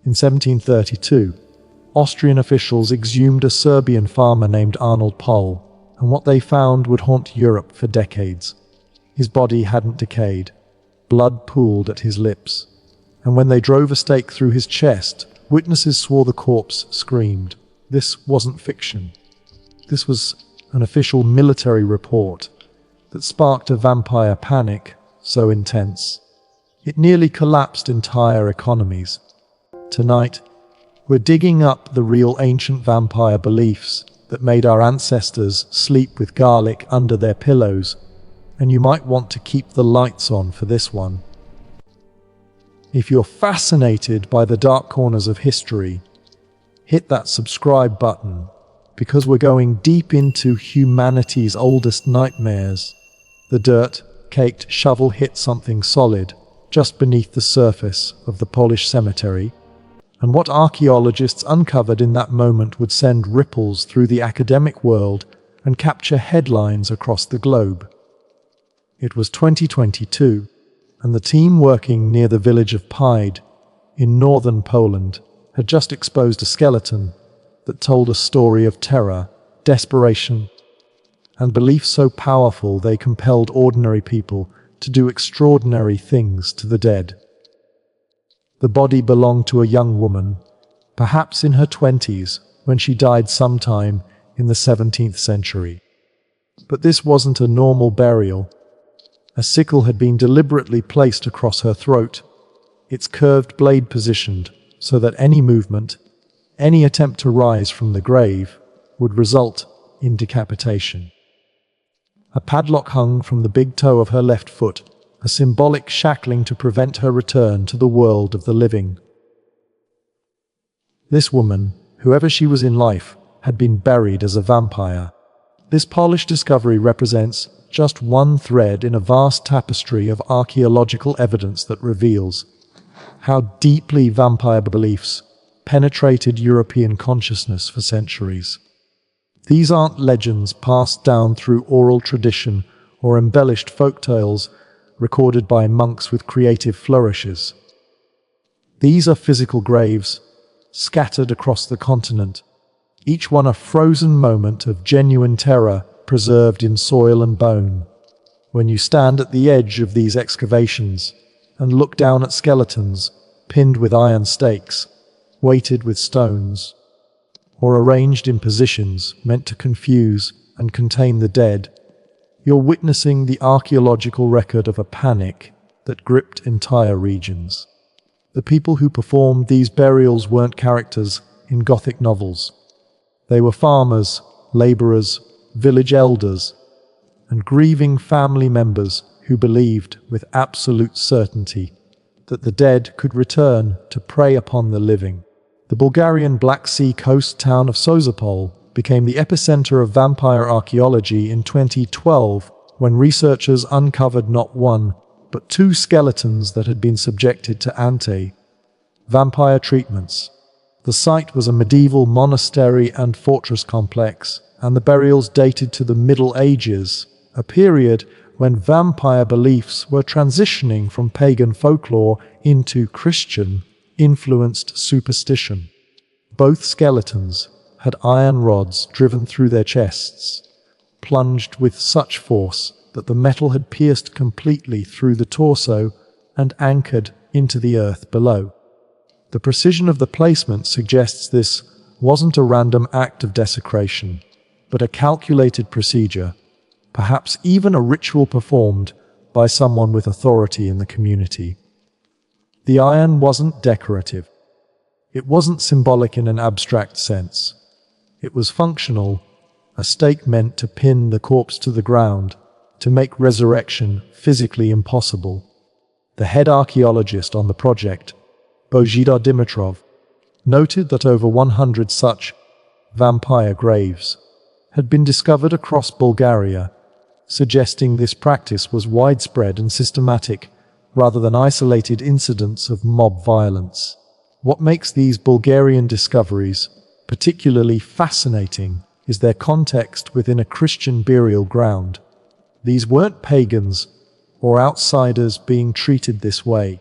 In 1732, Austrian officials exhumed a Serbian farmer named Arnold Pohl, and what they found would haunt Europe for decades. His body hadn't decayed. Blood pooled at his lips, and when they drove a stake through his chest, witnesses swore the corpse screamed. This wasn't fiction. This was an official military report that sparked a vampire panic so intense it nearly collapsed entire economies. Tonight, we're digging up the real ancient vampire beliefs that made our ancestors sleep with garlic under their pillows, and you might want to keep the lights on for this one. If you're fascinated by the dark corners of history, hit that subscribe button, because we're going deep into humanity's oldest nightmares. The dirt-caked shovel hit something solid just beneath the surface of the Polish cemetery, and what archaeologists uncovered in that moment would send ripples through the academic world and capture headlines across the globe. It was 2022, and the team working near the village of Upyr in northern Poland had just exposed a skeleton that told a story of terror, desperation, and belief so powerful they compelled ordinary people to do extraordinary things to the dead. The body belonged to a young woman, perhaps in her 20s, when she died sometime in the 17th century. But this wasn't a normal burial. A sickle had been deliberately placed across her throat, its curved blade positioned so that any movement, any attempt to rise from the grave, would result in decapitation. A padlock hung from the big toe of her left foot, a symbolic shackling to prevent her return to the world of the living. This woman, whoever she was in life, had been buried as a vampire. This Polish discovery represents just one thread in a vast tapestry of archaeological evidence that reveals how deeply vampire beliefs penetrated European consciousness for centuries. These aren't legends passed down through oral tradition or embellished folktales recorded by monks with creative flourishes. These are physical graves, scattered across the continent, each one a frozen moment of genuine terror preserved in soil and bone. When you stand at the edge of these excavations and look down at skeletons pinned with iron stakes, weighted with stones, or arranged in positions meant to confuse and contain the dead, you're witnessing the archaeological record of a panic that gripped entire regions. The people who performed these burials weren't characters in Gothic novels. They were farmers, laborers, village elders, and grieving family members who believed with absolute certainty that the dead could return to prey upon the living. The Bulgarian Black Sea coast town of Sozopol became the epicenter of vampire archaeology in 2012 when researchers uncovered not one, but two skeletons that had been subjected to anti-vampire treatments. The site was a medieval monastery and fortress complex, and the burials dated to the Middle Ages, a period when vampire beliefs were transitioning from pagan folklore into Christian-influenced superstition. Both skeletons had iron rods driven through their chests, plunged with such force that the metal had pierced completely through the torso and anchored into the earth below. The precision of the placement suggests this wasn't a random act of desecration, but a calculated procedure, perhaps even a ritual performed by someone with authority in the community. The iron wasn't decorative. It wasn't symbolic in an abstract sense. It was functional, a stake meant to pin the corpse to the ground, to make resurrection physically impossible. The head archaeologist on the project, Božidar Dimitrov, noted that over 100 such vampire graves had been discovered across Bulgaria, suggesting this practice was widespread and systematic rather than isolated incidents of mob violence. What makes these Bulgarian discoveries particularly fascinating is their context within a Christian burial ground. These weren't pagans or outsiders being treated this way.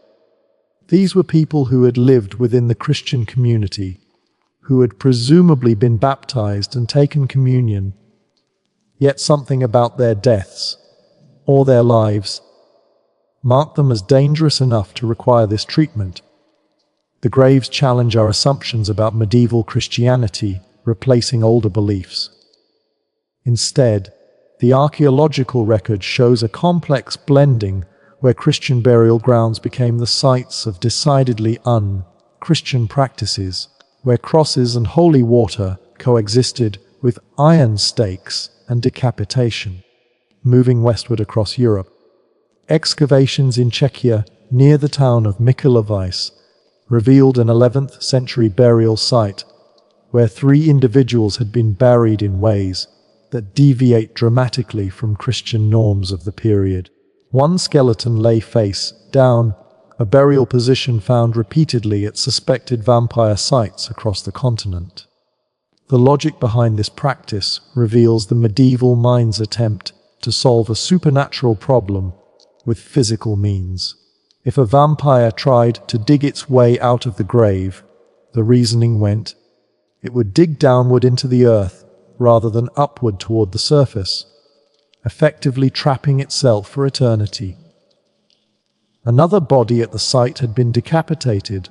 These were people who had lived within the Christian community, who had presumably been baptized and taken communion, yet something about their deaths, or their lives, marked them as dangerous enough to require this treatment. The graves challenge our assumptions about medieval Christianity, replacing older beliefs. Instead, the archaeological record shows a complex blending where Christian burial grounds became the sites of decidedly un-Christian practices, where crosses and holy water coexisted with iron stakes and decapitation. Moving westward across Europe, excavations in Czechia near the town of Mykolaiv revealed an 11th century burial site where 3 individuals had been buried in ways that deviate dramatically from Christian norms of the period. One skeleton lay face down, a burial position found repeatedly at suspected vampire sites across the continent. The logic behind this practice reveals the medieval mind's attempt to solve a supernatural problem with physical means. If a vampire tried to dig its way out of the grave, the reasoning went, it would dig downward into the earth rather than upward toward the surface, effectively trapping itself for eternity. Another body at the site had been decapitated,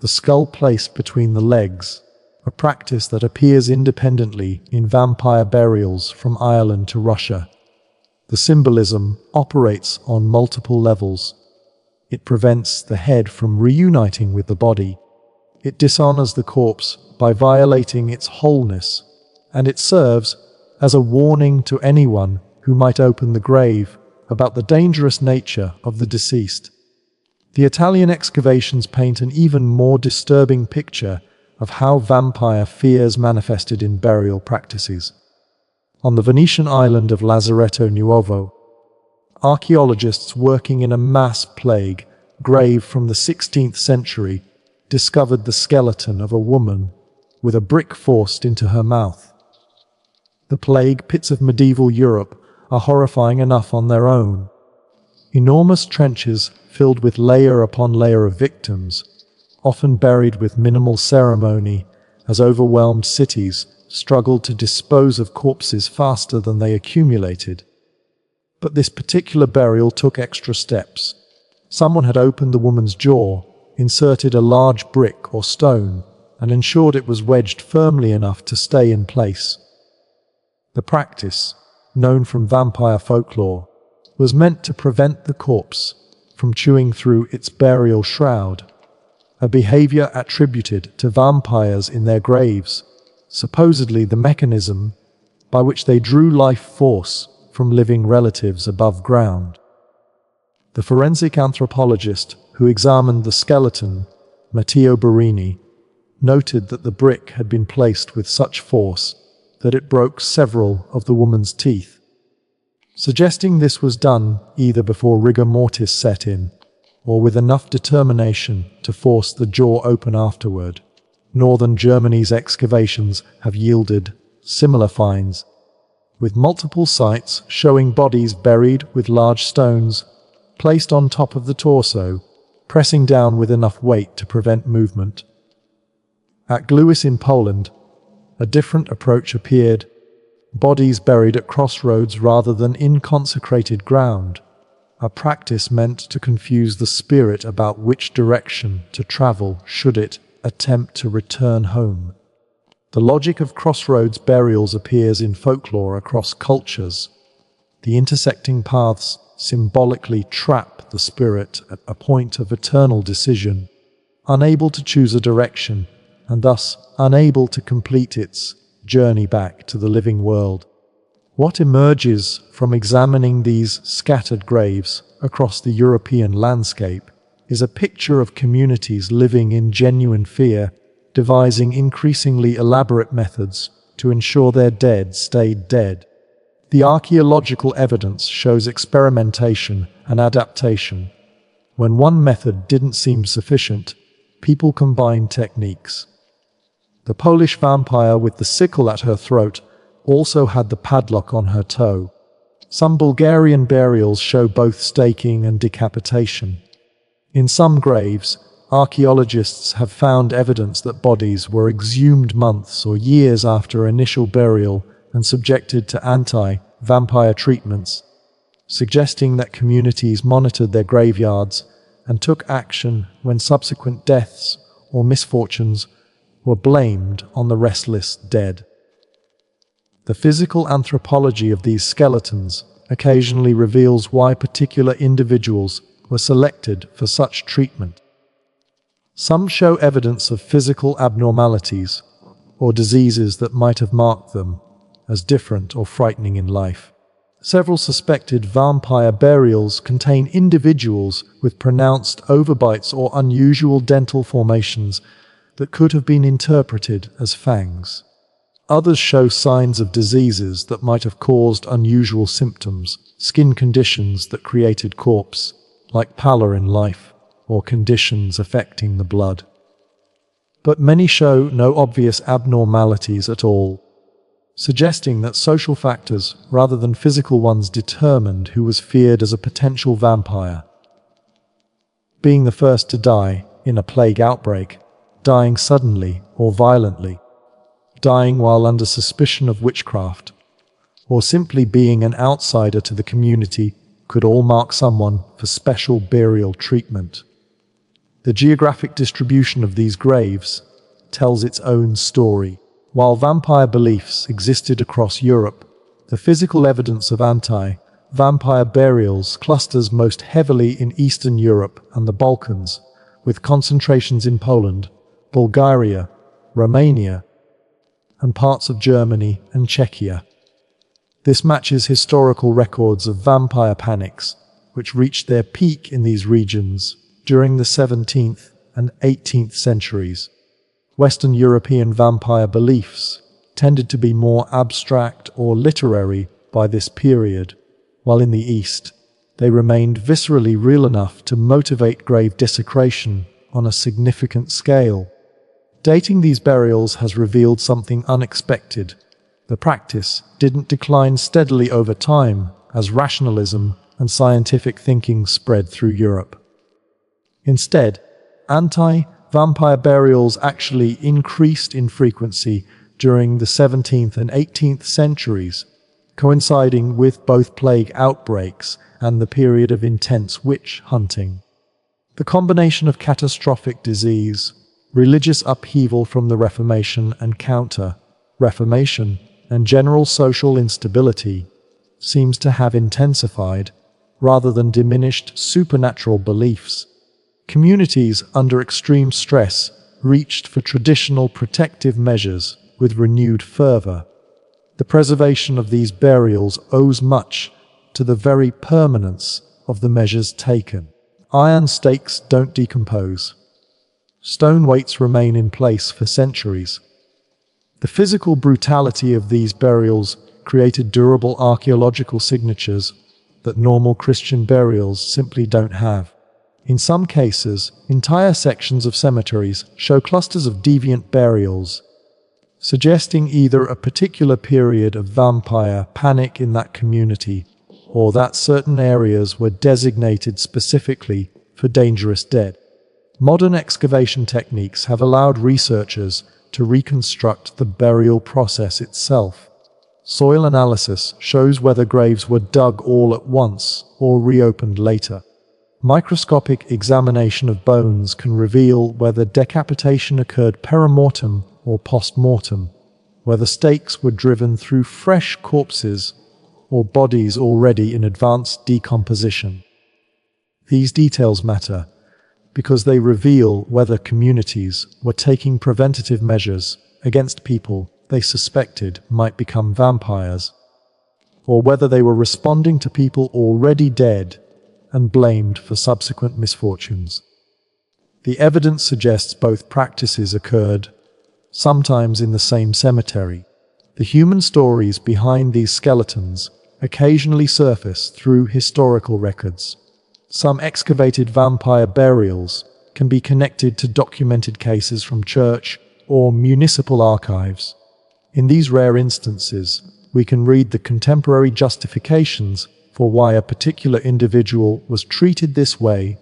the skull placed between the legs, a practice that appears independently in vampire burials from Ireland to Russia. The symbolism operates on multiple levels. It prevents the head from reuniting with the body. It dishonors the corpse by violating its wholeness, and it serves as a warning to anyone who might open the grave about the dangerous nature of the deceased. The Italian excavations paint an even more disturbing picture of how vampire fears manifested in burial practices. On the Venetian island of Lazaretto Nuovo, archaeologists working in a mass plague grave from the 16th century discovered the skeleton of a woman with a brick forced into her mouth. The plague pits of medieval Europe are horrifying enough on their own. Enormous trenches filled with layer upon layer of victims, often buried with minimal ceremony, as overwhelmed cities struggled to dispose of corpses faster than they accumulated. But this particular burial took extra steps. Someone had opened the woman's jaw, inserted a large brick or stone, and ensured it was wedged firmly enough to stay in place. The practice, known from vampire folklore, was meant to prevent the corpse from chewing through its burial shroud, a behavior attributed to vampires in their graves, supposedly the mechanism by which they drew life force from living relatives above ground. The forensic anthropologist who examined the skeleton, Matteo Barini, noted that the brick had been placed with such force that it broke several of the woman's teeth, suggesting this was done either before rigor mortis set in, or with enough determination to force the jaw open afterward. Northern Germany's excavations have yielded similar finds, with multiple sites showing bodies buried with large stones placed on top of the torso, pressing down with enough weight to prevent movement. At Gluis in Poland, a different approach appeared, bodies buried at crossroads rather than in consecrated ground, a practice meant to confuse the spirit about which direction to travel should it attempt to return home. The logic of crossroads burials appears in folklore across cultures. The intersecting paths symbolically trap the spirit at a point of eternal decision, unable to choose a direction, and thus unable to complete its journey back to the living world. What emerges from examining these scattered graves across the European landscape is a picture of communities living in genuine fear, devising increasingly elaborate methods to ensure their dead stayed dead. The archaeological evidence shows experimentation and adaptation. When one method didn't seem sufficient, people combined techniques. The Polish vampire with the sickle at her throat also had the padlock on her toe. Some Bulgarian burials show both staking and decapitation. In some graves, archaeologists have found evidence that bodies were exhumed months or years after initial burial and subjected to anti-vampire treatments, suggesting that communities monitored their graveyards and took action when subsequent deaths or misfortunes were blamed on the restless dead. The physical anthropology of these skeletons occasionally reveals why particular individuals were selected for such treatment. Some show evidence of physical abnormalities or diseases that might have marked them as different or frightening in life. Several suspected vampire burials contain individuals with pronounced overbites or unusual dental formations that could have been interpreted as fangs. Others show signs of diseases that might have caused unusual symptoms, skin conditions that created corpse, like pallor in life, or conditions affecting the blood. But many show no obvious abnormalities at all, suggesting that social factors rather than physical ones determined who was feared as a potential vampire. Being the first to die in a plague outbreak, dying suddenly or violently, dying while under suspicion of witchcraft, or simply being an outsider to the community could all mark someone for special burial treatment. The geographic distribution of these graves tells its own story. While vampire beliefs existed across Europe, the physical evidence of anti-vampire burials clusters most heavily in Eastern Europe and the Balkans, with concentrations in Poland, Bulgaria, Romania, and parts of Germany and Czechia. This matches historical records of vampire panics, which reached their peak in these regions during the 17th and 18th centuries. Western European vampire beliefs tended to be more abstract or literary by this period, while in the East, they remained viscerally real enough to motivate grave desecration on a significant scale. Dating these burials has revealed something unexpected. The practice didn't decline steadily over time as rationalism and scientific thinking spread through Europe. Instead, anti-vampire burials actually increased in frequency during the 17th and 18th centuries, coinciding with both plague outbreaks and the period of intense witch hunting. The combination of catastrophic disease, religious upheaval from the Reformation and counter-Reformation, and general social instability seems to have intensified, rather than diminished, supernatural beliefs. Communities under extreme stress reached for traditional protective measures with renewed fervor. The preservation of these burials owes much to the very permanence of the measures taken. Iron stakes don't decompose. Stone weights remain in place for centuries. The physical brutality of these burials created durable archaeological signatures that normal Christian burials simply don't have. In some cases, entire sections of cemeteries show clusters of deviant burials, suggesting either a particular period of vampire panic in that community, or that certain areas were designated specifically for dangerous dead. Modern excavation techniques have allowed researchers to reconstruct the burial process itself. Soil analysis shows whether graves were dug all at once or reopened later. Microscopic examination of bones can reveal whether decapitation occurred perimortem or post-mortem, whether stakes were driven through fresh corpses or bodies already in advanced decomposition. These details matter because they reveal whether communities were taking preventative measures against people they suspected might become vampires, or whether they were responding to people already dead and blamed for subsequent misfortunes. The evidence suggests both practices occurred, sometimes in the same cemetery. The human stories behind these skeletons occasionally surface through historical records. Some excavated vampire burials can be connected to documented cases from church or municipal archives. In these rare instances, we can read the contemporary justifications for why a particular individual was treated this way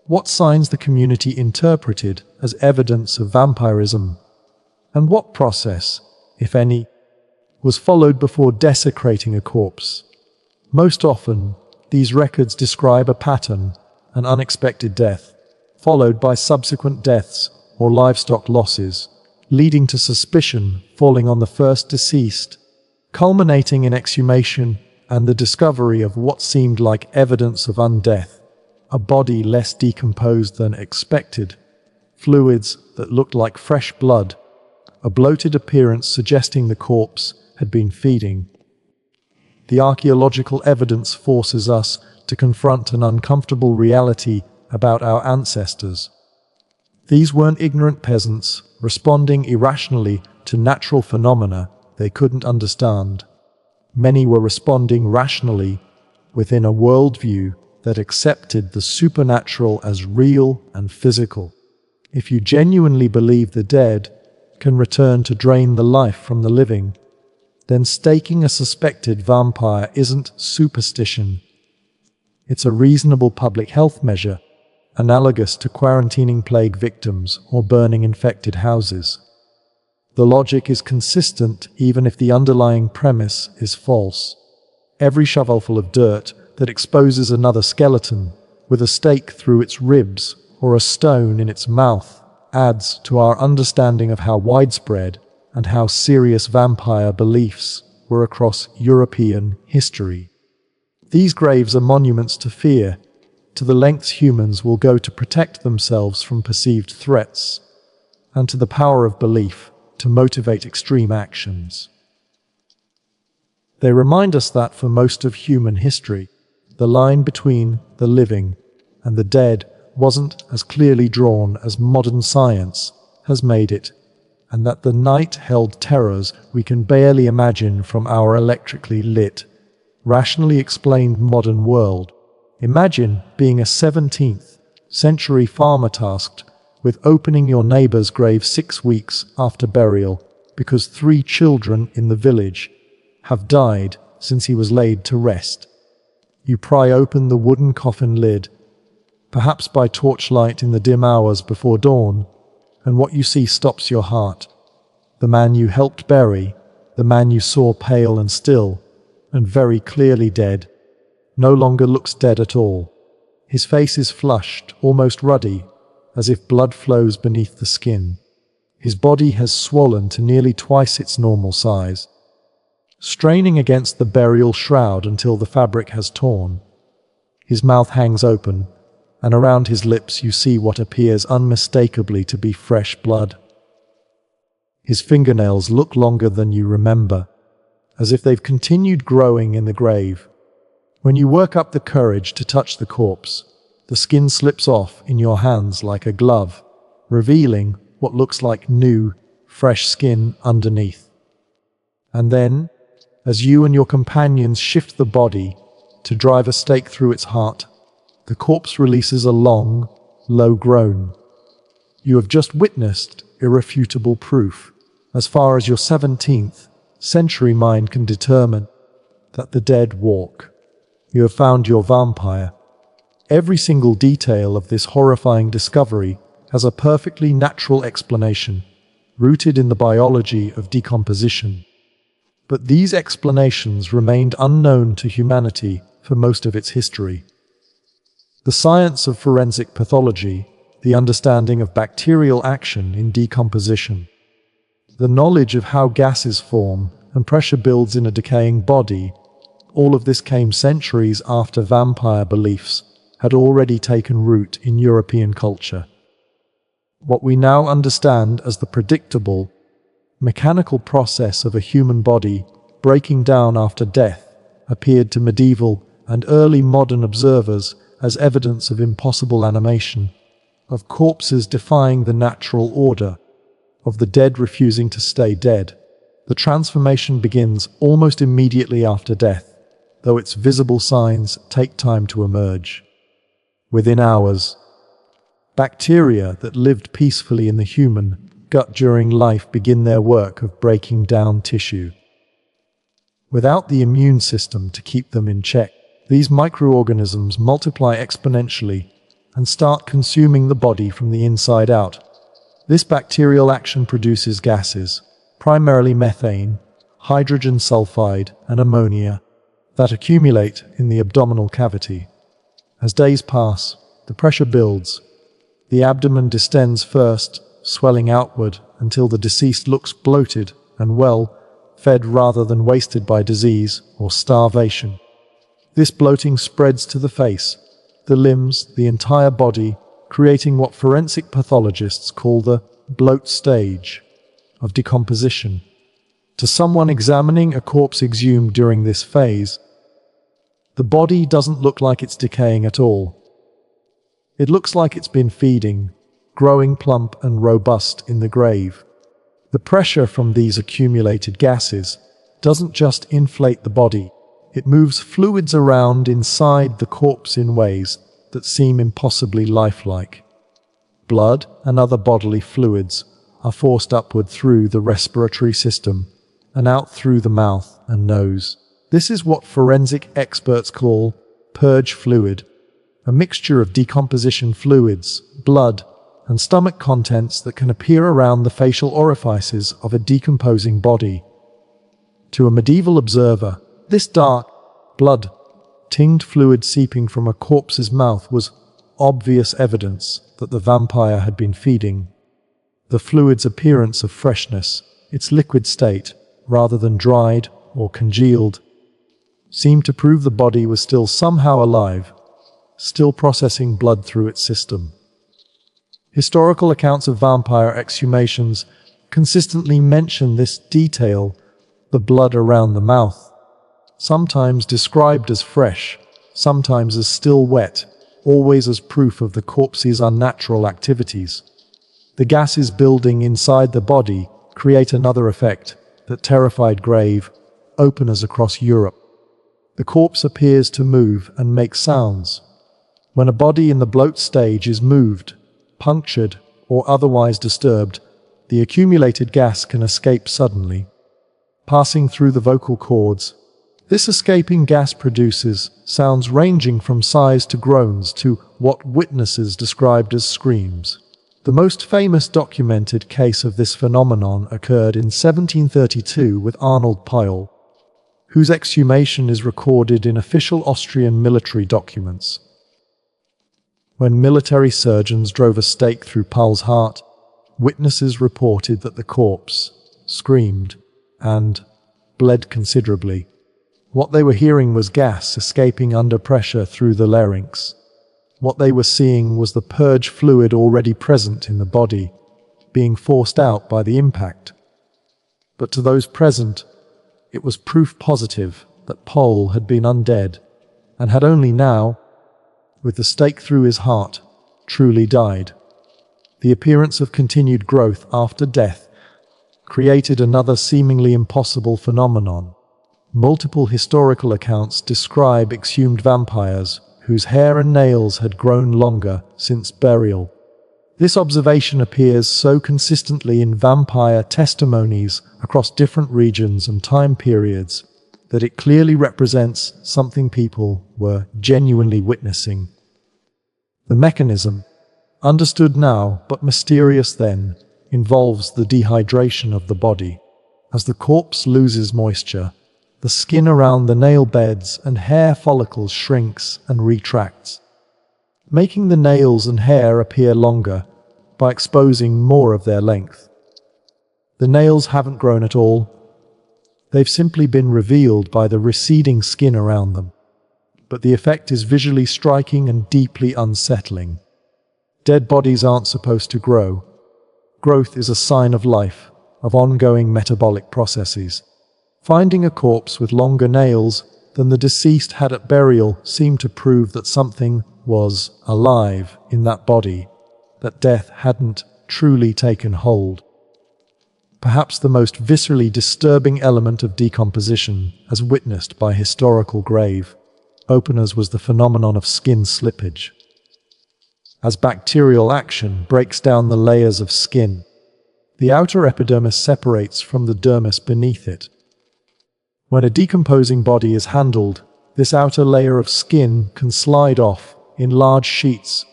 what signs the community interpreted as evidence of vampirism, and what process, if any, was followed before desecrating a corpse. Most often, these records describe a pattern, an unexpected death, followed by subsequent deaths or livestock losses, leading to suspicion falling on the first deceased, culminating in exhumation and the discovery of what seemed like evidence of undeath, a body less decomposed than expected, fluids that looked like fresh blood, a bloated appearance suggesting the corpse had been feeding. The archaeological evidence forces us to confront an uncomfortable reality about our ancestors. These weren't ignorant peasants responding irrationally to natural phenomena they couldn't understand. Many were responding rationally within a worldview that accepted the supernatural as real and physical. If you genuinely believe the dead can return to drain the life from the living, then staking a suspected vampire isn't superstition. It's a reasonable public health measure, analogous to quarantining plague victims or burning infected houses. The logic is consistent even if the underlying premise is false. Every shovelful of dirt that exposes another skeleton with a stake through its ribs or a stone in its mouth adds to our understanding of how widespread and how serious vampire beliefs were across European history. These graves are monuments to fear, to the lengths humans will go to protect themselves from perceived threats, and to the power of belief to motivate extreme actions. They remind us that for most of human history, the line between the living and the dead wasn't as clearly drawn as modern science has made it, and that the night held terrors we can barely imagine from our electrically lit, rationally explained modern world. Imagine being a 17th century farmer tasked with opening your neighbor's grave 6 weeks after burial because 3 children in the village have died since he was laid to rest. You pry open the wooden coffin lid, perhaps by torchlight in the dim hours before dawn, and what you see stops your heart. The man you helped bury, the man you saw pale and still, and very clearly dead, no longer looks dead at all. His face is flushed, almost ruddy, as if blood flows beneath the skin. His body has swollen to nearly twice its normal size, straining against the burial shroud until the fabric has torn. His mouth hangs open, and around his lips you see what appears unmistakably to be fresh blood. His fingernails look longer than you remember, as if they've continued growing in the grave. When you work up the courage to touch the corpse, the skin slips off in your hands like a glove, revealing what looks like new, fresh skin underneath. And then, as you and your companions shift the body to drive a stake through its heart, the corpse releases a long, low groan. You have just witnessed irrefutable proof, as far as your 17th century mind can determine, that the dead walk. You have found your vampire. Every single detail of this horrifying discovery has a perfectly natural explanation, rooted in the biology of decomposition. But these explanations remained unknown to humanity for most of its history. The science of forensic pathology, the understanding of bacterial action in decomposition, the knowledge of how gases form and pressure builds in a decaying body, all of this came centuries after vampire beliefs had already taken root in European culture. What we now understand as the predictable, mechanical process of a human body breaking down after death appeared to medieval and early modern observers as evidence of impossible animation, of corpses defying the natural order, of the dead refusing to stay dead. The transformation begins almost immediately after death, though its visible signs take time to emerge. Within hours, bacteria that lived peacefully in the human gut during life begin their work of breaking down tissue. Without the immune system to keep them in check, these microorganisms multiply exponentially, and start consuming the body from the inside out. This bacterial action produces gases, primarily methane, hydrogen sulfide, and ammonia, that accumulate in the abdominal cavity. As days pass, the pressure builds. The abdomen distends first, swelling outward until the deceased looks bloated and fed rather than wasted by disease or starvation. This bloating spreads to the face, the limbs, the entire body, creating what forensic pathologists call the bloat stage of decomposition. To someone examining a corpse exhumed during this phase, the body doesn't look like it's decaying at all. It looks like it's been feeding, growing plump and robust in the grave. The pressure from these accumulated gases doesn't just inflate the body, it moves fluids around inside the corpse in ways that seem impossibly lifelike. Blood and other bodily fluids are forced upward through the respiratory system and out through the mouth and nose. This is what forensic experts call purge fluid, a mixture of decomposition fluids, blood, and stomach contents that can appear around the facial orifices of a decomposing body. To a medieval observer, this dark, blood-tinged fluid seeping from a corpse's mouth was obvious evidence that the vampire had been feeding. The fluid's appearance of freshness, its liquid state, rather than dried or congealed, seemed to prove the body was still somehow alive, still processing blood through its system. Historical accounts of vampire exhumations consistently mention this detail, the blood around the mouth, sometimes described as fresh, sometimes as still wet, always as proof of the corpse's unnatural activities. The gases building inside the body create another effect that terrified grave openers across Europe. The corpse appears to move and make sounds. When a body in the bloat stage is moved, punctured, or otherwise disturbed, the accumulated gas can escape suddenly, passing through the vocal cords. This escaping gas produces sounds ranging from sighs to groans to what witnesses described as screams. The most famous documented case of this phenomenon occurred in 1732 with Arnold Pyle, whose exhumation is recorded in official Austrian military documents. When military surgeons drove a stake through Pyle's heart, witnesses reported that the corpse screamed and bled considerably. What they were hearing was gas escaping under pressure through the larynx. What they were seeing was the purge fluid already present in the body, being forced out by the impact. But to those present, it was proof positive that Pyle had been undead, and had only now, with the stake through his heart, truly died. The appearance of continued growth after death created another seemingly impossible phenomenon. Multiple historical accounts describe exhumed vampires whose hair and nails had grown longer since burial. This observation appears so consistently in vampire testimonies across different regions and time periods that it clearly represents something people were genuinely witnessing. The mechanism, understood now but mysterious then, involves the dehydration of the body. As the corpse loses moisture, the skin around the nail beds and hair follicles shrinks and retracts, making the nails and hair appear longer by exposing more of their length. The nails haven't grown at all. They've simply been revealed by the receding skin around them. But the effect is visually striking and deeply unsettling. Dead bodies aren't supposed to grow. Growth is a sign of life, of ongoing metabolic processes. Finding a corpse with longer nails than the deceased had at burial seemed to prove that something was alive in that body, that death hadn't truly taken hold. Perhaps the most viscerally disturbing element of decomposition, as witnessed by historical grave openers, was the phenomenon of skin slippage. As bacterial action breaks down the layers of skin, the outer epidermis separates from the dermis beneath it. When a decomposing body is handled, this outer layer of skin can slide off in large sheets,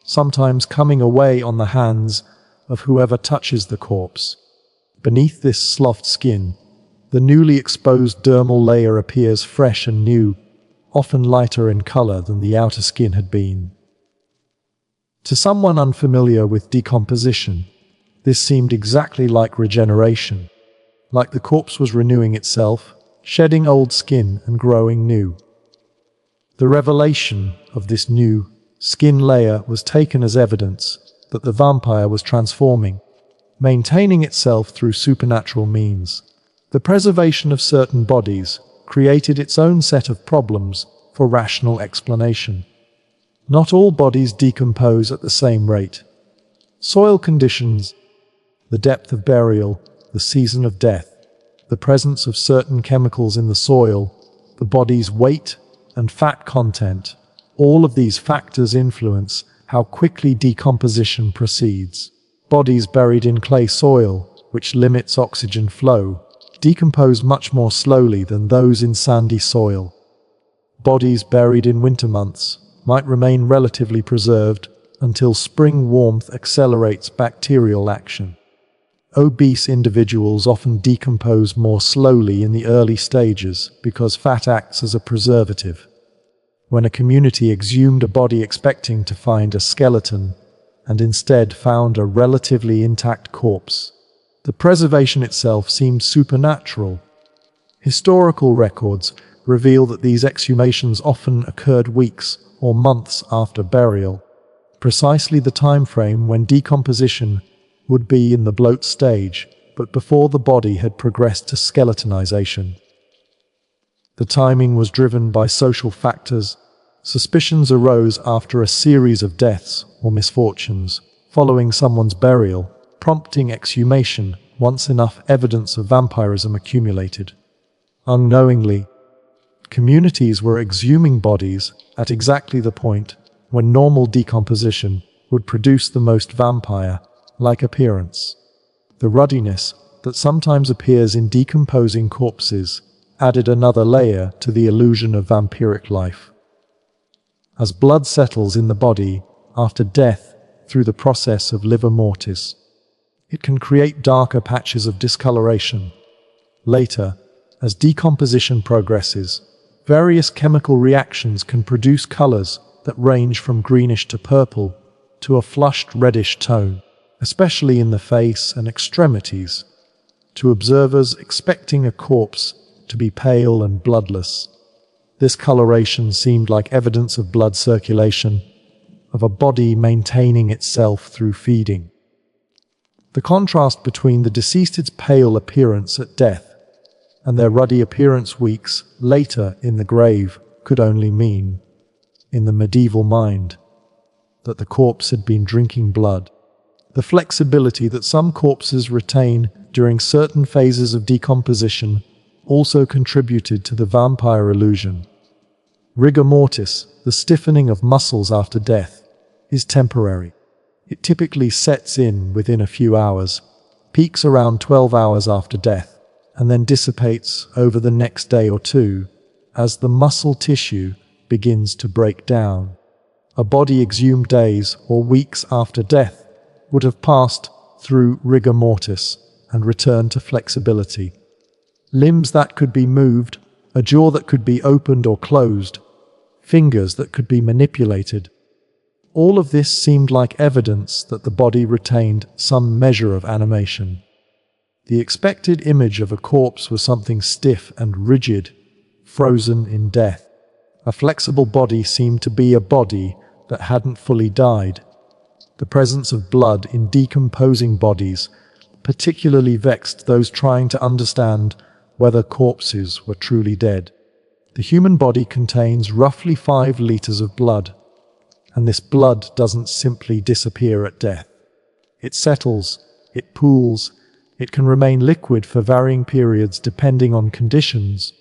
sometimes coming away on the hands of whoever touches the corpse. Beneath this sloughed skin, the newly exposed dermal layer appears fresh and new, often lighter in color than the outer skin had been. To someone unfamiliar with decomposition, this seemed exactly like regeneration, like the corpse was renewing itself, shedding old skin and growing new. The revelation of this new skin layer was taken as evidence that the vampire was transforming, maintaining itself through supernatural means. The preservation of certain bodies created its own set of problems for rational explanation. Not all bodies decompose at the same rate. Soil conditions, the depth of burial, the season of death, the presence of certain chemicals in the soil, the body's weight and fat content, all of these factors influence how quickly decomposition proceeds. Bodies buried in clay soil, which limits oxygen flow, decompose much more slowly than those in sandy soil. Bodies buried in winter months might remain relatively preserved until spring warmth accelerates bacterial action. Obese individuals often decompose more slowly in the early stages because fat acts as a preservative. When a community exhumed a body expecting to find a skeleton and instead found a relatively intact corpse, the preservation itself seemed supernatural. Historical records reveal that these exhumations often occurred weeks or months after burial, precisely the time frame when decomposition would be in the bloat stage, but before the body had progressed to skeletonization. The timing was driven by social factors. Suspicions arose after a series of deaths or misfortunes following someone's burial, prompting exhumation once enough evidence of vampirism accumulated. Unknowingly, communities were exhuming bodies at exactly the point when normal decomposition would produce the most vampire-like appearance. The ruddiness that sometimes appears in decomposing corpses added another layer to the illusion of vampiric life. As blood settles in the body after death through the process of livor mortis, it can create darker patches of discoloration. Later, as decomposition progresses, various chemical reactions can produce colors that range from greenish to purple to a flushed reddish tone, especially in the face and extremities, to observers expecting a corpse to be pale and bloodless. This coloration seemed like evidence of blood circulation, of a body maintaining itself through feeding. The contrast between the deceased's pale appearance at death and their ruddy appearance weeks later in the grave could only mean, in the medieval mind, that the corpse had been drinking blood. The flexibility that some corpses retain during certain phases of decomposition also contributed to the vampire illusion. Rigor mortis, the stiffening of muscles after death, is temporary. It typically sets in within a few hours, peaks around 12 hours after death, and then dissipates over the next day or two as the muscle tissue begins to break down. A body exhumed days or weeks after death would have passed through rigor mortis and returned to flexibility. Limbs that could be moved, a jaw that could be opened or closed, fingers that could be manipulated. All of this seemed like evidence that the body retained some measure of animation. The expected image of a corpse was something stiff and rigid, frozen in death. A flexible body seemed to be a body that hadn't fully died. The presence of blood in decomposing bodies particularly vexed those trying to understand whether corpses were truly dead. The human body contains roughly 5 liters of blood, and this blood doesn't simply disappear at death. It settles, it pools, it can remain liquid for varying periods depending on conditions,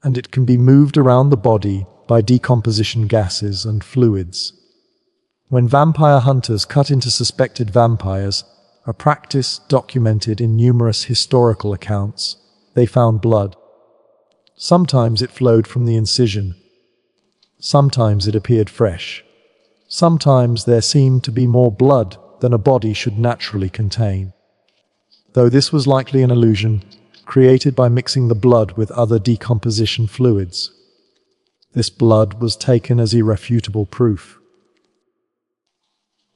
and it can be moved around the body by decomposition gases and fluids. When vampire hunters cut into suspected vampires, a practice documented in numerous historical accounts, they found blood. Sometimes it flowed from the incision. Sometimes it appeared fresh. Sometimes there seemed to be more blood than a body should naturally contain, though this was likely an illusion created by mixing the blood with other decomposition fluids. This blood was taken as irrefutable proof.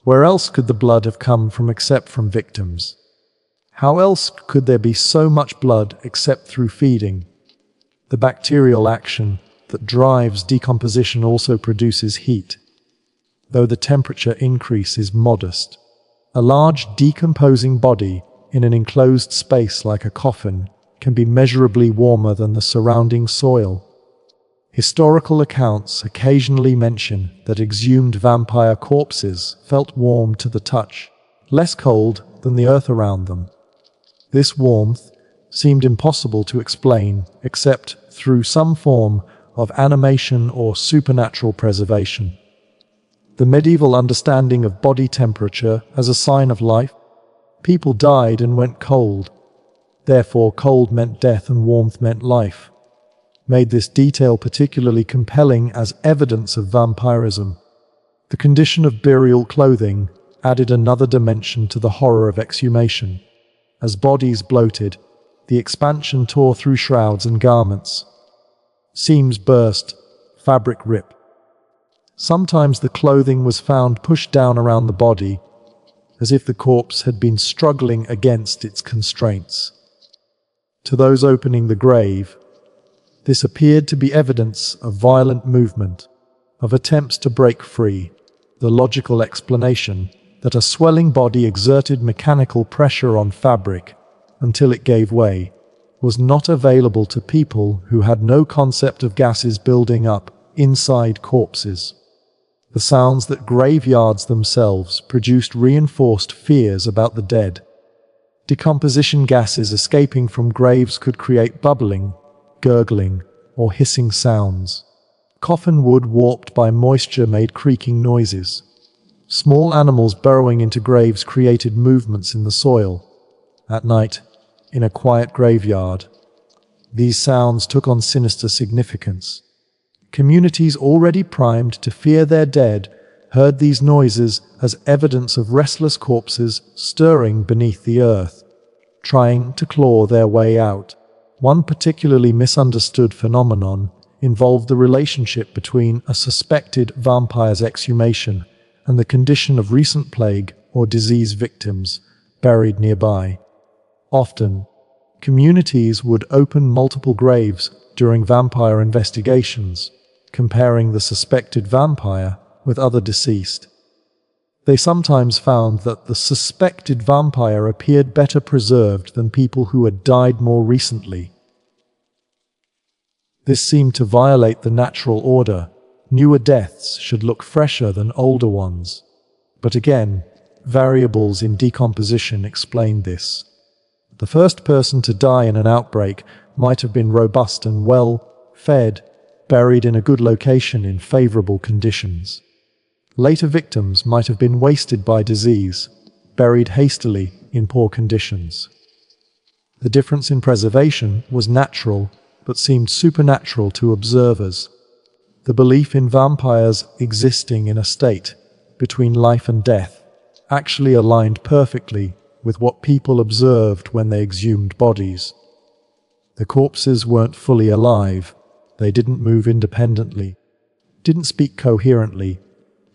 Where else could the blood have come from except from victims? How else could there be so much blood except through feeding? The bacterial action that drives decomposition also produces heat, though the temperature increase is modest. A large decomposing body in an enclosed space like a coffin can be measurably warmer than the surrounding soil. Historical accounts occasionally mention that exhumed vampire corpses felt warm to the touch, less cold than the earth around them. This warmth seemed impossible to explain except through some form of animation or supernatural preservation. The medieval understanding of body temperature as a sign of life. People died and went cold. Therefore, cold meant death and warmth meant life, made this detail particularly compelling as evidence of vampirism. The condition of burial clothing added another dimension to the horror of exhumation. As bodies bloated, the expansion tore through shrouds and garments. Seams burst, fabric ripped. Sometimes the clothing was found pushed down around the body, as if the corpse had been struggling against its constraints. To those opening the grave, this appeared to be evidence of violent movement, of attempts to break free. The logical explanation that a swelling body exerted mechanical pressure on fabric until it gave way was not available to people who had no concept of gases building up inside corpses. The sounds that graveyards themselves produced reinforced fears about the dead. Decomposition gases escaping from graves could create bubbling, gurgling, or hissing sounds. Coffin wood warped by moisture made creaking noises. Small animals burrowing into graves created movements in the soil. At night, in a quiet graveyard, these sounds took on sinister significance. Communities already primed to fear their dead heard these noises as evidence of restless corpses stirring beneath the earth, trying to claw their way out. One particularly misunderstood phenomenon involved the relationship between a suspected vampire's exhumation and the condition of recent plague or disease victims buried nearby. Often, communities would open multiple graves during vampire investigations, comparing the suspected vampire with other deceased. They sometimes found that the suspected vampire appeared better preserved than people who had died more recently. This seemed to violate the natural order. Newer deaths should look fresher than older ones. But again, variables in decomposition explained this. The first person to die in an outbreak might have been robust and well-fed, buried in a good location in favorable conditions. Later victims might have been wasted by disease, buried hastily in poor conditions. The difference in preservation was natural, but seemed supernatural to observers. The belief in vampires existing in a state between life and death actually aligned perfectly with what people observed when they exhumed bodies. The corpses weren't fully alive. They didn't move independently, didn't speak coherently,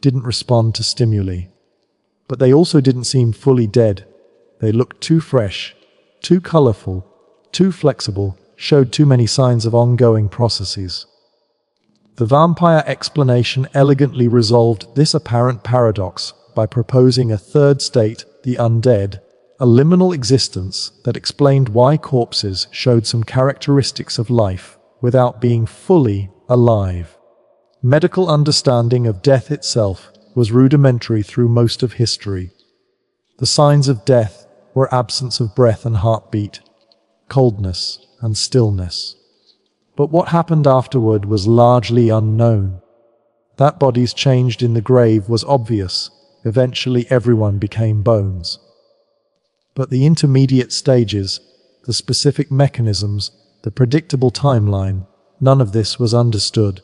didn't respond to stimuli. But they also didn't seem fully dead. They looked too fresh, too colorful, too flexible, showed too many signs of ongoing processes. The vampire explanation elegantly resolved this apparent paradox by proposing a third state, the undead, a liminal existence that explained why corpses showed some characteristics of life without being fully alive. Medical understanding of death itself was rudimentary through most of history. The signs of death were absence of breath and heartbeat, coldness and stillness. But what happened afterward was largely unknown. That bodies changed in the grave was obvious. Eventually everyone became bones. But the intermediate stages, the specific mechanisms, the predictable timeline, none of this was understood.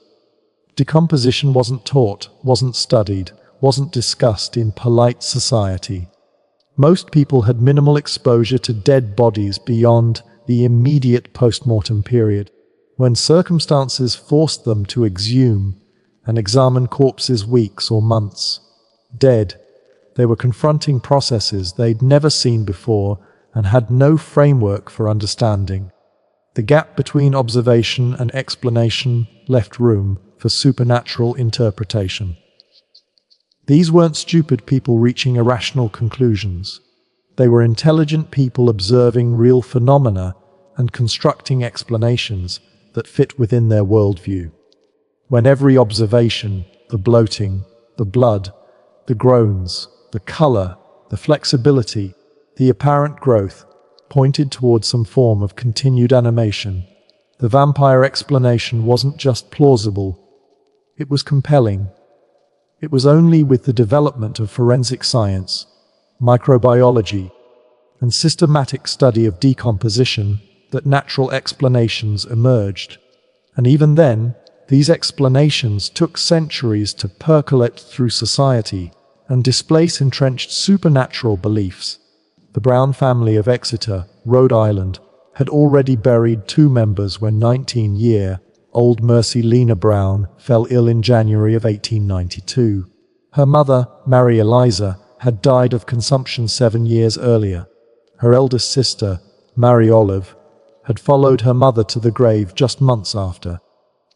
Decomposition wasn't taught, wasn't studied, wasn't discussed in polite society. Most people had minimal exposure to dead bodies beyond the immediate post-mortem period, when circumstances forced them to exhume and examine corpses weeks or months. Dead, they were confronting processes they'd never seen before and had no framework for understanding. The gap between observation and explanation left room for supernatural interpretation. These weren't stupid people reaching irrational conclusions. They were intelligent people observing real phenomena and constructing explanations that fit within their worldview. When every observation, the bloating, the blood, the groans, the color, the flexibility, the apparent growth, pointed towards some form of continued animation, the vampire explanation wasn't just plausible, it was compelling. It was only with the development of forensic science, microbiology, and systematic study of decomposition that natural explanations emerged. And even then, these explanations took centuries to percolate through society and displace entrenched supernatural beliefs. The Brown family of Exeter, Rhode Island, had already buried 2 members when 19-year-old Mercy Lena Brown fell ill in January of 1892. Her mother, Mary Eliza, had died of consumption 7 years earlier. Her eldest sister, Mary Olive, had followed her mother to the grave just months after.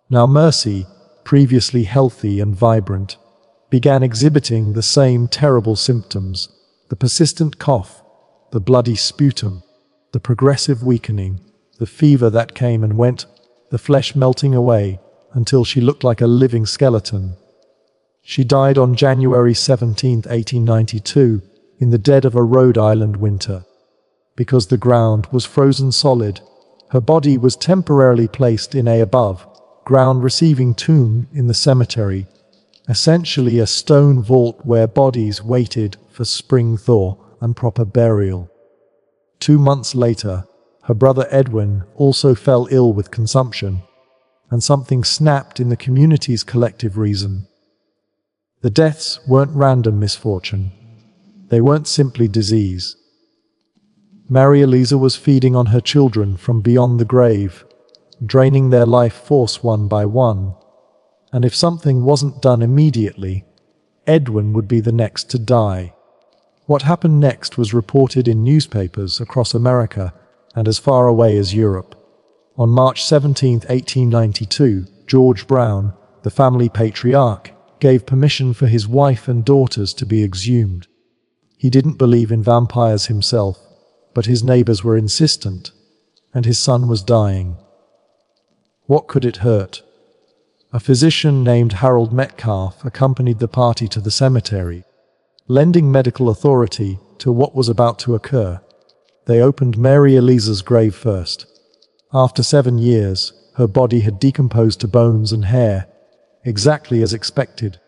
Now Mercy, previously healthy and vibrant, began exhibiting the same terrible symptoms: the persistent cough, the bloody sputum, the progressive weakening, the fever that came and went, the flesh melting away until she looked like a living skeleton. She died on January 17, 1892, in the dead of a Rhode Island winter. Because the ground was frozen solid, her body was temporarily placed in a above-ground receiving tomb in the cemetery, essentially a stone vault where bodies waited for spring thaw and proper burial. 2 months later, her brother Edwin also fell ill with consumption, and something snapped in the community's collective reason. The deaths weren't random misfortune. They weren't simply disease. Mary Eliza was feeding on her children from beyond the grave, draining their life force one by one. And if something wasn't done immediately, Edwin would be the next to die. What happened next was reported in newspapers across America and as far away as Europe. On March 17, 1892, George Brown, the family patriarch, gave permission for his wife and daughters to be exhumed. He didn't believe in vampires himself, but his neighbors were insistent, and his son was dying. What could it hurt? A physician named Harold Metcalf accompanied the party to the cemetery, lending medical authority to what was about to occur. They opened Mary Eliza's grave first. After 7 years, her body had decomposed to bones and hair, exactly as expected.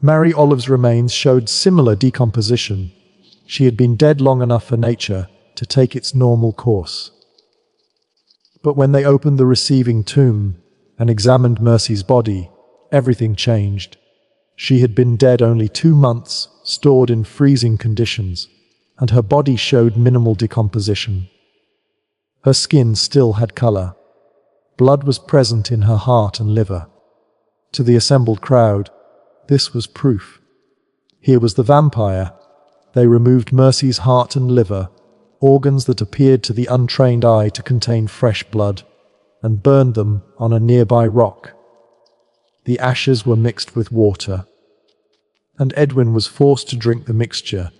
Mary Olive's remains showed similar decomposition. She had been dead long enough for nature to take its normal course. But when they opened the receiving tomb and examined Mercy's body, everything changed. She had been dead only 2 months, stored in freezing conditions, and her body showed minimal decomposition. Her skin still had color. Blood was present in her heart and liver. To the assembled crowd, this was proof. Here was the vampire. They removed Mercy's heart and liver, organs that appeared to the untrained eye to contain fresh blood, and burned them on a nearby rock. The ashes were mixed with water, and Edwin was forced to drink the mixture,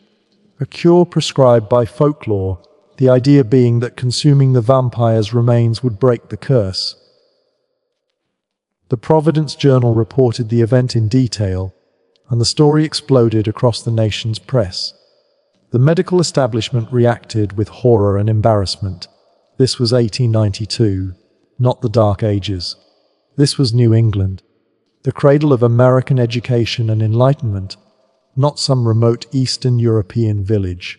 a cure prescribed by folklore, the idea being that consuming the vampire's remains would break the curse. The Providence Journal reported the event in detail, and the story exploded across the nation's press. The medical establishment reacted with horror and embarrassment. This was 1892, not the Dark Ages. This was New England, the cradle of American education and enlightenment, not some remote Eastern European village.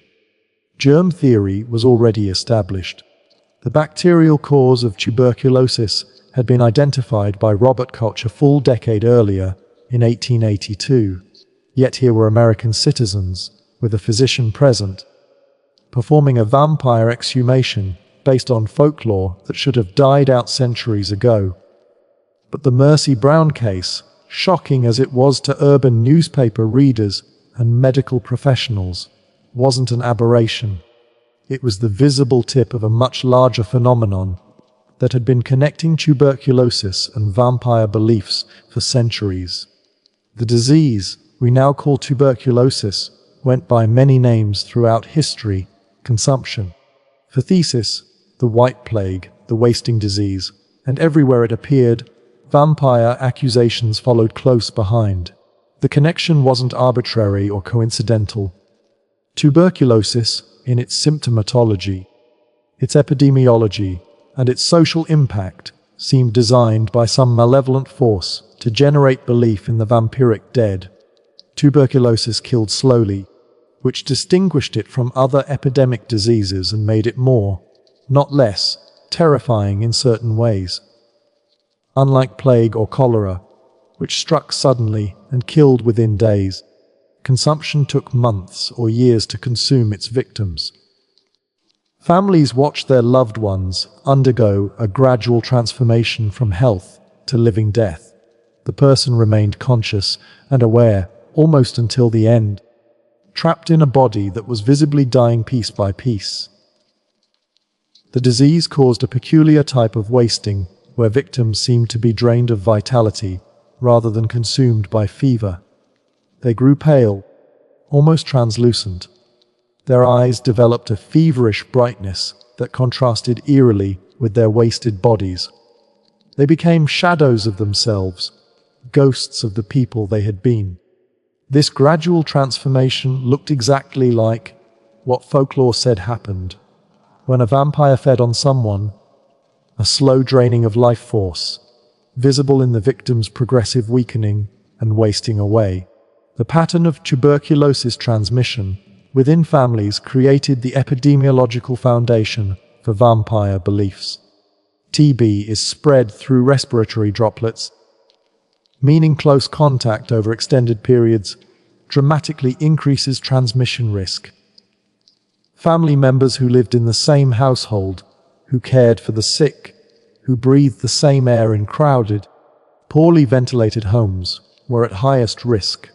Germ theory was already established. The bacterial cause of tuberculosis had been identified by Robert Koch a full decade earlier, in 1882. Yet here were American citizens, with a physician present, performing a vampire exhumation based on folklore that should have died out centuries ago. But the Mercy Brown case, shocking as it was to urban newspaper readers and medical professionals, wasn't an aberration. It was the visible tip of a much larger phenomenon that had been connecting tuberculosis and vampire beliefs for centuries. The disease we now call tuberculosis went by many names throughout history: consumption, phthisis, the white plague, the wasting disease, and everywhere it appeared, vampire accusations followed close behind. The connection wasn't arbitrary or coincidental. Tuberculosis, in its symptomatology, its epidemiology, and its social impact, seemed designed by some malevolent force to generate belief in the vampiric dead. Tuberculosis killed slowly, which distinguished it from other epidemic diseases and made it more, not less, terrifying in certain ways. Unlike plague or cholera, which struck suddenly and killed within days, consumption took months or years to consume its victims. Families watched their loved ones undergo a gradual transformation from health to living death. The person remained conscious and aware almost until the end, trapped in a body that was visibly dying piece by piece. The disease caused a peculiar type of wasting where victims seemed to be drained of vitality rather than consumed by fever. They grew pale, almost translucent. Their eyes developed a feverish brightness that contrasted eerily with their wasted bodies. They became shadows of themselves, ghosts of the people they had been. This gradual transformation looked exactly like what folklore said happened. When a vampire fed on someone, a slow draining of life force, visible in the victim's progressive weakening and wasting away. The pattern of tuberculosis transmission within families created the epidemiological foundation for vampire beliefs. TB is spread through respiratory droplets, meaning close contact over extended periods dramatically increases transmission risk. Family members who lived in the same household, who cared for the sick, who breathed the same air in crowded, poorly ventilated homes, were at highest risk.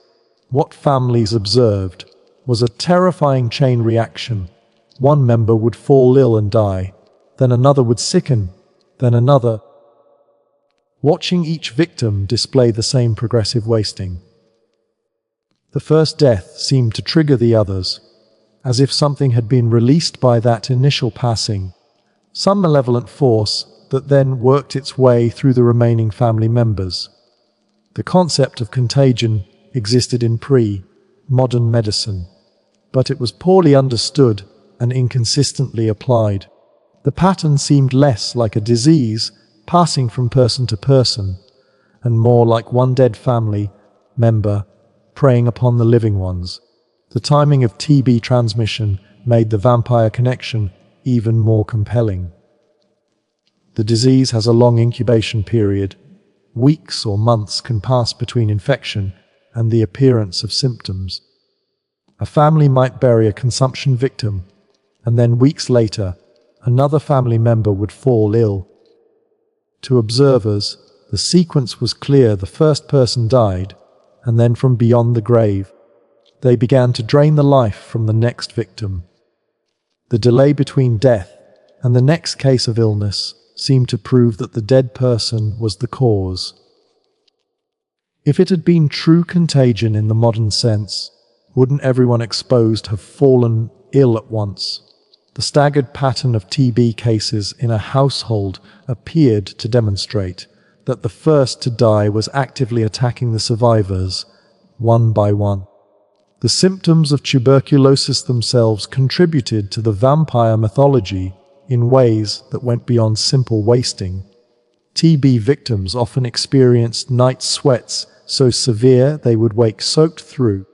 What families observed was a terrifying chain reaction. One member would fall ill and die, then another would sicken, then another, watching each victim display the same progressive wasting. The first death seemed to trigger the others, as if something had been released by that initial passing, some malevolent force that then worked its way through the remaining family members. The concept of contagion existed in pre-modern medicine, but it was poorly understood and inconsistently applied. The pattern seemed less like a disease passing from person to person, and more like one dead family member preying upon the living ones. The timing of TB transmission made the vampire connection even more compelling. The disease has a long incubation period. Weeks or months can pass between infection and the appearance of symptoms. A family might bury a consumption victim, and then weeks later, another family member would fall ill. To observers, the sequence was clear. The first person died, and then from beyond the grave, they began to drain the life from the next victim. The delay between death and the next case of illness seemed to prove that the dead person was the cause. If it had been true contagion in the modern sense, wouldn't everyone exposed have fallen ill at once? The staggered pattern of TB cases in a household appeared to demonstrate that the first to die was actively attacking the survivors, one by one. The symptoms of tuberculosis themselves contributed to the vampire mythology in ways that went beyond simple wasting. TB victims often experienced night sweats so severe they would wake soaked through,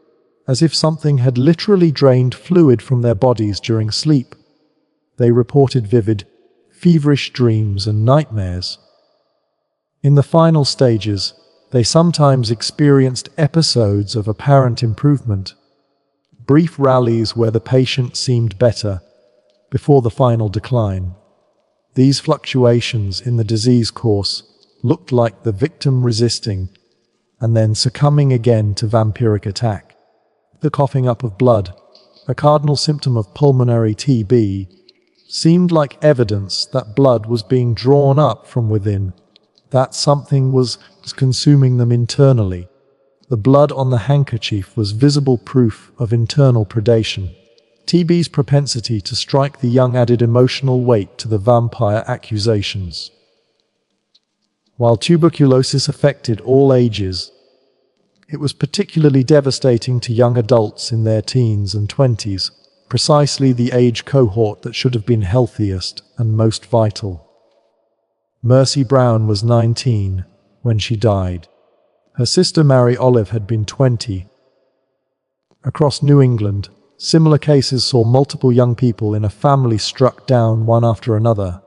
as if something had literally drained fluid from their bodies during sleep. They reported vivid, feverish dreams and nightmares. In the final stages, They sometimes experienced episodes of apparent improvement, brief rallies where the patient seemed better, before the final decline. These fluctuations in the disease course looked like the victim resisting and then succumbing again to vampiric attack. The coughing up of blood, a cardinal symptom of pulmonary TB, seemed like evidence that blood was being drawn up from within, that something was consuming them internally. The blood on the handkerchief was visible proof of internal predation. TB's propensity to strike the young added emotional weight to the vampire accusations. While tuberculosis affected all ages, it was particularly devastating to young adults in their teens and 20s, precisely the age cohort that should have been healthiest and most vital. Mercy Brown was 19 when she died. Her sister Mary Olive had been 20. Across New England, similar cases saw multiple young people in a family struck down one after another.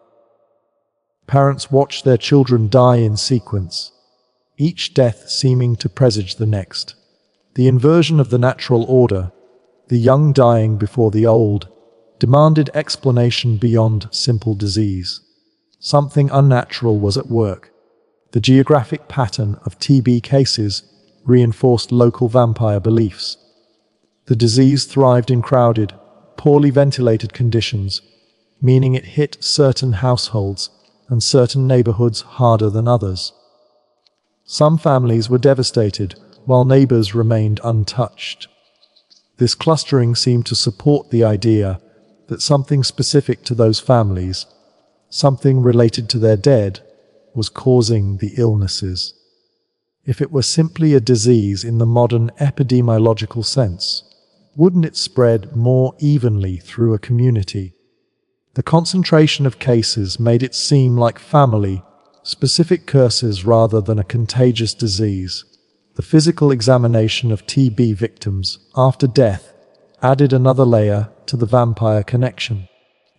Parents watched their children die in sequence, each death seeming to presage the next. The inversion of the natural order, the young dying before the old, demanded explanation beyond simple disease. Something unnatural was at work. The geographic pattern of TB cases reinforced local vampire beliefs. The disease thrived in crowded, poorly ventilated conditions, meaning it hit certain households and certain neighborhoods harder than others. Some families were devastated, while neighbors remained untouched. This clustering seemed to support the idea that something specific to those families, something related to their dead, was causing the illnesses. If it were simply a disease in the modern epidemiological sense, wouldn't it spread more evenly through a community? The concentration of cases made it seem like family-specific curses rather than a contagious disease. The physical examination of TB victims after death added another layer to the vampire connection.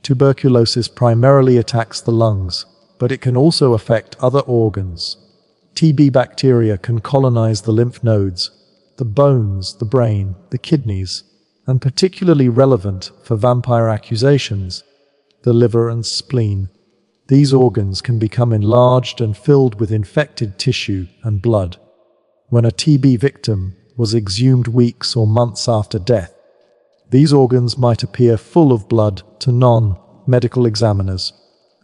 Tuberculosis primarily attacks the lungs, but it can also affect other organs. TB bacteria can colonize the lymph nodes, the bones, the brain, the kidneys, and particularly relevant for vampire accusations, the liver and spleen. These organs can become enlarged and filled with infected tissue and blood. When a TB victim was exhumed weeks or months after death, these organs might appear full of blood to non-medical examiners,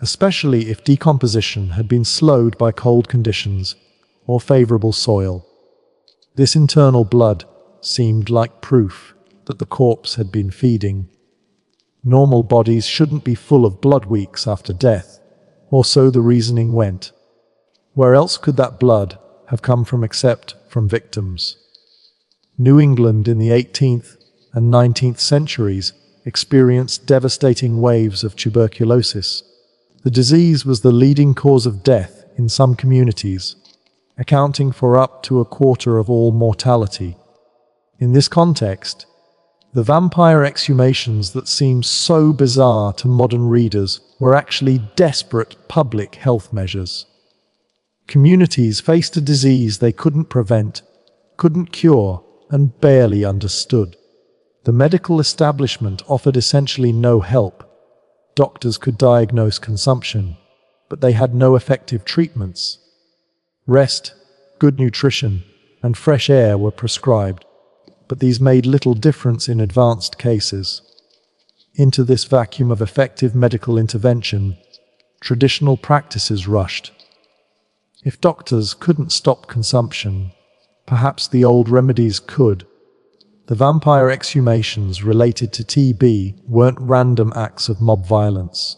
especially if decomposition had been slowed by cold conditions or favorable soil. This internal blood seemed like proof that the corpse had been feeding. Normal bodies shouldn't be full of blood weeks after death, or so the reasoning went. Where else could that blood have come from except from victims? New England in the 18th and 19th centuries experienced devastating waves of tuberculosis. The disease was the leading cause of death in some communities, accounting for up to a quarter of all mortality. In this context, the vampire exhumations that seem so bizarre to modern readers were actually desperate public health measures. Communities faced a disease they couldn't prevent, couldn't cure, and barely understood. The medical establishment offered essentially no help. Doctors could diagnose consumption, but they had no effective treatments. Rest, good nutrition, and fresh air were prescribed, but these made little difference in advanced cases. Into this vacuum of effective medical intervention, traditional practices rushed. If doctors couldn't stop consumption, perhaps the old remedies could. The vampire exhumations related to TB weren't random acts of mob violence.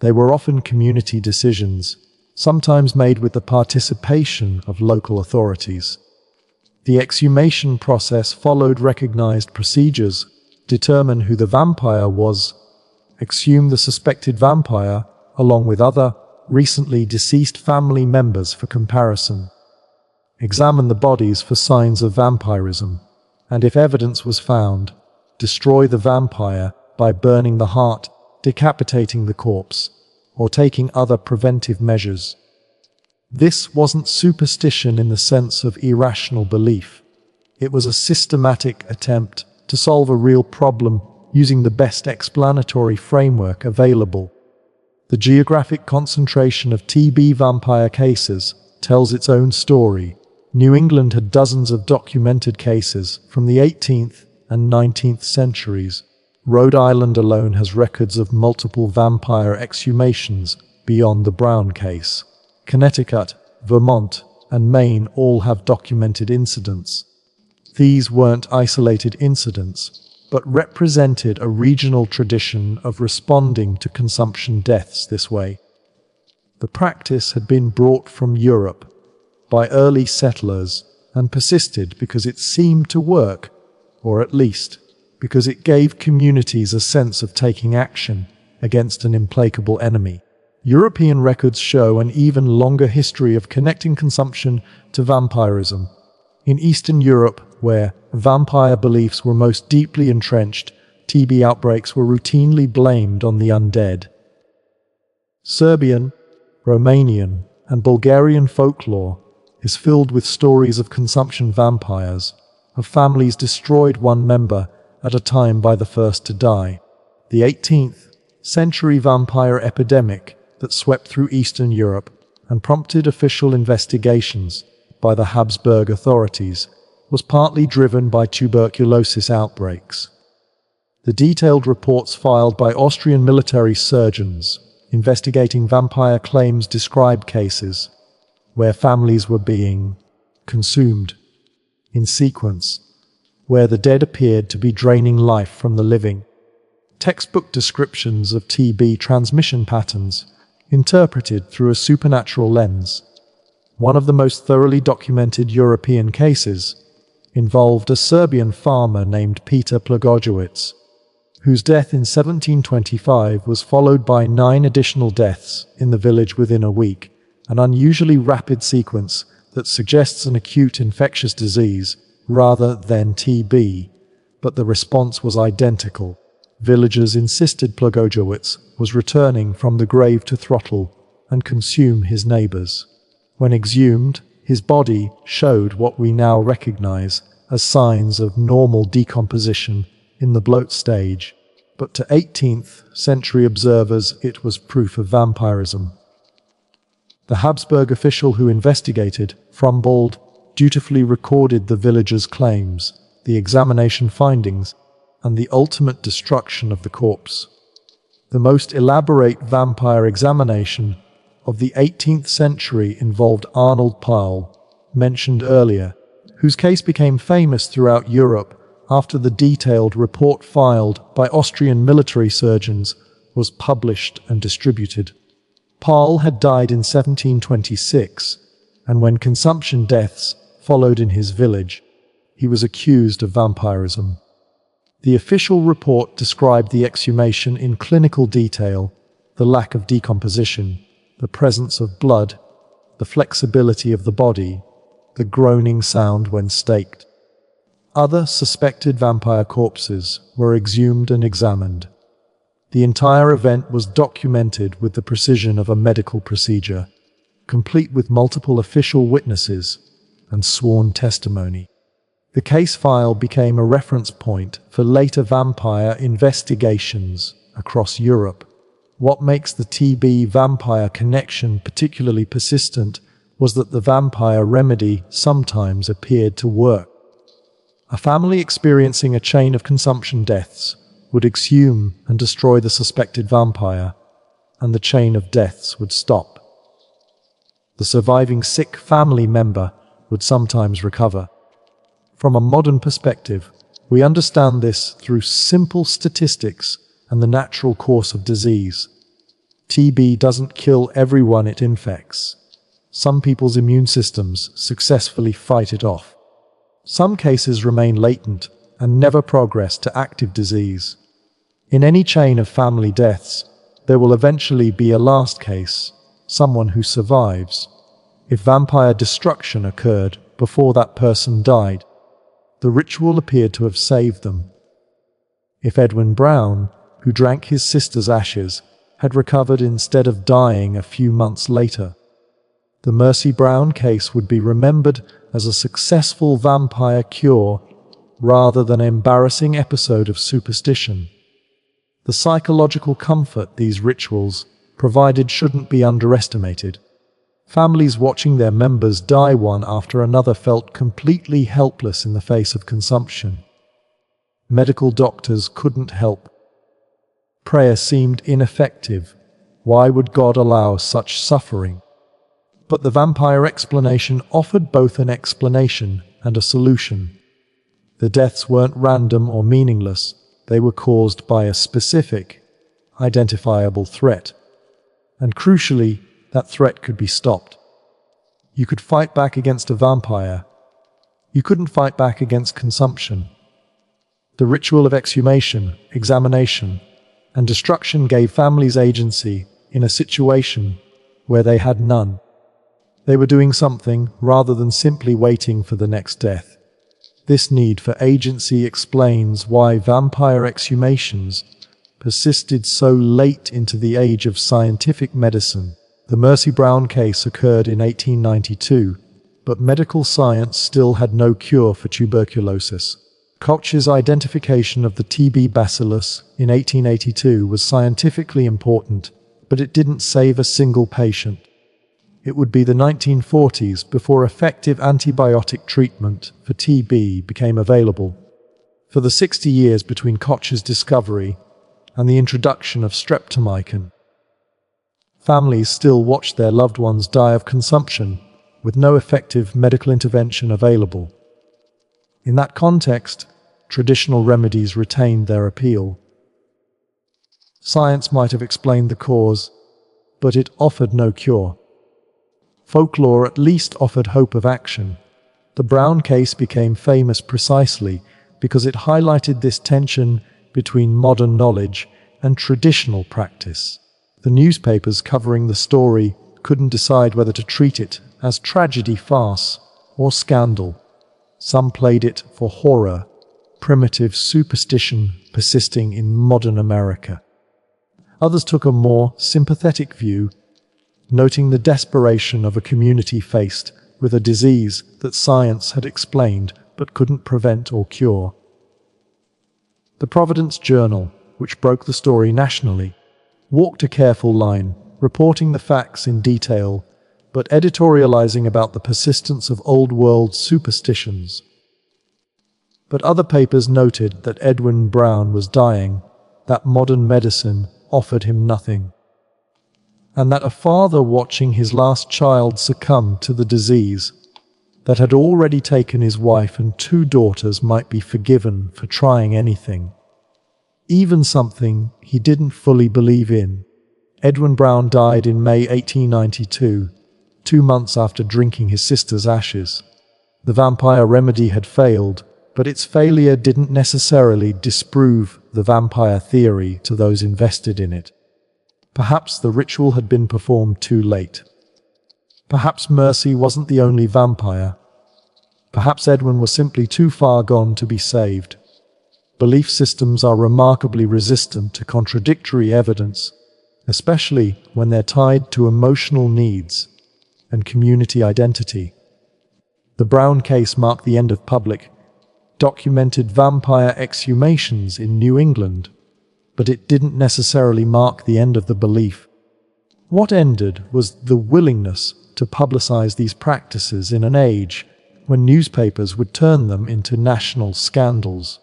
They were often community decisions, sometimes made with the participation of local authorities. The exhumation process followed recognized procedures, determine who the vampire was, exhume the suspected vampire, along with other, recently deceased family members for comparison. Examine the bodies for signs of vampirism, and if evidence was found, destroy the vampire by burning the heart, decapitating the corpse, or taking other preventive measures. This wasn't superstition in the sense of irrational belief. It was a systematic attempt to solve a real problem using the best explanatory framework available. The geographic concentration of TB vampire cases tells its own story. New England had dozens of documented cases from the 18th and 19th centuries. Rhode Island alone has records of multiple vampire exhumations beyond the Brown case. Connecticut, Vermont, and Maine all have documented incidents. These weren't isolated incidents, but represented a regional tradition of responding to consumption deaths this way. The practice had been brought from Europe by early settlers and persisted because it seemed to work, or at least because it gave communities a sense of taking action against an implacable enemy. European records show an even longer history of connecting consumption to vampirism. In Eastern Europe, where vampire beliefs were most deeply entrenched, TB outbreaks were routinely blamed on the undead. Serbian, Romanian, and Bulgarian folklore is filled with stories of consumption vampires, of families destroyed one member at a time by the first to die. The 18th century vampire epidemic that swept through Eastern Europe and prompted official investigations by the Habsburg authorities was partly driven by tuberculosis outbreaks. The detailed reports filed by Austrian military surgeons investigating vampire claims describe cases where families were being consumed in sequence, where the dead appeared to be draining life from the living. Textbook descriptions of TB transmission patterns interpreted through a supernatural lens. One of the most thoroughly documented European cases involved a Serbian farmer named Peter Plagojewicz, whose death in 1725 was followed by 9 additional deaths in the village within a week, an unusually rapid sequence that suggests an acute infectious disease rather than TB, but the response was identical. Villagers insisted Plagojewicz was returning from the grave to throttle and consume his neighbors. When exhumed, his body showed what we now recognize as signs of normal decomposition in the bloat stage, but to 18th century observers it was proof of vampirism. The Habsburg official who investigated, Frombold, dutifully recorded the villagers' claims, the examination findings, and the ultimate destruction of the corpse. The most elaborate vampire examination of the 18th century involved Arnold Pyle, mentioned earlier, whose case became famous throughout Europe after the detailed report filed by Austrian military surgeons was published and distributed. Pyle had died in 1726, and when consumption deaths followed in his village, he was accused of vampirism. The official report described the exhumation in clinical detail, the lack of decomposition, the presence of blood, the flexibility of the body, the groaning sound when staked. Other suspected vampire corpses were exhumed and examined. The entire event was documented with the precision of a medical procedure, complete with multiple official witnesses and sworn testimony. The case file became a reference point for later vampire investigations across Europe. What makes the TB vampire connection particularly persistent was that the vampire remedy sometimes appeared to work. A family experiencing a chain of consumption deaths would exhume and destroy the suspected vampire, and the chain of deaths would stop. The surviving sick family member would sometimes recover. From a modern perspective, we understand this through simple statistics and the natural course of disease. TB doesn't kill everyone it infects. Some people's immune systems successfully fight it off. Some cases remain latent and never progress to active disease. In any chain of family deaths, there will eventually be a last case, someone who survives. If vampire destruction occurred before that person died, the ritual appeared to have saved them. If Edwin Brown, who drank his sister's ashes, had recovered instead of dying a few months later, The Mercy Brown case would be remembered as a successful vampire cure rather than an embarrassing episode of superstition. The psychological comfort these rituals provided shouldn't be underestimated. Families watching their members die one after another felt completely helpless in the face of consumption. Medical doctors couldn't help. Prayer seemed ineffective. Why would God allow such suffering? But the vampire explanation offered both an explanation and a solution. The deaths weren't random or meaningless. They were caused by a specific, identifiable threat. And crucially, that threat could be stopped. You could fight back against a vampire. You couldn't fight back against consumption. The ritual of exhumation, examination, and destruction gave families agency in a situation where they had none. They were doing something rather than simply waiting for the next death. This need for agency explains why vampire exhumations persisted so late into the age of scientific medicine. The Mercy Brown case occurred in 1892, but medical science still had no cure for tuberculosis. Koch's identification of the TB bacillus in 1882 was scientifically important, but it didn't save a single patient. It would be the 1940s before effective antibiotic treatment for TB became available. For the 60 years between Koch's discovery and the introduction of streptomycin, families still watched their loved ones die of consumption with no effective medical intervention available. In that context, traditional remedies retained their appeal. Science might have explained the cause, but it offered no cure. Folklore at least offered hope of action. The Brown case became famous precisely because it highlighted this tension between modern knowledge and traditional practice. The newspapers covering the story couldn't decide whether to treat it as tragedy, farce, or scandal. Some played it for horror, primitive superstition persisting in modern America. Others took a more sympathetic view, noting the desperation of a community faced with a disease that science had explained but couldn't prevent or cure. The Providence Journal, which broke the story nationally, walked a careful line, reporting the facts in detail, but editorializing about the persistence of old-world superstitions. But other papers noted that Edwin Brown was dying, that modern medicine offered him nothing, and that a father watching his last child succumb to the disease that had already taken his wife and 2 daughters might be forgiven for trying anything, even something he didn't fully believe in. Edwin Brown died in May 1892, 2 months after drinking his sister's ashes. The vampire remedy had failed, but its failure didn't necessarily disprove the vampire theory to those invested in it. Perhaps the ritual had been performed too late. Perhaps Mercy wasn't the only vampire. Perhaps Edwin was simply too far gone to be saved. Belief systems are remarkably resistant to contradictory evidence, especially when they're tied to emotional needs and community identity. The Brown case marked the end of public, documented vampire exhumations in New England, but it didn't necessarily mark the end of the belief. What ended was the willingness to publicize these practices in an age when newspapers would turn them into national scandals.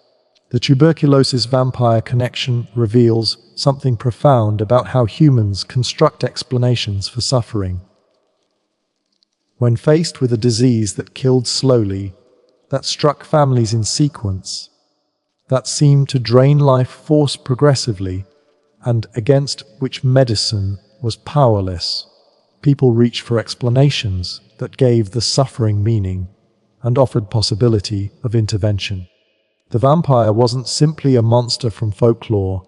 The tuberculosis-vampire connection reveals something profound about how humans construct explanations for suffering. When faced with a disease that killed slowly, that struck families in sequence, that seemed to drain life force progressively, and against which medicine was powerless, people reached for explanations that gave the suffering meaning and offered possibility of intervention. The vampire wasn't simply a monster from folklore.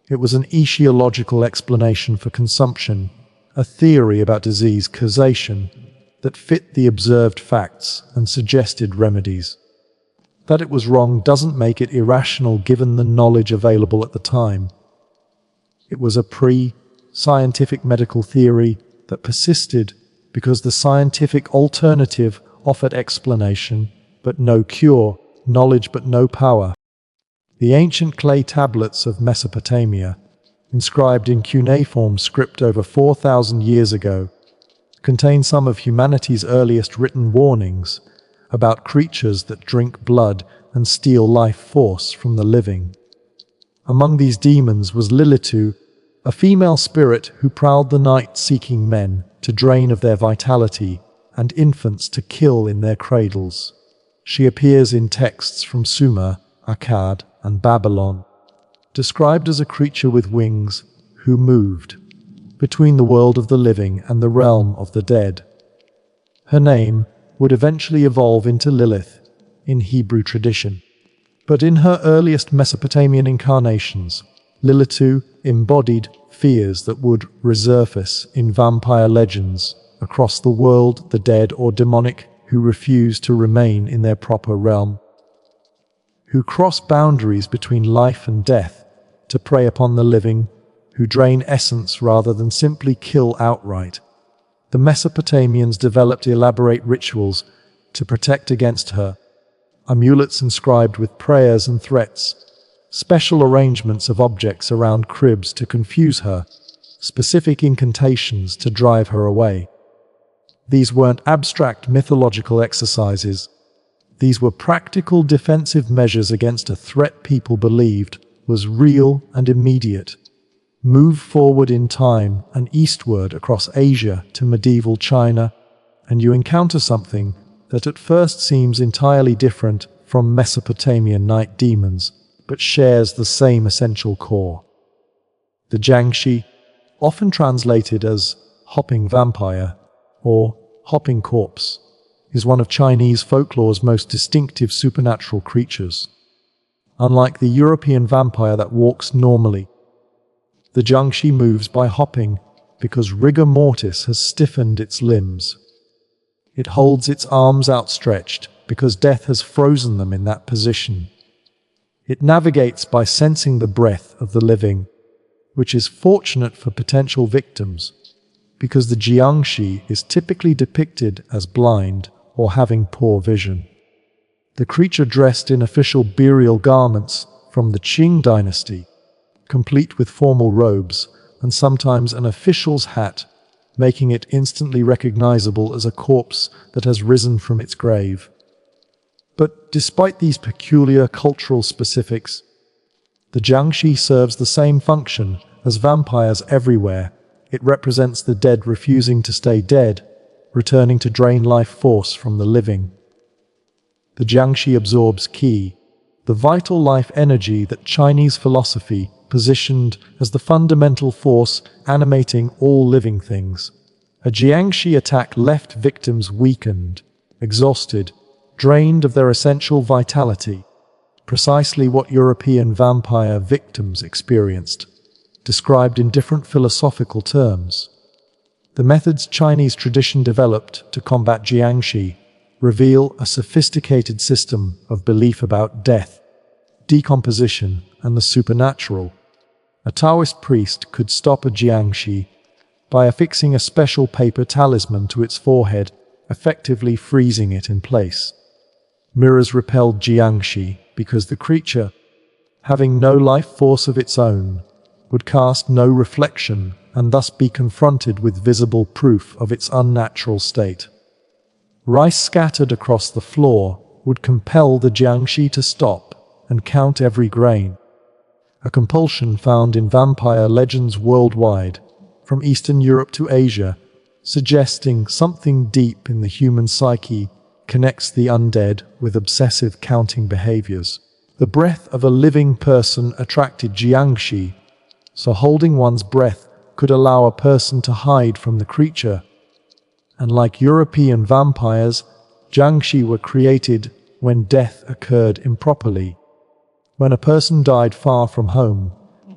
It was an etiological explanation for consumption, a theory about disease causation that fit the observed facts and suggested remedies. That it was wrong doesn't make it irrational given the knowledge available at the time. It was a pre-scientific medical theory that persisted because the scientific alternative offered explanation, but no cure, knowledge but no power. The ancient clay tablets of Mesopotamia, inscribed in cuneiform script over 4,000 years ago, contain some of humanity's earliest written warnings about creatures that drink blood and steal life force from the living. Among these demons was Lilitu, a female spirit who prowled the night seeking men to drain of their vitality and infants to kill in their cradles. She appears in texts from Sumer, Akkad, and Babylon, described as a creature with wings who moved between the world of the living and the realm of the dead. Her name would eventually evolve into Lilith in Hebrew tradition. But in her earliest Mesopotamian incarnations, Lilitu embodied fears that would resurface in vampire legends across the world, the dead or demonic who refuse to remain in their proper realm, who cross boundaries between life and death to prey upon the living, who drain essence rather than simply kill outright. The Mesopotamians developed elaborate rituals to protect against her, amulets inscribed with prayers and threats, special arrangements of objects around cribs to confuse her, specific incantations to drive her away. These weren't abstract mythological exercises. These were practical defensive measures against a threat people believed was real and immediate. Move forward in time and eastward across Asia to medieval China, and you encounter something that at first seems entirely different from Mesopotamian night demons, but shares the same essential core. The Jiangshi, often translated as hopping vampire or hopping corpse, is one of Chinese folklore's most distinctive supernatural creatures. Unlike the European vampire that walks normally, the Jiangshi moves by hopping because rigor mortis has stiffened its limbs. It holds its arms outstretched because death has frozen them in that position. It navigates by sensing the breath of the living, which is fortunate for potential victims, because the Jiangshi is typically depicted as blind or having poor vision. The creature dressed in official burial garments from the Qing dynasty, complete with formal robes and sometimes an official's hat, making it instantly recognizable as a corpse that has risen from its grave. But despite these peculiar cultural specifics, the Jiangshi serves the same function as vampires everywhere. It represents the dead refusing to stay dead, returning to drain life force from the living. The Jiangshi absorbs qi, the vital life energy that Chinese philosophy positioned as the fundamental force animating all living things. A Jiangshi attack left victims weakened, exhausted, drained of their essential vitality, precisely what European vampire victims experienced, described in different philosophical terms. The methods Chinese tradition developed to combat Jiangshi reveal a sophisticated system of belief about death, decomposition, and the supernatural. A Taoist priest could stop a Jiangshi by affixing a special paper talisman to its forehead, effectively freezing it in place. Mirrors repelled Jiangshi because the creature, having no life force of its own, would cast no reflection and thus be confronted with visible proof of its unnatural state. Rice scattered across the floor would compel the Jiangshi to stop and count every grain, a compulsion found in vampire legends worldwide, from Eastern Europe to Asia, suggesting something deep in the human psyche connects the undead with obsessive counting behaviors. The breath of a living person attracted Jiangshi, so holding one's breath could allow a person to hide from the creature. And like European vampires, Jiangshi were created when death occurred improperly, when a person died far from home,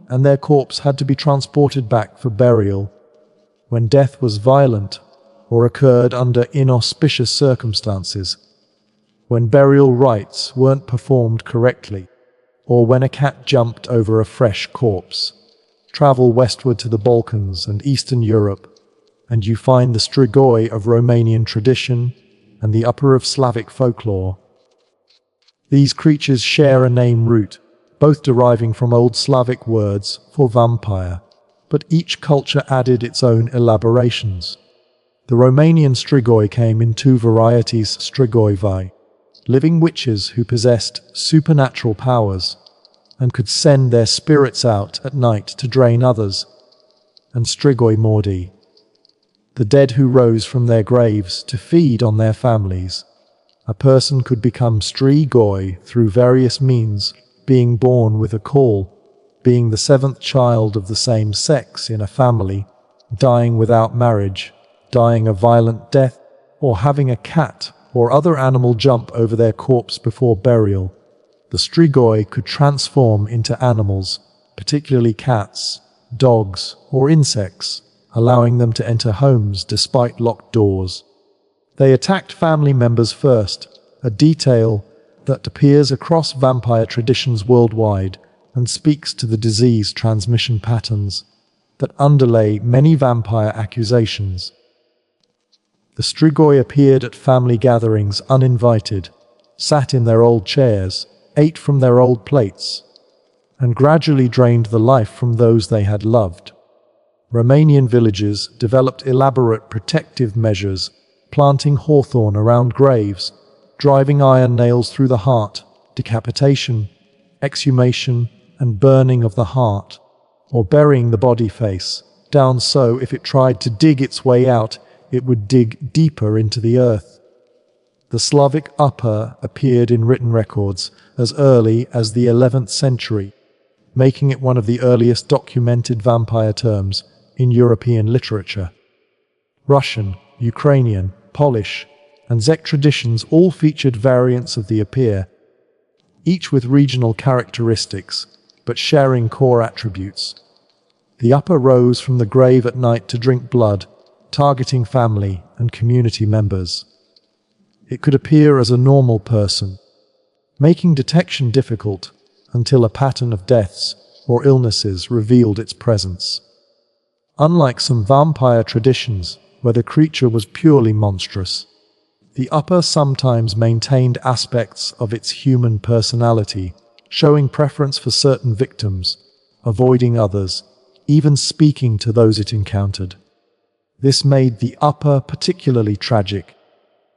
and their corpse had to be transported back for burial, when death was violent or occurred under inauspicious circumstances, when burial rites weren't performed correctly, or when a cat jumped over a fresh corpse. Travel westward to the Balkans and Eastern Europe, and you find the Strigoi of Romanian tradition and the Upyr of Slavic folklore. These creatures share a name root, both deriving from Old Slavic words for vampire, but each culture added its own elaborations. The Romanian Strigoi came in two varieties: Strigoi, living witches who possessed supernatural powers and could send their spirits out at night to drain others, and Strigoi mordi, the dead who rose from their graves to feed on their families. A person could become Strigoi through various means: being born with a caul, being the seventh child of the same sex in a family, dying without marriage, dying a violent death, or having a cat or other animal jump over their corpse before burial. The Strigoi could transform into animals, particularly cats, dogs, or insects, allowing them to enter homes despite locked doors. They attacked family members first, a detail that appears across vampire traditions worldwide and speaks to the disease transmission patterns that underlay many vampire accusations. The Strigoi appeared at family gatherings uninvited, sat in their old chairs, ate from their old plates, and gradually drained the life from those they had loved. Romanian villages developed elaborate protective measures, planting hawthorn around graves, driving iron nails through the heart, decapitation, exhumation, and burning of the heart, or burying the body face down so if it tried to dig its way out, it would dig deeper into the earth. The Slavic Upyr appeared in written records as early as the 11th century, making it one of the earliest documented vampire terms in European literature. Russian, Ukrainian, Polish, and Czech traditions all featured variants of the Upyr, each with regional characteristics, but sharing core attributes. The Upyr rose from the grave at night to drink blood, targeting family and community members. It could appear as a normal person, making detection difficult until a pattern of deaths or illnesses revealed its presence. Unlike some vampire traditions where the creature was purely monstrous, the Upyr sometimes maintained aspects of its human personality, showing preference for certain victims, avoiding others, even speaking to those it encountered. This made the Upyr particularly tragic.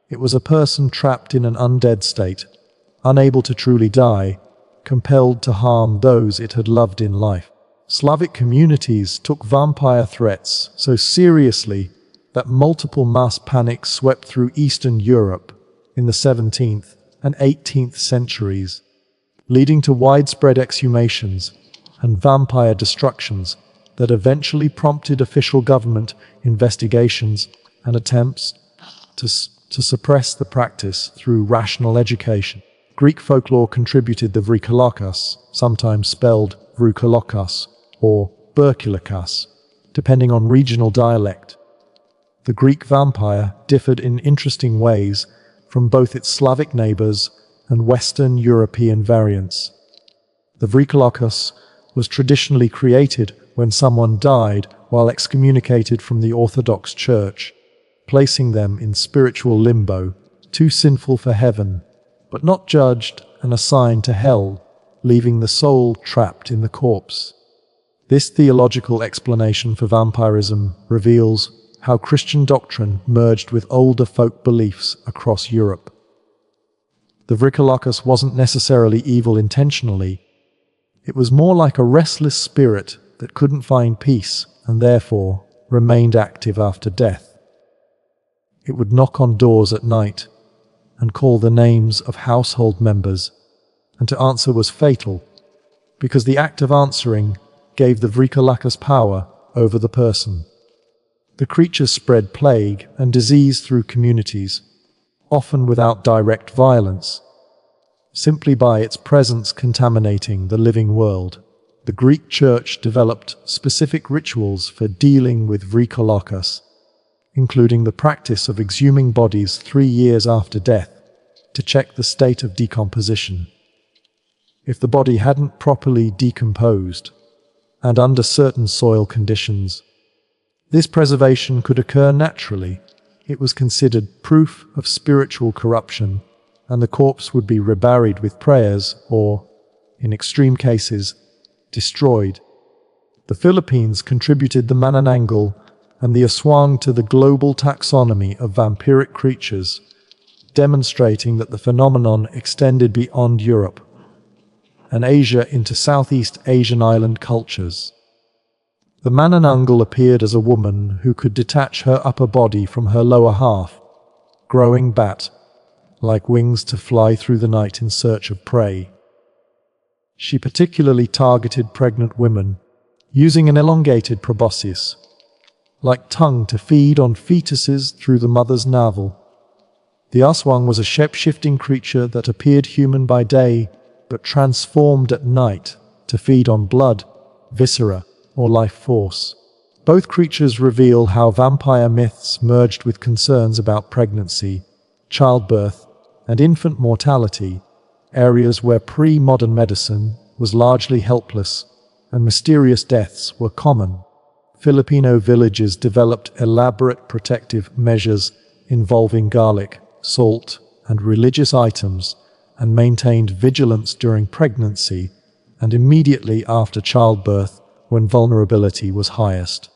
It was a person trapped in an undead state, unable to truly die, compelled to harm those it had loved in life. Slavic communities took vampire threats so seriously that multiple mass panics swept through Eastern Europe in the 17th and 18th centuries, leading to widespread exhumations and vampire destructions that eventually prompted official government investigations and attempts to suppress the practice through rational education. Greek folklore contributed the Vrykolakas, sometimes spelled Vrykolakas or Vrykolakas, depending on regional dialect. The Greek vampire differed in interesting ways from both its Slavic neighbors and Western European variants. The Vrykolakas was traditionally created when someone died while excommunicated from the Orthodox Church, placing them in spiritual limbo, too sinful for heaven, but not judged and assigned to hell, leaving the soul trapped in the corpse. This theological explanation for vampirism reveals how Christian doctrine merged with older folk beliefs across Europe. The Vrykolakas wasn't necessarily evil intentionally. It was more like a restless spirit that couldn't find peace and therefore remained active after death. It would knock on doors at night and call the names of household members, and to answer was fatal, because the act of answering gave the Vrykolakas power over the person. The creature spread plague and disease through communities, often without direct violence, simply by its presence contaminating the living world. The Greek Church developed specific rituals for dealing with Vrykolakas, including the practice of exhuming bodies 3 years after death to check the state of decomposition. If the body hadn't properly decomposed, and under certain soil conditions, This preservation could occur naturally. It was considered proof of spiritual corruption, and the corpse would be reburied with prayers or, in extreme cases, destroyed. The Philippines contributed the Manananggal and the aswang to the global taxonomy of vampiric creatures, demonstrating that the phenomenon extended beyond Europe and Asia into Southeast Asian island cultures. The Manananggal appeared as a woman who could detach her upper body from her lower half, growing bat-like wings to fly through the night in search of prey. She particularly targeted pregnant women, using an elongated proboscis, like tongue, to feed on fetuses through the mother's navel. The aswang was a shape-shifting creature that appeared human by day, but transformed at night to feed on blood, viscera, or life force. Both creatures reveal how vampire myths merged with concerns about pregnancy, childbirth, and infant mortality, areas where pre-modern medicine was largely helpless and mysterious deaths were common. Filipino villages developed elaborate protective measures involving garlic, salt, and religious items, and maintained vigilance during pregnancy and immediately after childbirth when vulnerability was highest.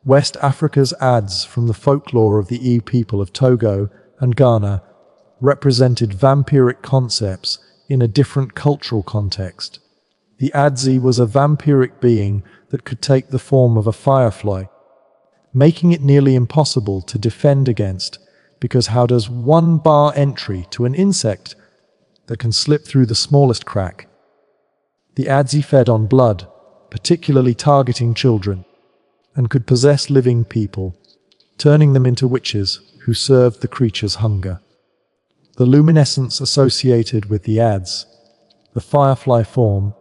West Africa's ads from the folklore of the people of Togo and Ghana represented vampiric concepts in a different cultural context. The adzi was a vampiric being that could take the form of a firefly, making it nearly impossible to defend against, because how does one bar entry to an insect that can slip through the smallest crack? The adzi fed on blood, particularly targeting children, and could possess living people, turning them into witches who served the creature's hunger. The luminescence associated with the ads, the firefly form,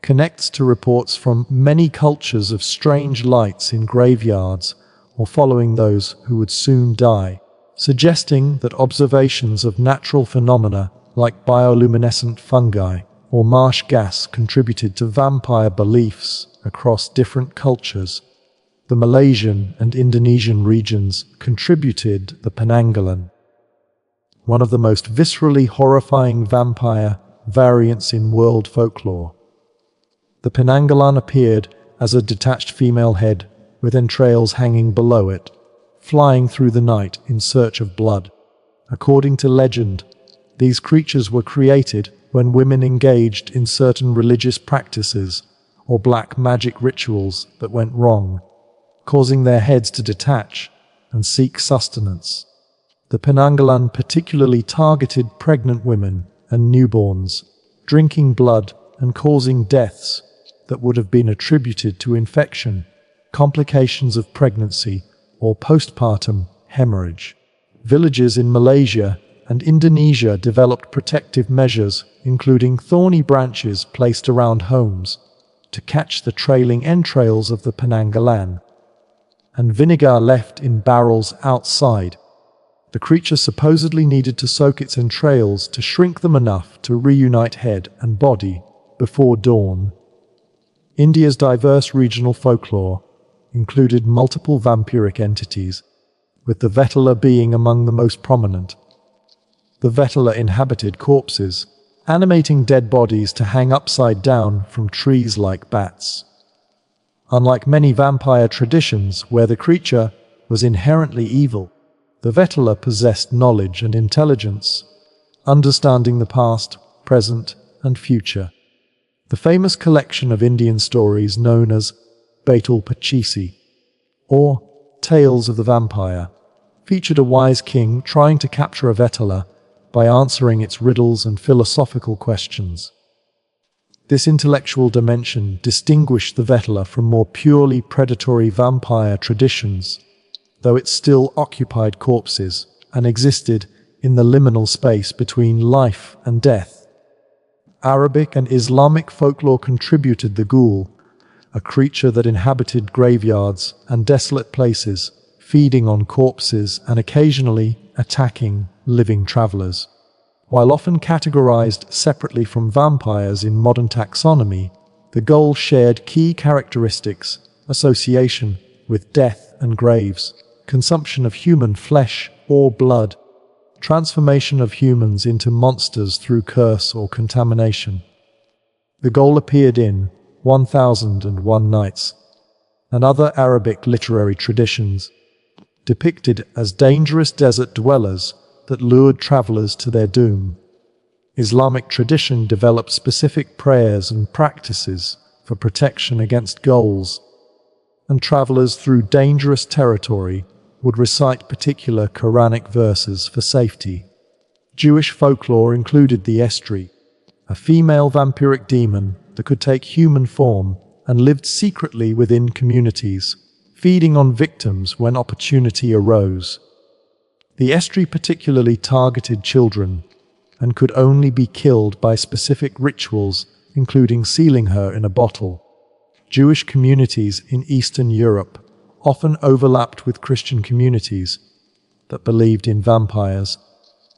connects to reports from many cultures of strange lights in graveyards or following those who would soon die, suggesting that observations of natural phenomena like bioluminescent fungi or marsh gas contributed to vampire beliefs across different cultures. The Malaysian and Indonesian regions contributed the Penanggalan, one of the most viscerally horrifying vampire variants in world folklore. The Penanggalan appeared as a detached female head with entrails hanging below it, flying through the night in search of blood. According to legend, these creatures were created when women engaged in certain religious practices or black magic rituals that went wrong, causing their heads to detach and seek sustenance. The Penanggalan particularly targeted pregnant women and newborns, drinking blood and causing deaths that would have been attributed to infection, complications of pregnancy, or postpartum hemorrhage. Villages in Malaysia and Indonesia developed protective measures, including thorny branches placed around homes to catch the trailing entrails of the Penanggalan, and vinegar left in barrels outside. The creature supposedly needed to soak its entrails to shrink them enough to reunite head and body before dawn. India's diverse regional folklore included multiple vampiric entities, with the Vetala being among the most prominent. The Vetala inhabited corpses, animating dead bodies to hang upside down from trees like bats. Unlike many vampire traditions where the creature was inherently evil, the Vetala possessed knowledge and intelligence, understanding the past, present, and future. The famous collection of Indian stories known as Baitul Pachisi, or Tales of the Vampire, featured a wise king trying to capture a Vetala by answering its riddles and philosophical questions. This intellectual dimension distinguished the Vetala from more purely predatory vampire traditions, though it still occupied corpses and existed in the liminal space between life and death. Arabic and Islamic folklore contributed the ghoul, a creature that inhabited graveyards and desolate places, feeding on corpses and occasionally attacking living travelers. While often categorized separately from vampires in modern taxonomy, the ghoul shared key characteristics: association, with death and graves, consumption of human flesh or blood, transformation of humans into monsters through curse or contamination. The goal appeared in 1001 Nights and other Arabic literary traditions, depicted as dangerous desert dwellers that lured travelers to their doom. Islamic tradition developed specific prayers and practices for protection against ghouls, and travelers through dangerous territory would recite particular Quranic verses for safety. Jewish folklore included the Estri, a female vampiric demon that could take human form and lived secretly within communities, feeding on victims when opportunity arose. The Estri particularly targeted children and could only be killed by specific rituals, including sealing her in a bottle. Jewish communities in Eastern Europe often overlapped with Christian communities that believed in vampires,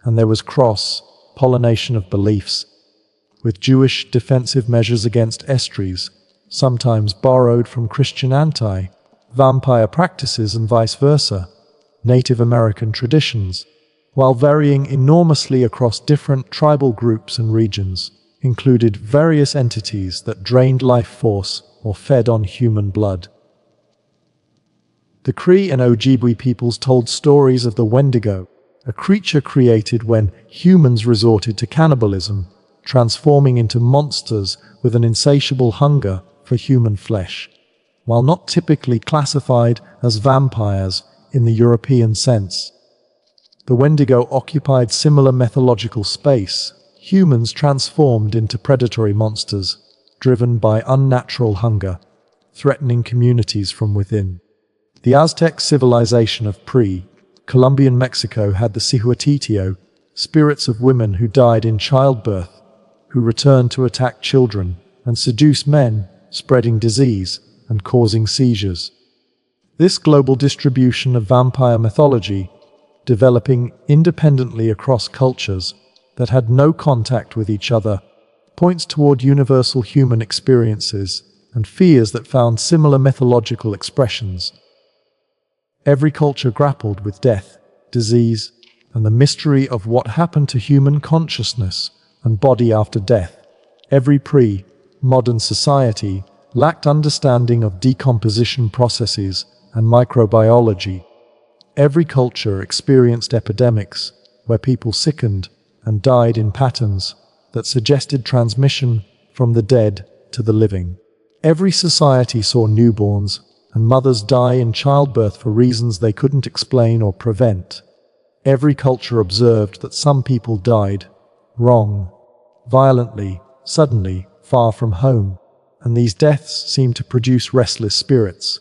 and there was cross-pollination of beliefs, with Jewish defensive measures against estries, sometimes borrowed from Christian anti-vampire practices and vice versa, Native American traditions, while varying enormously across different tribal groups and regions, included various entities that drained life force or fed on human blood. The Cree and Ojibwe peoples told stories of the Wendigo, a creature created when humans resorted to cannibalism, transforming into monsters with an insatiable hunger for human flesh. While not typically classified as vampires in the European sense, the Wendigo occupied similar mythological space. Humans transformed into predatory monsters, driven by unnatural hunger, threatening communities from within. The Aztec civilization of pre-Columbian Mexico had the Cihuatitio, spirits of women who died in childbirth, who returned to attack children and seduce men, spreading disease and causing seizures. This global distribution of vampire mythology, developing independently across cultures that had no contact with each other, points toward universal human experiences and fears that found similar mythological expressions. Every culture grappled with death, disease, and the mystery of what happened to human consciousness and body after death. Every pre-modern society lacked understanding of decomposition processes and microbiology. Every culture experienced epidemics where people sickened and died in patterns that suggested transmission from the dead to the living. Every society saw newborns and mothers die in childbirth for reasons they couldn't explain or prevent. Every culture observed that some people died wrong, violently, suddenly, far from home, and these deaths seemed to produce restless spirits.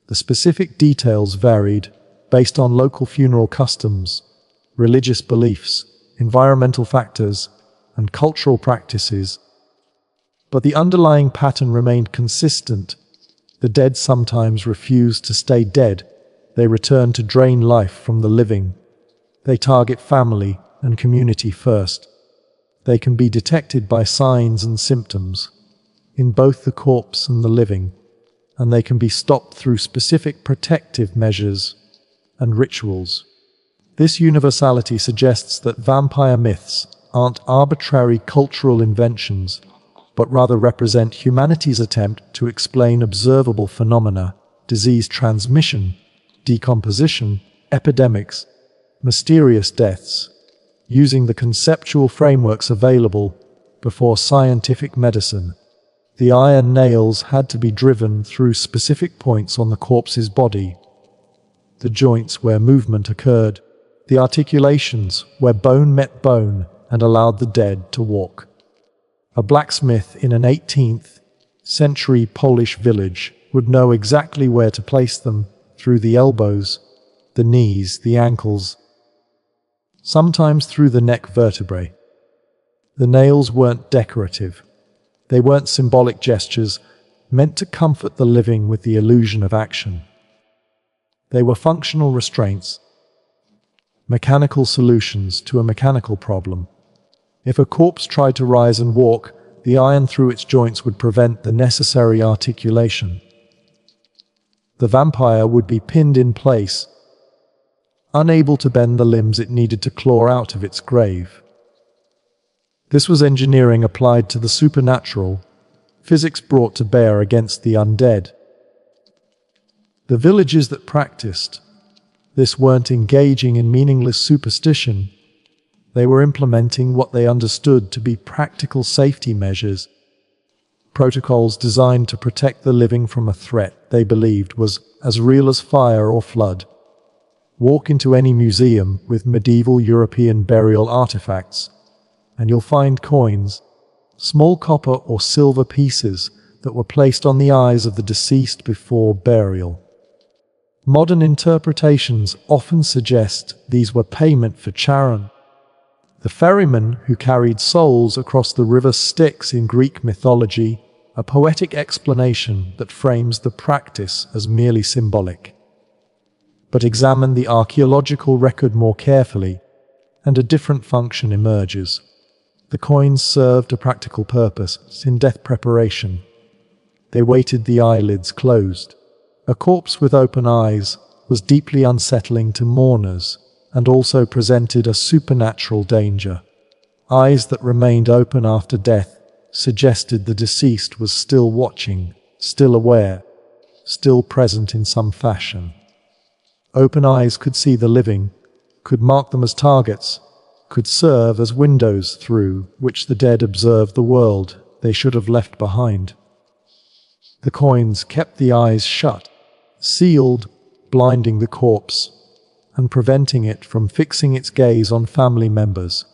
The specific details varied based on local funeral customs, religious beliefs, environmental factors, and cultural practices, but the underlying pattern remained consistent. The dead sometimes refuse to stay dead. They return to drain life from the living. They target family and community first. They can be detected by signs and symptoms in both the corpse and the living, and they can be stopped through specific protective measures and rituals. This universality suggests that vampire myths aren't arbitrary cultural inventions, but rather represent humanity's attempt to explain observable phenomena, disease transmission, decomposition, epidemics, mysterious deaths, using the conceptual frameworks available before scientific medicine. The iron nails had to be driven through specific points on the corpse's body, the joints where movement occurred, the articulations where bone met bone and allowed the dead to walk. A blacksmith in an 18th century Polish village would know exactly where to place them, through the elbows, the knees, the ankles, sometimes through the neck vertebrae. The nails weren't decorative. They weren't symbolic gestures meant to comfort the living with the illusion of action. They were functional restraints, mechanical solutions to a mechanical problem. If a corpse tried to rise and walk, the iron through its joints would prevent the necessary articulation. The vampire would be pinned in place, unable to bend the limbs it needed to claw out of its grave. This was engineering applied to the supernatural, physics brought to bear against the undead. The villages that practiced this weren't engaging in meaningless superstition. They were implementing what they understood to be practical safety measures, protocols designed to protect the living from a threat they believed was as real as fire or flood. Walk into any museum with medieval European burial artifacts, and you'll find coins, small copper or silver pieces that were placed on the eyes of the deceased before burial. Modern interpretations often suggest these were payment for Charon, the ferryman who carried souls across the river Styx in Greek mythology, a poetic explanation that frames the practice as merely symbolic. But examine the archaeological record more carefully, and a different function emerges. The coins served a practical purpose in death preparation. They waited the eyelids closed. A corpse with open eyes was deeply unsettling to mourners and also presented a supernatural danger. Eyes that remained open after death suggested the deceased was still watching, still aware, still present in some fashion. Open eyes could see the living, could mark them as targets, could serve as windows through which the dead observed the world they should have left behind. The coins kept the eyes shut, sealed, blinding the corpse, and preventing it from fixing its gaze on family members.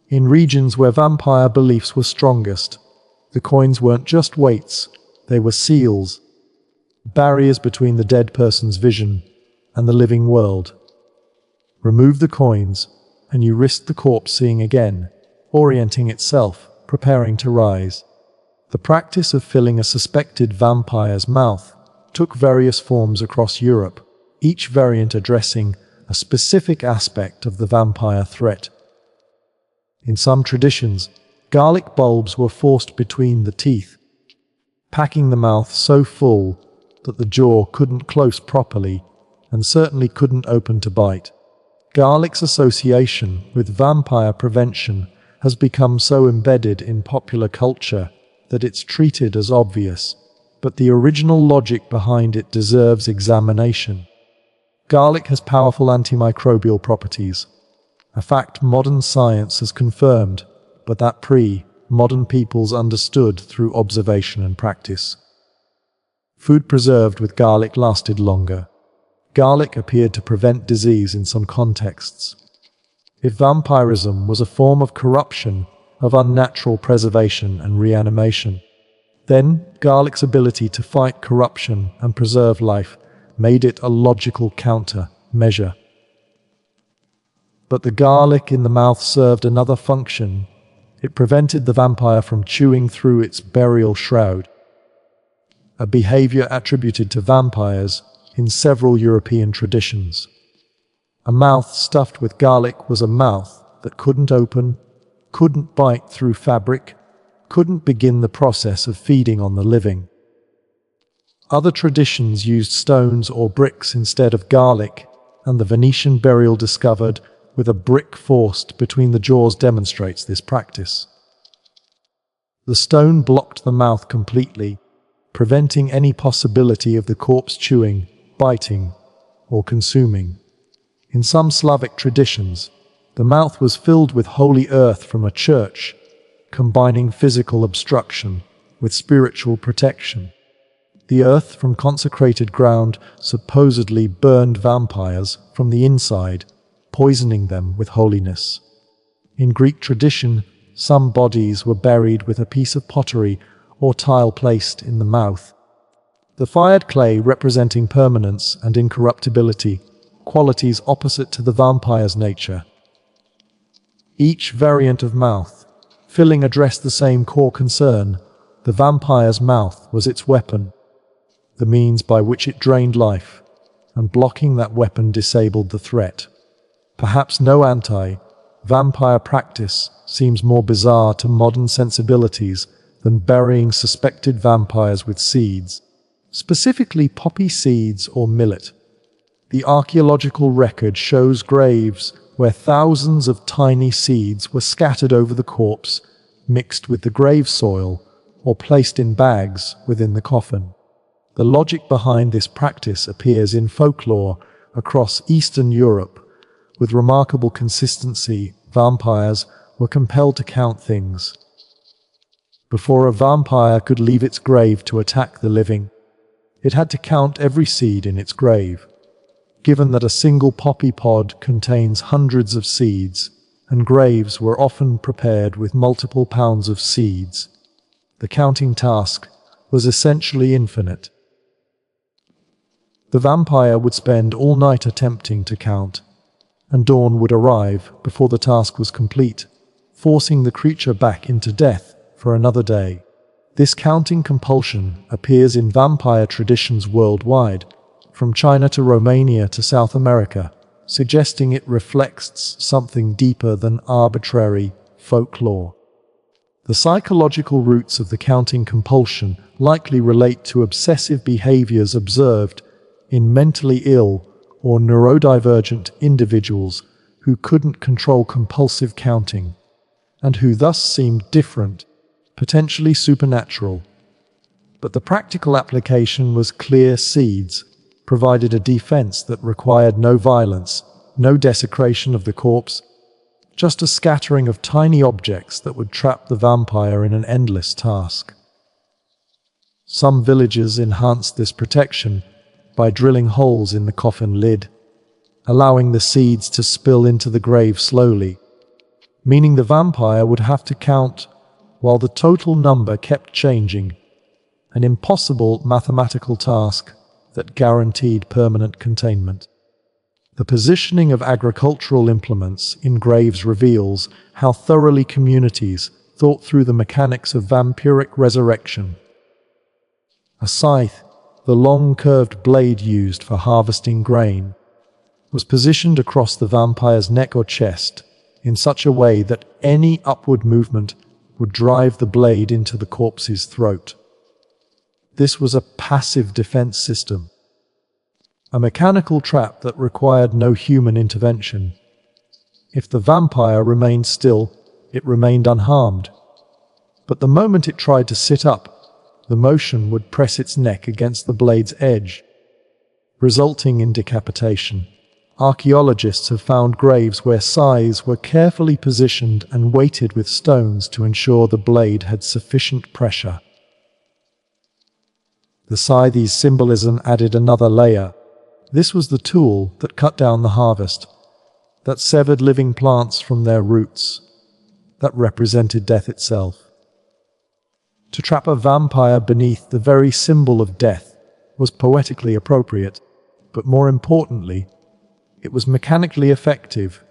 In regions where vampire beliefs were strongest, the coins weren't just weights, they were seals, barriers between the dead person's vision and the living world. Remove the coins, and you risked the corpse seeing again, orienting itself, preparing to rise. The practice of filling a suspected vampire's mouth took various forms across Europe, each variant addressing a specific aspect of the vampire threat. In some traditions, garlic bulbs were forced between the teeth, packing the mouth so full that the jaw couldn't close properly and certainly couldn't open to bite. Garlic's association with vampire prevention has become so embedded in popular culture that it's treated as obvious, but the original logic behind it deserves examination. Garlic has powerful antimicrobial properties, a fact modern science has confirmed, but that modern peoples understood through observation and practice. Food preserved with garlic lasted longer. Garlic appeared to prevent disease in some contexts. If vampirism was a form of corruption, of unnatural preservation and reanimation, then garlic's ability to fight corruption and preserve life made it a logical counter-measure. But the garlic in the mouth served another function. It prevented the vampire from chewing through its burial shroud, a behavior attributed to vampires in several European traditions. A mouth stuffed with garlic was a mouth that couldn't open, couldn't bite through fabric, couldn't begin the process of feeding on the living. Other traditions used stones or bricks instead of garlic, and the Venetian burial discovered with a brick forced between the jaws demonstrates this practice. The stone blocked the mouth completely, preventing any possibility of the corpse chewing, biting, or consuming. In some Slavic traditions, the mouth was filled with holy earth from a church, combining physical obstruction with spiritual protection. The earth from consecrated ground supposedly burned vampires from the inside, poisoning them with holiness. In Greek tradition, some bodies were buried with a piece of pottery or tile placed in the mouth. The fired clay representing permanence and incorruptibility, qualities opposite to the vampire's nature. Each variant of mouth filling addressed the same core concern. The vampire's mouth was its weapon, the means by which it drained life, and blocking that weapon disabled the threat. Perhaps no anti-vampire practice seems more bizarre to modern sensibilities than burying suspected vampires with seeds, specifically poppy seeds or millet. The archaeological record shows graves where thousands of tiny seeds were scattered over the corpse, mixed with the grave soil, or placed in bags within the coffin. The logic behind this practice appears in folklore across Eastern Europe. With remarkable consistency, vampires were compelled to count things. Before a vampire could leave its grave to attack the living, it had to count every seed in its grave. Given that a single poppy pod contains hundreds of seeds, and graves were often prepared with multiple pounds of seeds, the counting task was essentially infinite. The vampire would spend all night attempting to count, and dawn would arrive before the task was complete, forcing the creature back into death for another day. This counting compulsion appears in vampire traditions worldwide, from China to Romania to South America, suggesting it reflects something deeper than arbitrary folklore. The psychological roots of the counting compulsion likely relate to obsessive behaviors observed in mentally ill or neurodivergent individuals who couldn't control compulsive counting, and who thus seemed different, potentially supernatural. But the practical application was clear: seeds provided a defense that required no violence, no desecration of the corpse, just a scattering of tiny objects that would trap the vampire in an endless task. Some villages enhanced this protection by drilling holes in the coffin lid, allowing the seeds to spill into the grave slowly, meaning the vampire would have to count while the total number kept changing, an impossible mathematical task that guaranteed permanent containment. The positioning of agricultural implements in graves reveals how thoroughly communities thought through the mechanics of vampiric resurrection. A scythe, the long curved blade used for harvesting grain, was positioned across the vampire's neck or chest in such a way that any upward movement would drive the blade into the corpse's throat. This was a passive defense system, a mechanical trap that required no human intervention. If the vampire remained still, it remained unharmed. But the moment it tried to sit up, the motion would press its neck against the blade's edge, resulting in decapitation. Archaeologists have found graves where scythes were carefully positioned and weighted with stones to ensure the blade had sufficient pressure. The scythe's symbolism added another layer. This was the tool that cut down the harvest, that severed living plants from their roots, that represented death itself. To trap a vampire beneath the very symbol of death was poetically appropriate, but more importantly, it was mechanically effective.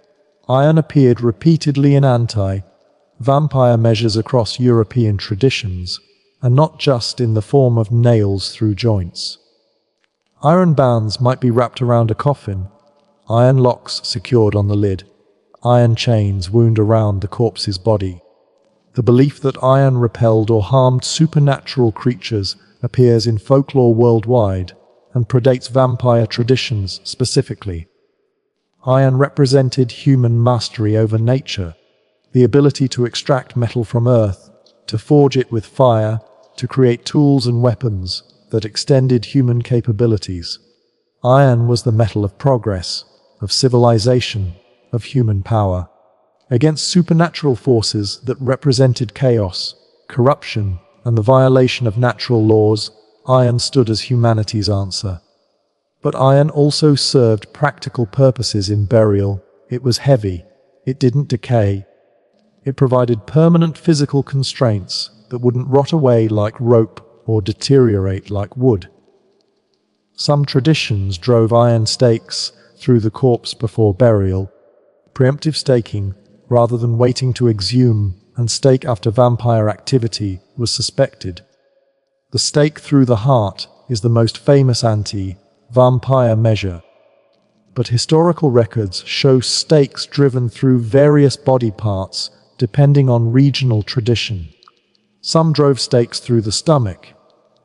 Iron appeared repeatedly in anti-vampire measures across European traditions, and not just in the form of nails through joints. Iron bands might be wrapped around a coffin, iron locks secured on the lid, iron chains wound around the corpse's body. The belief that iron repelled or harmed supernatural creatures appears in folklore worldwide and predates vampire traditions specifically. Iron represented human mastery over nature, the ability to extract metal from earth, to forge it with fire, to create tools and weapons that extended human capabilities. Iron was the metal of progress, of civilization, of human power. Against supernatural forces that represented chaos, corruption, and the violation of natural laws, iron stood as humanity's answer. But iron also served practical purposes in burial. It was heavy. It didn't decay. It provided permanent physical constraints that wouldn't rot away like rope or deteriorate like wood. Some traditions drove iron stakes through the corpse before burial, preemptive staking, rather than waiting to exhume and stake after vampire activity was suspected. The stake through the heart is the most famous anti-vampire measure, but historical records show stakes driven through various body parts depending on regional tradition. Some drove stakes through the stomach,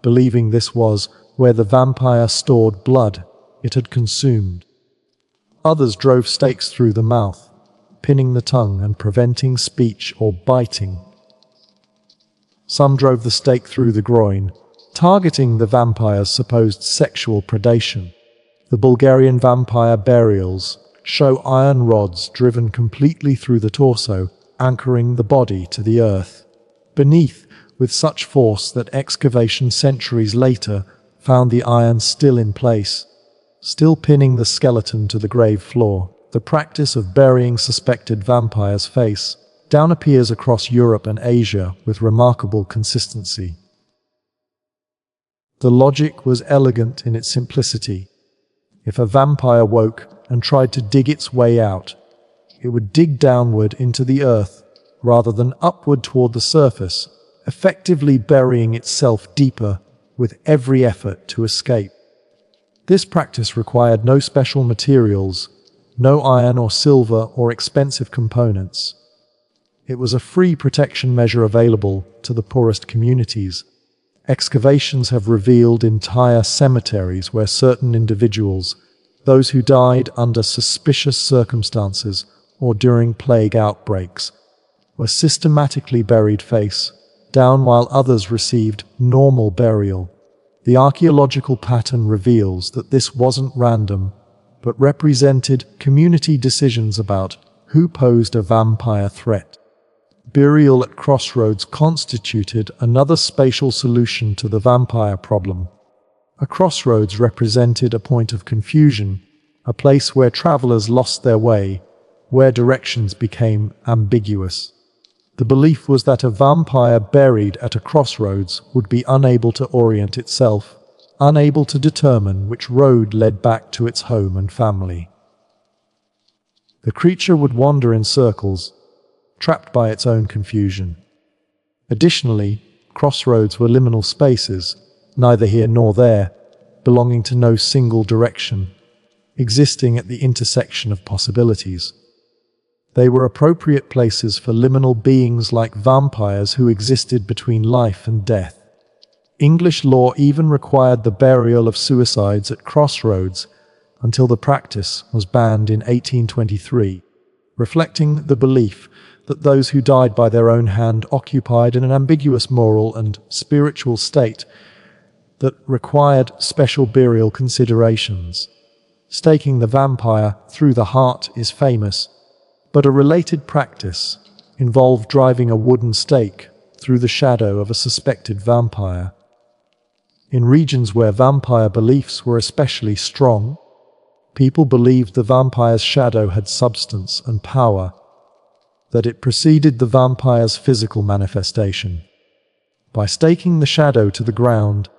believing this was where the vampire stored blood it had consumed. Others drove stakes through the mouth, pinning the tongue and preventing speech or biting. Some drove the stake through the groin, targeting the vampire's supposed sexual predation. The Bulgarian vampire burials show iron rods driven completely through the torso, anchoring the body to the earth beneath with such force that excavation centuries later found the iron still in place, still pinning the skeleton to the grave floor. The practice of burying suspected vampires face down appears across Europe and Asia with remarkable consistency. The logic was elegant in its simplicity. If a vampire woke and tried to dig its way out, it would dig downward into the earth rather than upward toward the surface, effectively burying itself deeper with every effort to escape. This practice required no special materials, no iron or silver or expensive components. It was a free protection measure available to the poorest communities. Excavations have revealed entire cemeteries where certain individuals, those who died under suspicious circumstances or during plague outbreaks, were systematically buried face down while others received normal burial. The archaeological pattern reveals that this wasn't random, but represented community decisions about who posed a vampire threat. Burial at crossroads constituted another spatial solution to the vampire problem. A crossroads represented a point of confusion, a place where travelers lost their way, where directions became ambiguous. The belief was that a vampire buried at a crossroads would be unable to orient itself, unable to determine which road led back to its home and family. The creature would wander in circles, trapped by its own confusion. Additionally, crossroads were liminal spaces, neither here nor there, belonging to no single direction, existing at the intersection of possibilities. They were appropriate places for liminal beings like vampires who existed between life and death. English law even required the burial of suicides at crossroads until the practice was banned in 1823, reflecting the belief that those who died by their own hand occupied an ambiguous moral and spiritual state that required special burial considerations. Staking the vampire through the heart is famous, but a related practice involved driving a wooden stake through the shadow of a suspected vampire. In regions where vampire beliefs were especially strong, people believed the vampire's shadow had substance and power, that it preceded the vampire's physical manifestation. By staking the shadow to the ground,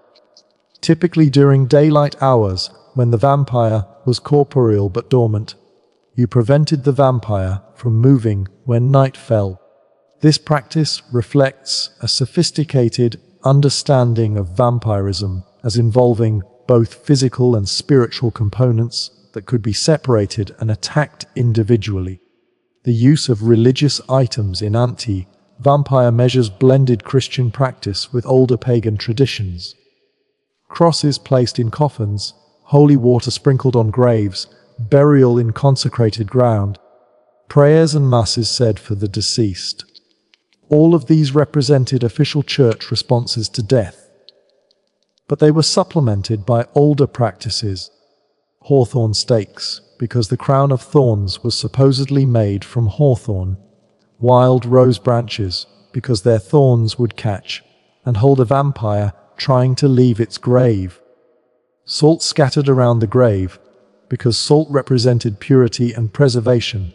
typically during daylight hours when the vampire was corporeal but dormant, you prevented the vampire from moving when night fell. This practice reflects a sophisticated understanding of vampirism as involving both physical and spiritual components that could be separated and attacked individually. The use of religious items in anti-vampire measures blended Christian practice with older pagan traditions. Crosses placed in coffins, holy water sprinkled on graves, burial in consecrated ground, prayers and masses said for the deceased. All of these represented official church responses to death. But they were supplemented by older practices. Hawthorn stakes, because the crown of thorns was supposedly made from hawthorn. Wild rose branches, because their thorns would catch and hold a vampire trying to leave its grave. Salt scattered around the grave, because salt represented purity and preservation.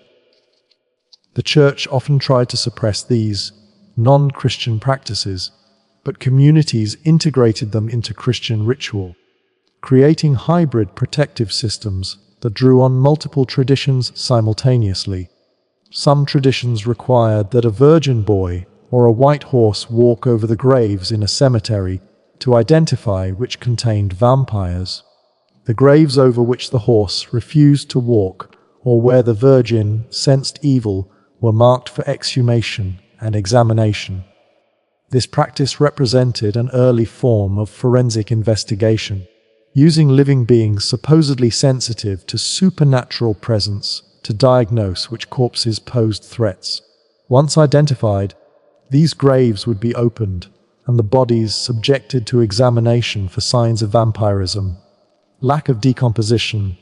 The church often tried to suppress these non-Christian practices, but communities integrated them into Christian ritual, creating hybrid protective systems that drew on multiple traditions simultaneously. Some traditions required that a virgin boy or a white horse walk over the graves in a cemetery to identify which contained vampires. The graves over which the horse refused to walk, or where the virgin sensed evil, were marked for exhumation and examination. This practice represented an early form of forensic investigation. using living beings supposedly sensitive to supernatural presence to diagnose which corpses posed threats. Once identified, these graves would be opened and the bodies subjected to examination for signs of vampirism, lack of decomposition,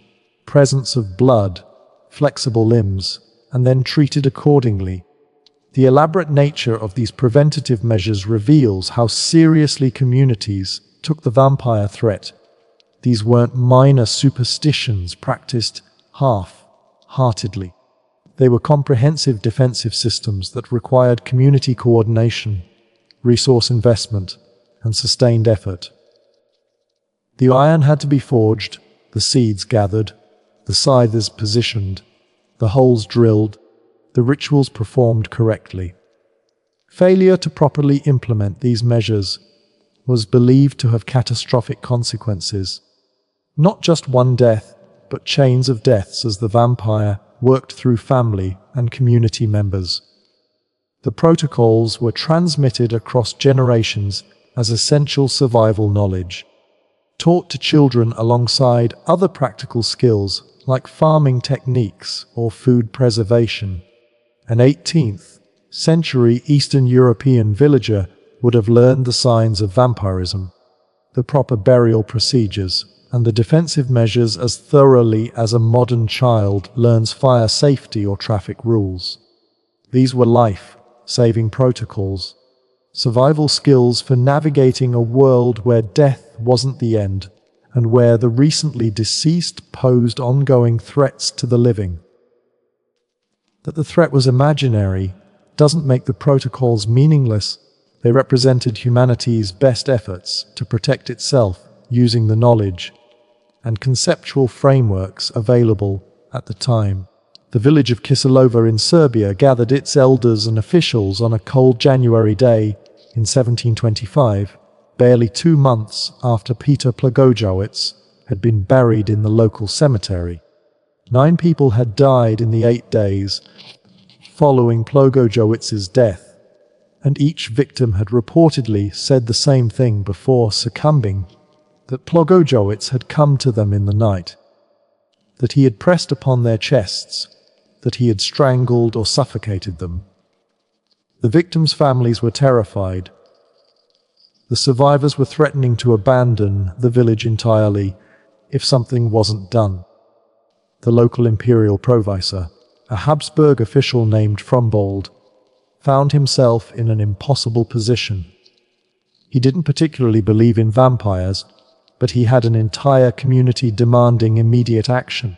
presence of blood, flexible limbs, and then treated accordingly. The elaborate nature of these preventative measures reveals how seriously communities took the vampire threat. These weren't minor superstitions practiced half-heartedly. They were comprehensive defensive systems that required community coordination, resource investment, and sustained effort. The iron had to be forged, the seeds gathered, the scythes positioned, the holes drilled, the rituals performed correctly. Failure to properly implement these measures was believed to have catastrophic consequences. Not just one death, but chains of deaths as the vampire worked through family and community members. The protocols were transmitted across generations as essential survival knowledge, taught to children alongside other practical skills like farming techniques or food preservation. An 18th century Eastern European villager would have learned the signs of vampirism, the proper burial procedures, and the defensive measures as thoroughly as a modern child learns fire safety or traffic rules. These were life-saving protocols, survival skills for navigating a world where death wasn't the end, and where the recently deceased posed ongoing threats to the living. That the threat was imaginary doesn't make the protocols meaningless. They represented humanity's best efforts to protect itself using the knowledge and conceptual frameworks available at the time. The village of Kisilova in Serbia gathered its elders and officials on a cold January day in 1725, barely 2 months after Peter Plagojewicz had been buried in the local cemetery. 9 people had died in the 8 days following Plagojewicz's death, and each victim had reportedly said the same thing before succumbing, that Plagojewicz had come to them in the night, that he had pressed upon their chests, that he had strangled or suffocated them. The victims' families were terrified. The survivors were threatening to abandon the village entirely if something wasn't done. The local imperial provisor, a Habsburg official named Frombold, found himself in an impossible position. He didn't particularly believe in vampires, but he had an entire community demanding immediate action,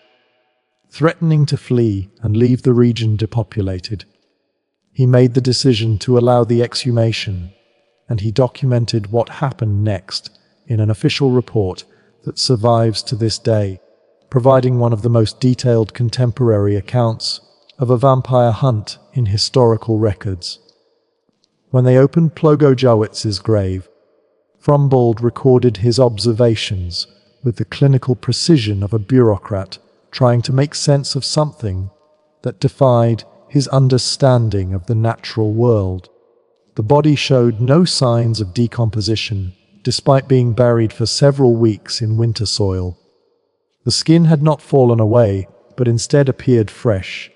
threatening to flee and leave the region depopulated. He made the decision to allow the exhumation, and he documented what happened next in an official report that survives to this day, providing one of the most detailed contemporary accounts of a vampire hunt in historical records. When they opened Plagojewicz's grave, Frombold recorded his observations with the clinical precision of a bureaucrat trying to make sense of something that defied his understanding of the natural world. The body showed no signs of decomposition, despite being buried for several weeks in winter soil. The skin had not fallen away, but instead appeared fresh.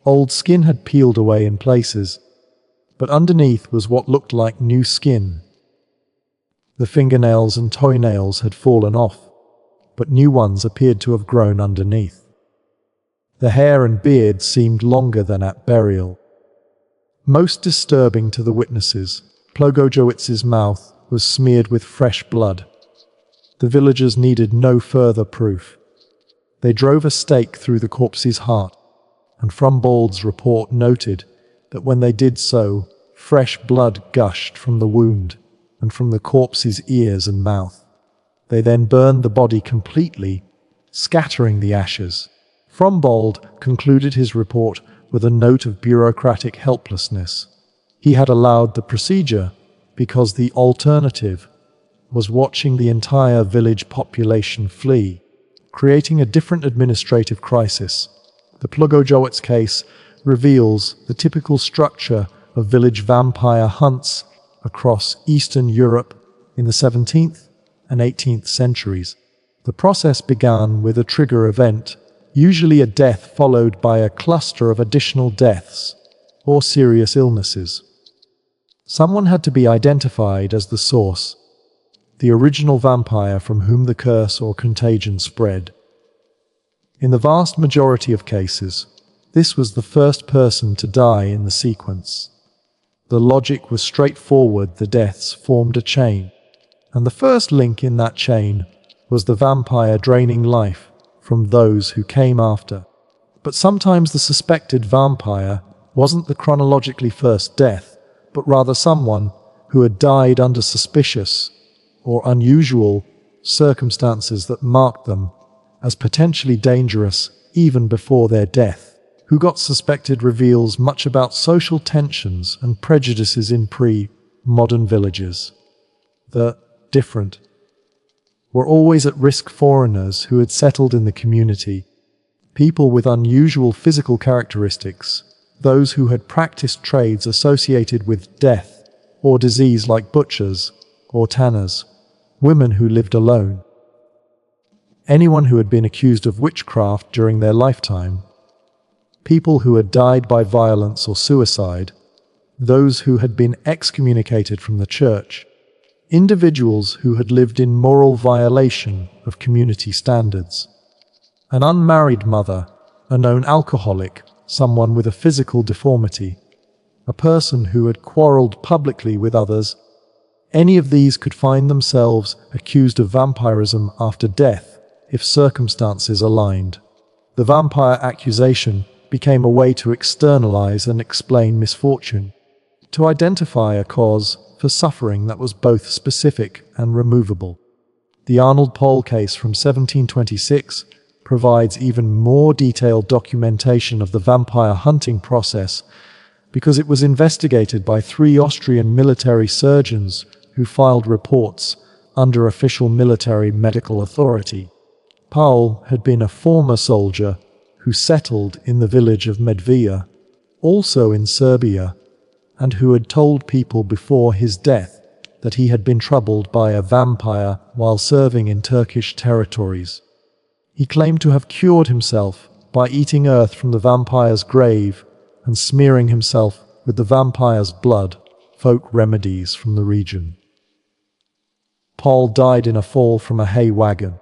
Old skin had peeled away in places, but underneath was what looked like new skin. The fingernails and toenails had fallen off, but new ones appeared to have grown underneath. The hair and beard seemed longer than at burial. Most disturbing to the witnesses, Plagojewicz's mouth was smeared with fresh blood. The villagers needed no further proof. They drove a stake through the corpse's heart, and Frombold's report noted that when they did so, fresh blood gushed from the wound and from the corpse's ears and mouth. They then burned the body completely, scattering the ashes. Frombold concluded his report with a note of bureaucratic helplessness. He had allowed the procedure because the alternative was watching the entire village population flee, creating a different administrative crisis. The Plagojewicz case reveals the typical structure of village vampire hunts across Eastern Europe in the 17th and 18th centuries. The process began with a trigger event, usually a death followed by a cluster of additional deaths or serious illnesses. Someone had to be identified as the source, the original vampire from whom the curse or contagion spread. In the vast majority of cases, this was the first person to die in the sequence. The logic was straightforward: the deaths formed a chain, and the first link in that chain was the vampire draining life from those who came after. But sometimes the suspected vampire wasn't the chronologically first death, but rather someone who had died under suspicious or unusual circumstances that marked them as potentially dangerous even before their death. Who got suspected reveals much about social tensions and prejudices in pre-modern villages. The different were always at-risk foreigners who had settled in the community, people with unusual physical characteristics, those who had practiced trades associated with death or disease like butchers or tanners, women who lived alone, anyone who had been accused of witchcraft during their lifetime, people who had died by violence or suicide, those who had been excommunicated from the church, individuals who had lived in moral violation of community standards, an unmarried mother, a known alcoholic, someone with a physical deformity, a person who had quarreled publicly with others. Any of these could find themselves accused of vampirism after death if circumstances aligned. The vampire accusation became a way to externalize and explain misfortune, to identify a cause for suffering that was both specific and removable. The Arnold Pole case from 1726 provides even more detailed documentation of the vampire hunting process because it was investigated by 3 Austrian military surgeons who filed reports under official military medical authority. Paul had been a former soldier who settled in the village of Medvija, also in Serbia, and who had told people before his death that he had been troubled by a vampire while serving in Turkish territories. He claimed to have cured himself by eating earth from the vampire's grave and smearing himself with the vampire's blood, folk remedies from the region. Paul died in a fall from a hay wagon,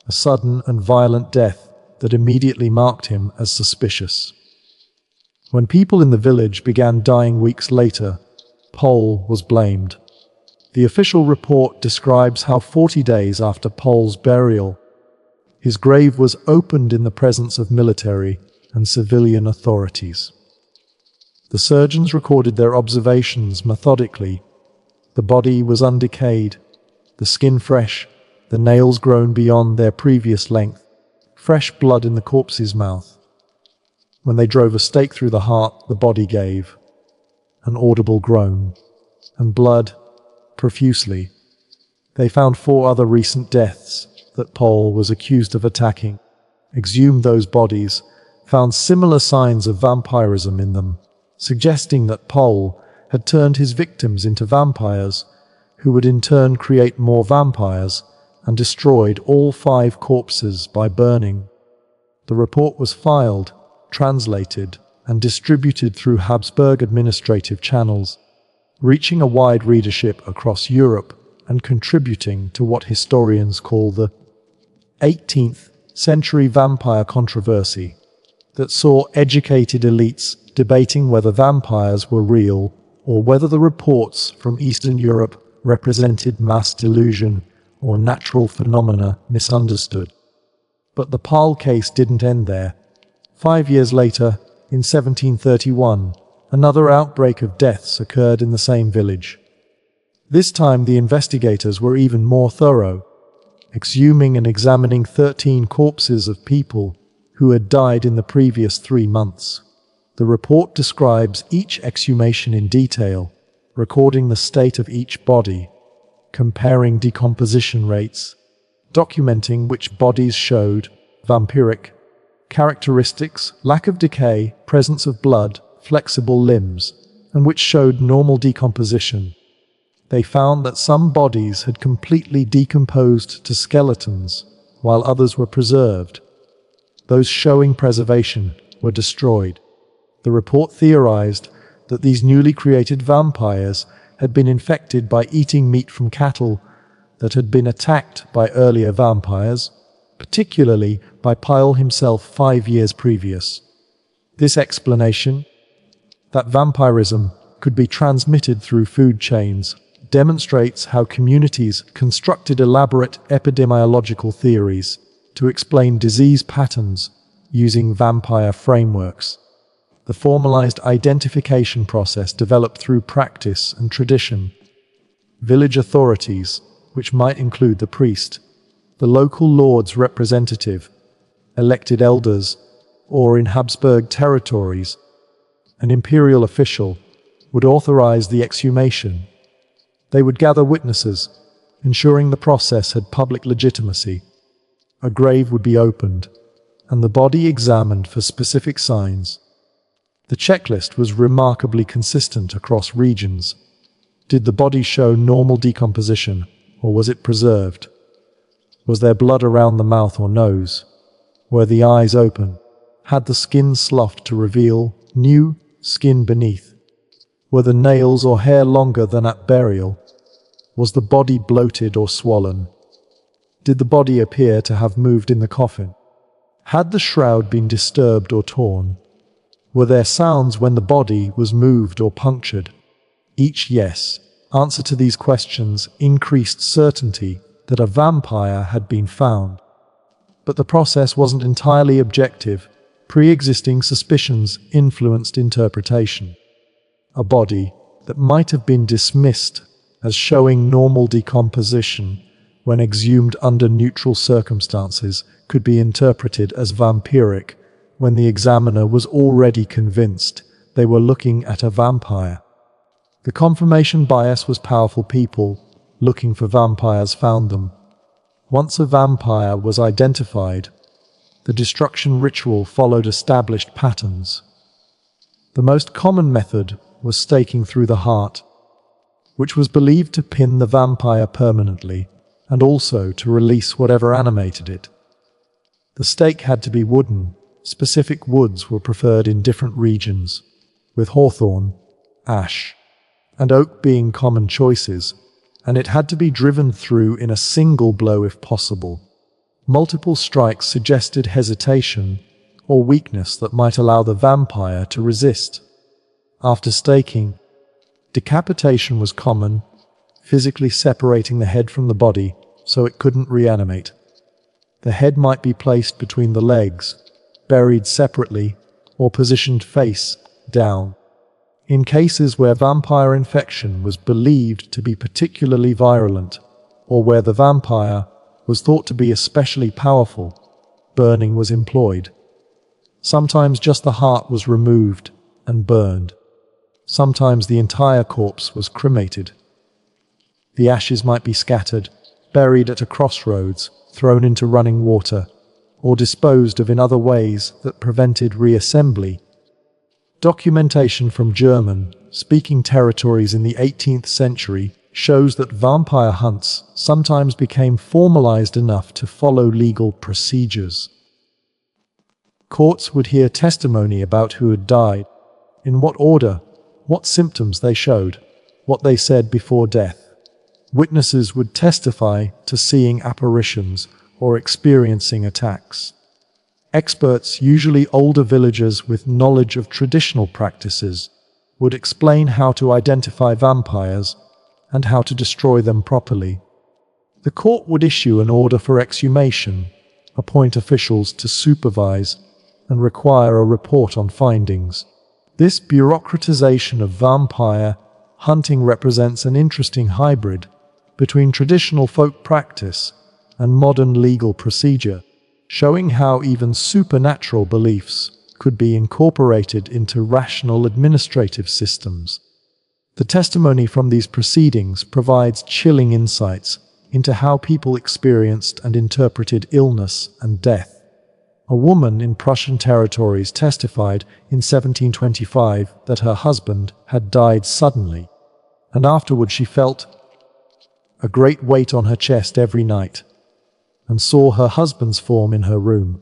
a sudden and violent death that immediately marked him as suspicious. When people in the village began dying weeks later, Paul was blamed. The official report describes how 40 days after Paul's burial, his grave was opened in the presence of military and civilian authorities. The surgeons recorded their observations methodically. The body was undecayed, the skin fresh, the nails grown beyond their previous length, fresh blood in the corpse's mouth. When they drove a stake through the heart, the body gave an audible groan, and blood profusely. They found 4 other recent deaths that Paul was accused of attacking, exhumed those bodies, found similar signs of vampirism in them, suggesting that Paul had turned his victims into vampires, who would in turn create more vampires, and destroyed all 5 corpses by burning. The report was filed, translated, and distributed through Habsburg administrative channels, reaching a wide readership across Europe and contributing to what historians call the 18th century vampire controversy, that saw educated elites debating whether vampires were real or whether the reports from Eastern Europe represented mass delusion or natural phenomena misunderstood. But the Paul case didn't end there. 5 years later, in 1731, another outbreak of deaths occurred in the same village. This time the investigators were even more thorough, exhuming and examining 13 corpses of people who had died in the previous 3 months. The report describes each exhumation in detail, recording the state of each body, comparing decomposition rates, documenting which bodies showed vampiric characteristics, lack of decay, presence of blood, flexible limbs, and which showed normal decomposition. They found that some bodies had completely decomposed to skeletons, while others were preserved. Those showing preservation were destroyed. The report theorized that these newly created vampires had been infected by eating meat from cattle that had been attacked by earlier vampires, particularly by Pyle himself 5 years previous. This explanation, that vampirism could be transmitted through food chains, demonstrates how communities constructed elaborate epidemiological theories to explain disease patterns using vampire frameworks. The formalized identification process developed through practice and tradition. Village authorities, which might include the priest, the local lord's representative, elected elders, or in Habsburg territories, an imperial official, would authorize the exhumation. They would gather witnesses, ensuring the process had public legitimacy. A grave would be opened, and the body examined for specific signs. The checklist was remarkably consistent across regions. Did the body show normal decomposition, or was it preserved? Was there blood around the mouth or nose? Were the eyes open? Had the skin sloughed to reveal new skin beneath? Were the nails or hair longer than at burial? Was the body bloated or swollen? Did the body appear to have moved in the coffin? Had the shroud been disturbed or torn? Were there sounds when the body was moved or punctured? Each yes answer to these questions increased certainty that a vampire had been found. But the process wasn't entirely objective. Pre-existing suspicions influenced interpretation. A body that might have been dismissed as showing normal decomposition when exhumed under neutral circumstances could be interpreted as vampiric when the examiner was already convinced they were looking at a vampire. The confirmation bias was powerful. People looking for vampires found them. Once a vampire was identified, the destruction ritual followed established patterns. The most common method was staking through the heart, which was believed to pin the vampire permanently and also to release whatever animated it. The stake had to be wooden. Specific woods were preferred in different regions, with hawthorn, ash, and oak being common choices, and it had to be driven through in a single blow if possible. Multiple strikes suggested hesitation or weakness that might allow the vampire to resist. After staking, decapitation was common, physically separating the head from the body so it couldn't reanimate. The head might be placed between the legs, buried separately, or positioned face down. In cases where vampire infection was believed to be particularly virulent, or where the vampire was thought to be especially powerful, burning was employed. Sometimes just the heart was removed and burned. Sometimes the entire corpse was cremated. The ashes might be scattered, buried at a crossroads, thrown into running water, or disposed of in other ways that prevented reassembly. Documentation from German-speaking territories in the 18th century shows that vampire hunts sometimes became formalized enough to follow legal procedures. Courts would hear testimony about who had died, in what order, what symptoms they showed, what they said before death. Witnesses would testify to seeing apparitions or experiencing attacks. Experts, usually older villagers with knowledge of traditional practices, would explain how to identify vampires and how to destroy them properly. The court would issue an order for exhumation, appoint officials to supervise, and require a report on findings. This bureaucratization of vampire hunting represents an interesting hybrid between traditional folk practice and modern legal procedure, showing how even supernatural beliefs could be incorporated into rational administrative systems. The testimony from these proceedings provides chilling insights into how people experienced and interpreted illness and death. A woman in Prussian territories testified in 1725 that her husband had died suddenly, and afterward she felt a great weight on her chest every night. and saw her husband's form in her room.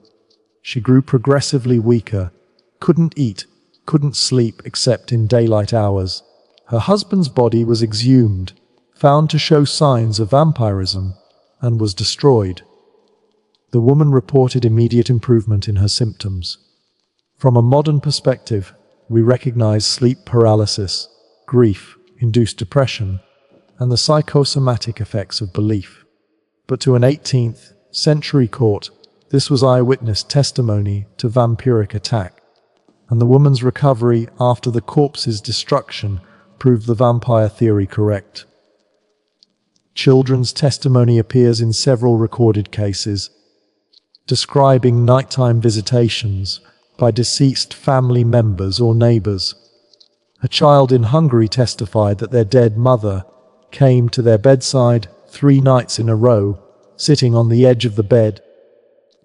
She grew progressively weaker, couldn't eat, couldn't sleep except in daylight hours. Her husband's body was exhumed, found to show signs of vampirism, and was destroyed. The woman reported immediate improvement in her symptoms. From a modern perspective, we recognize sleep paralysis, grief-induced depression, and the psychosomatic effects of belief. But to an 18th century court, this was eyewitness testimony to vampiric attack, and the woman's recovery after the corpse's destruction proved the vampire theory correct. Children's testimony appears in several recorded cases, describing nighttime visitations by deceased family members or neighbors. A child in Hungary testified that their dead mother came to their bedside 3 nights in a row, sitting on the edge of the bed,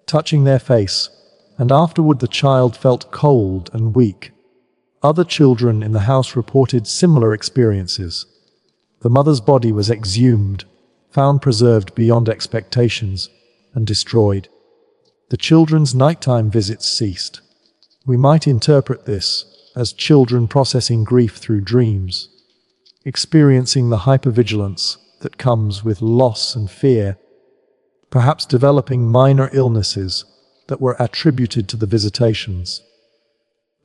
touching their face, and afterward the child felt cold and weak. Other children in the house reported similar experiences. The mother's body was exhumed, found preserved beyond expectations, and destroyed. The children's nighttime visits ceased. We might interpret this as children processing grief through dreams, experiencing the hypervigilance that comes with loss and fear, perhaps developing minor illnesses that were attributed to the visitations.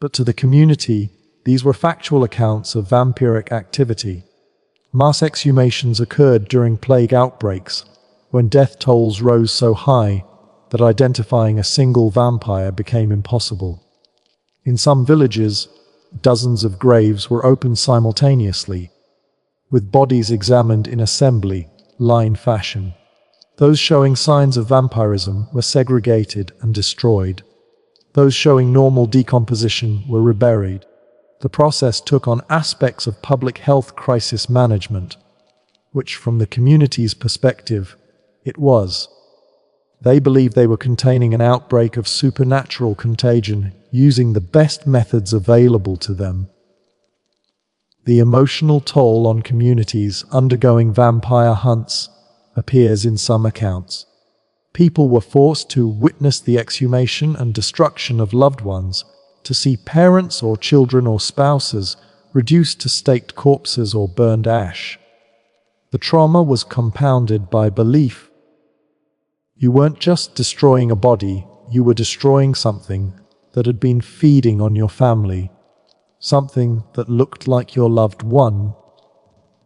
But to the community, these were factual accounts of vampiric activity. Mass exhumations occurred during plague outbreaks, when death tolls rose so high that identifying a single vampire became impossible. In some villages, dozens of graves were opened simultaneously, with bodies examined in assembly line fashion. Those showing signs of vampirism were segregated and destroyed. Those showing normal decomposition were reburied. The process took on aspects of public health crisis management, which from the community's perspective, it was. They believed they were containing an outbreak of supernatural contagion using the best methods available to them. The emotional toll on communities undergoing vampire hunts appears in some accounts. People were forced to witness the exhumation and destruction of loved ones, to see parents or children or spouses reduced to staked corpses or burned ash. The trauma was compounded by belief. You weren't just destroying a body, you were destroying something that had been feeding on your family, something that looked like your loved one,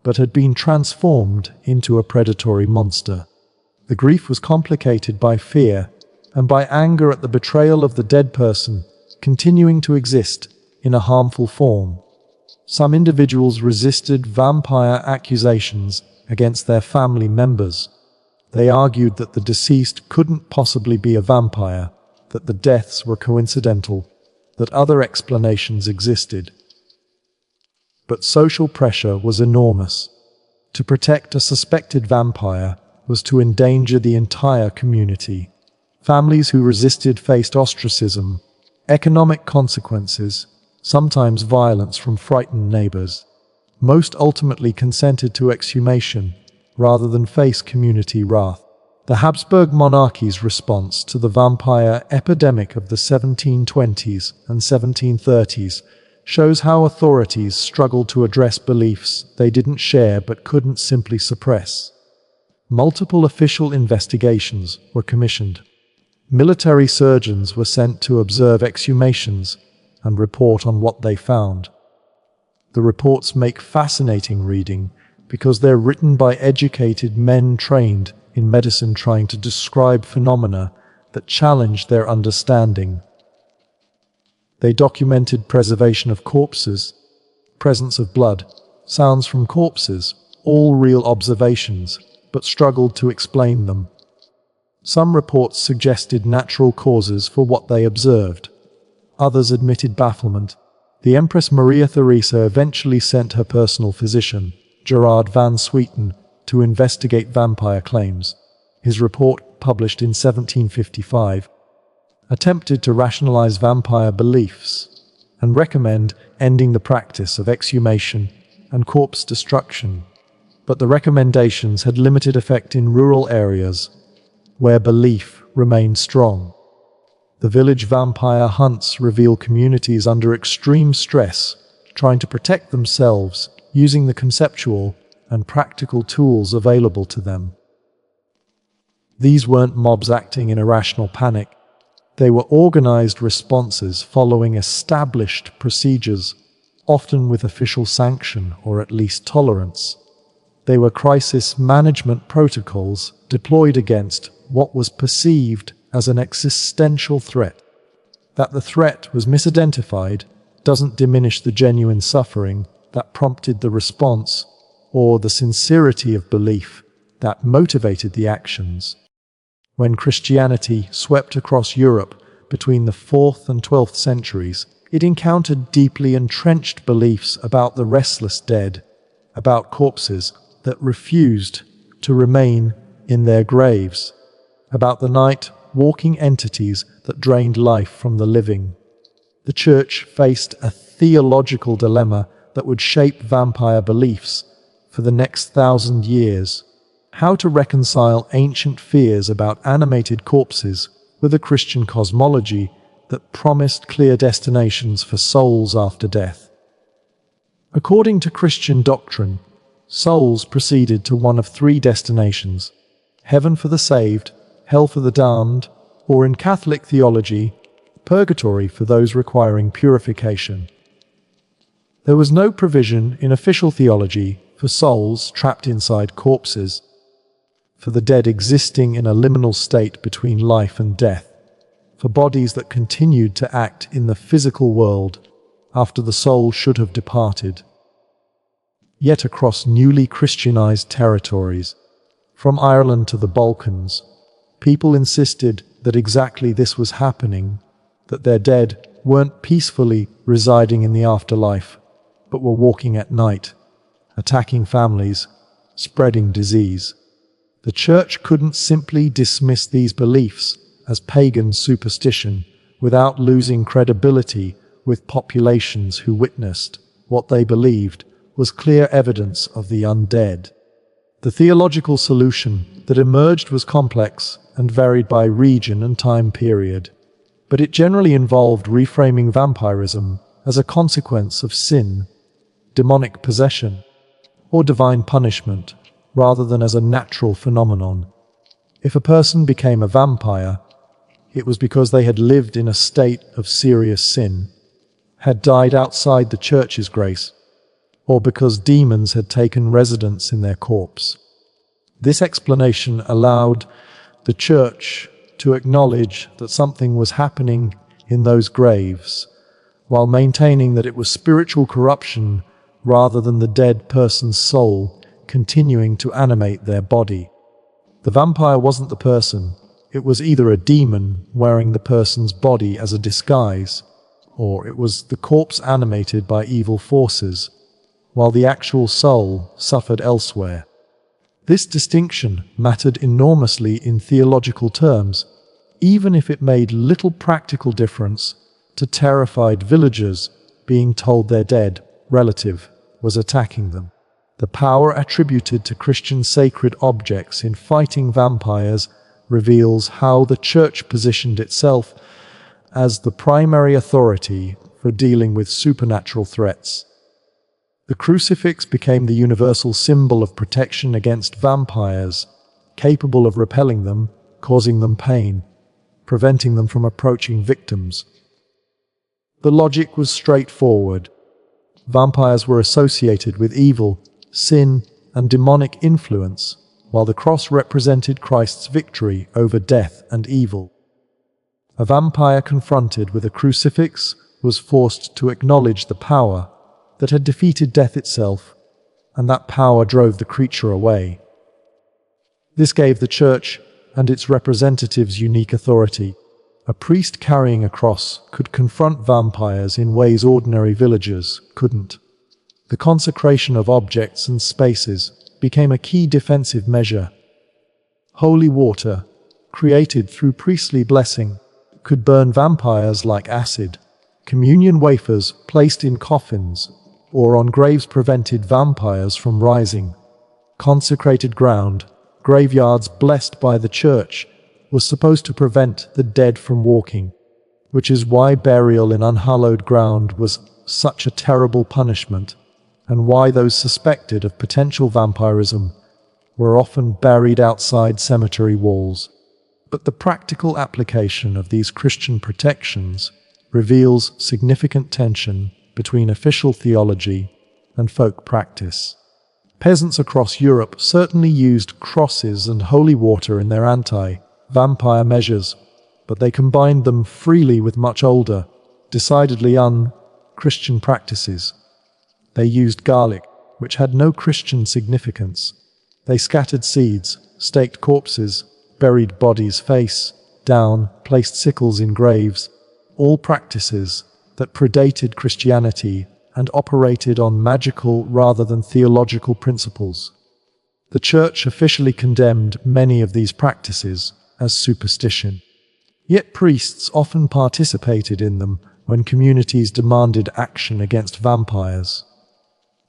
but had been transformed into a predatory monster. The grief was complicated by fear and by anger at the betrayal of the dead person continuing to exist in a harmful form. Some individuals resisted vampire accusations against their family members. They argued that the deceased couldn't possibly be a vampire, that the deaths were coincidental, that other explanations existed. But social pressure was enormous. To protect a suspected vampire was to endanger the entire community. Families who resisted faced ostracism, economic consequences, sometimes violence from frightened neighbors. Most ultimately consented to exhumation rather than face community wrath. The Habsburg monarchy's response to the vampire epidemic of the 1720s and 1730s shows how authorities struggled to address beliefs they didn't share but couldn't simply suppress. Multiple official investigations were commissioned. Military surgeons were sent to observe exhumations and report on what they found. The reports make fascinating reading because they're written by educated men trained in medicine trying to describe phenomena that challenge their understanding. They documented preservation of corpses, presence of blood, sounds from corpses, all real observations, but struggled to explain them. Some reports suggested natural causes for what they observed. Others admitted bafflement. The Empress Maria Theresa eventually sent her personal physician, Gerard van Swieten, to investigate vampire claims. His report, published in 1755, attempted to rationalize vampire beliefs and recommend ending the practice of exhumation and corpse destruction. But the recommendations had limited effect in rural areas, where belief remained strong. The village vampire hunts reveal communities under extreme stress, trying to protect themselves using the conceptual and practical tools available to them. These weren't mobs acting in irrational panic. They were organized responses following established procedures, often with official sanction or at least tolerance. They were crisis management protocols deployed against what was perceived as an existential threat. That the threat was misidentified doesn't diminish the genuine suffering that prompted the response or the sincerity of belief that motivated the actions. When Christianity swept across Europe between the 4th and 12th centuries, it encountered deeply entrenched beliefs about the restless dead, about corpses that refused to remain in their graves, about the night-walking entities that drained life from the living. The Church faced a theological dilemma that would shape vampire beliefs for the next 1,000 years. How to reconcile ancient fears about animated corpses with a Christian cosmology that promised clear destinations for souls after death. According to Christian doctrine, souls proceeded to one of 3 destinations: heaven for the saved, hell for the damned, or in Catholic theology, purgatory for those requiring purification. There was no provision in official theology for souls trapped inside corpses, for the dead existing in a liminal state between life and death, for bodies that continued to act in the physical world after the soul should have departed. Yet across newly Christianized territories, from Ireland to the Balkans, people insisted that exactly this was happening, that their dead weren't peacefully residing in the afterlife, but were walking at night, attacking families, spreading disease. The Church couldn't simply dismiss these beliefs as pagan superstition without losing credibility with populations who witnessed what they believed was clear evidence of the undead. The theological solution that emerged was complex and varied by region and time period, but it generally involved reframing vampirism as a consequence of sin, demonic possession, or divine punishment, rather than as a natural phenomenon. If a person became a vampire, it was because they had lived in a state of serious sin, had died outside the Church's grace, or because demons had taken residence in their corpse. This explanation allowed the Church to acknowledge that something was happening in those graves, while maintaining that it was spiritual corruption rather than the dead person's soul continuing to animate their body. The vampire wasn't the person. It was either a demon wearing the person's body as a disguise, or it was the corpse animated by evil forces, while the actual soul suffered elsewhere. This distinction mattered enormously in theological terms, even if it made little practical difference to terrified villagers being told their dead relative was attacking them. The power attributed to Christian sacred objects in fighting vampires reveals how the Church positioned itself as the primary authority for dealing with supernatural threats. The crucifix became the universal symbol of protection against vampires, capable of repelling them, causing them pain, preventing them from approaching victims. The logic was straightforward. Vampires were associated with evil, sin, and demonic influence, while the cross represented Christ's victory over death and evil. A vampire confronted with a crucifix was forced to acknowledge the power that had defeated death itself, and that power drove the creature away. This gave the Church and its representatives unique authority. A priest carrying a cross could confront vampires in ways ordinary villagers couldn't. The consecration of objects and spaces became a key defensive measure. Holy water, created through priestly blessing, could burn vampires like acid. Communion wafers placed in coffins or on graves prevented vampires from rising. Consecrated ground, graveyards blessed by the Church, was supposed to prevent the dead from walking, which is why burial in unhallowed ground was such a terrible punishment, and why those suspected of potential vampirism were often buried outside cemetery walls. But the practical application of these Christian protections reveals significant tension between official theology and folk practice. Peasants across Europe certainly used crosses and holy water in their anti-vampire measures, but they combined them freely with much older, decidedly un-Christian practices. They used garlic, which had no Christian significance. They scattered seeds, staked corpses, buried bodies face down, placed sickles in graves, all practices that predated Christianity and operated on magical rather than theological principles. The Church officially condemned many of these practices as superstition. Yet priests often participated in them when communities demanded action against vampires.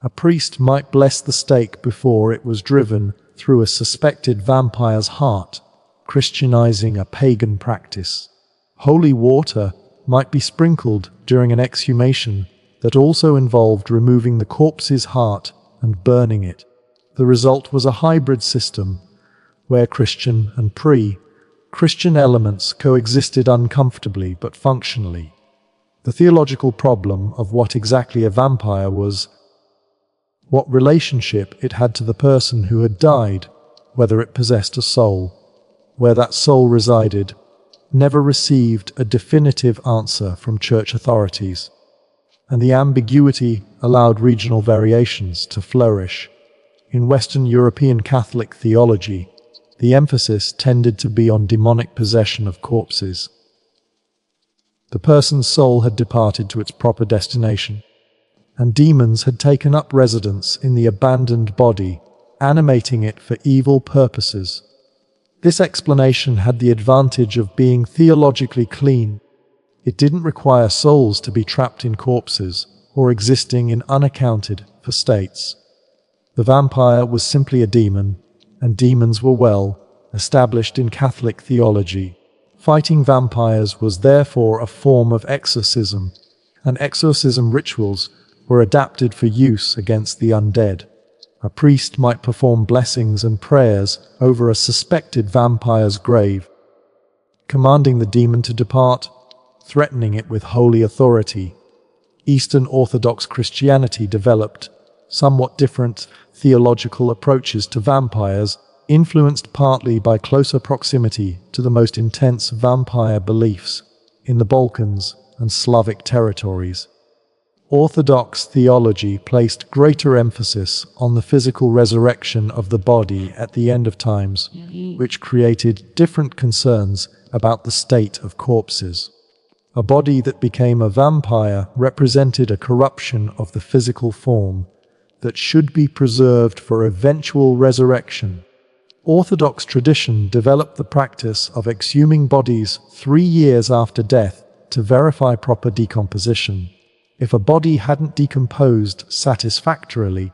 A priest might bless the stake before it was driven through a suspected vampire's heart, Christianizing a pagan practice. Holy water might be sprinkled during an exhumation that also involved removing the corpse's heart and burning it. The result was a hybrid system where Christian and pre-Christian elements coexisted uncomfortably but functionally. The theological problem of what exactly a vampire was, what relationship it had to the person who had died, whether it possessed a soul, where that soul resided, never received a definitive answer from church authorities, and the ambiguity allowed regional variations to flourish. In Western European Catholic theology, the emphasis tended to be on demonic possession of corpses. The person's soul had departed to its proper destination, and demons had taken up residence in the abandoned body, animating it for evil purposes. This explanation had the advantage of being theologically clean. It didn't require souls to be trapped in corpses or existing in unaccounted for states. The vampire was simply a demon, and demons were well established in Catholic theology. Fighting vampires was therefore a form of exorcism, and exorcism rituals were adapted for use against the undead. A priest might perform blessings and prayers over a suspected vampire's grave, commanding the demon to depart, threatening it with holy authority. Eastern Orthodox Christianity developed somewhat different theological approaches to vampires, influenced partly by closer proximity to the most intense vampire beliefs in the Balkans and Slavic territories. Orthodox theology placed greater emphasis on the physical resurrection of the body at the end of times, which created different concerns about the state of corpses. A body that became a vampire represented a corruption of the physical form that should be preserved for eventual resurrection. Orthodox tradition developed the practice of exhuming bodies 3 years after death to verify proper decomposition. If a body hadn't decomposed satisfactorily,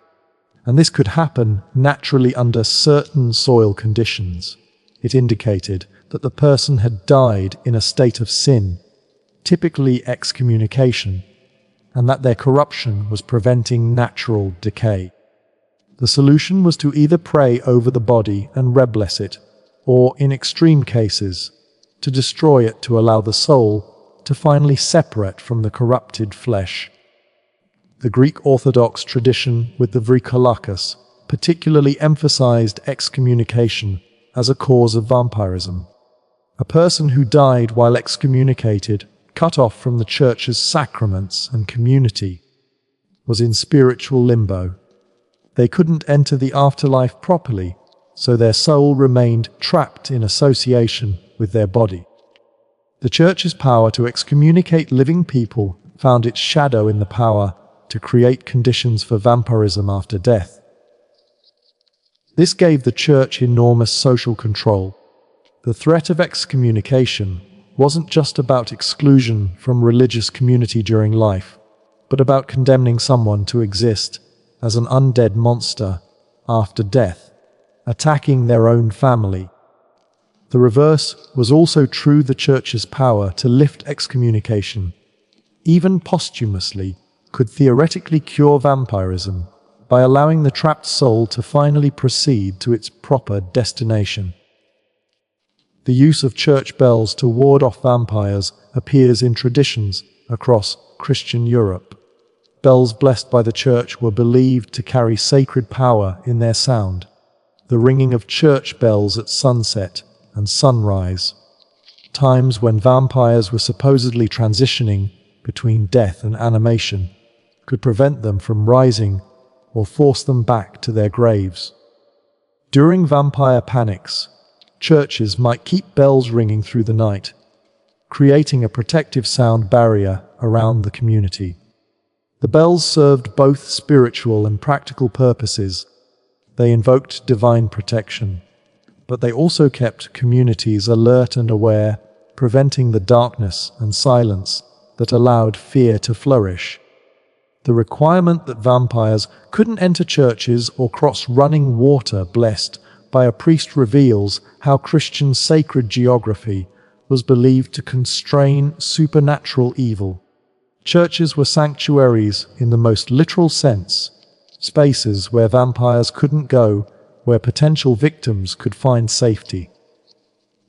and this could happen naturally under certain soil conditions, it indicated that the person had died in a state of sin, typically excommunication, and that their corruption was preventing natural decay. The solution was to either pray over the body and rebless it, or, in extreme cases, to destroy it to allow the soul to finally separate from the corrupted flesh. The Greek Orthodox tradition with the Vrykolakas particularly emphasized excommunication as a cause of vampirism. A person who died while excommunicated, cut off from the church's sacraments and community, was in spiritual limbo. They couldn't enter the afterlife properly, so their soul remained trapped in association with their body. The Church's power to excommunicate living people found its shadow in the power to create conditions for vampirism after death. This gave the Church enormous social control. The threat of excommunication wasn't just about exclusion from religious community during life, but about condemning someone to exist as an undead monster after death, attacking their own family. The reverse was also true: the Church's power to lift excommunication, even posthumously, could theoretically cure vampirism by allowing the trapped soul to finally proceed to its proper destination. The use of church bells to ward off vampires appears in traditions across Christian Europe. Bells blessed by the Church were believed to carry sacred power in their sound. The ringing of church bells at sunset and sunrise, times when vampires were supposedly transitioning between death and animation, could prevent them from rising or force them back to their graves. During vampire panics, churches might keep bells ringing through the night, creating a protective sound barrier around the community. The bells served both spiritual and practical purposes. They invoked divine protection, but they also kept communities alert and aware, preventing the darkness and silence that allowed fear to flourish. The requirement that vampires couldn't enter churches or cross running water blessed by a priest reveals how Christian sacred geography was believed to constrain supernatural evil. Churches were sanctuaries in the most literal sense, spaces where vampires couldn't go, where potential victims could find safety.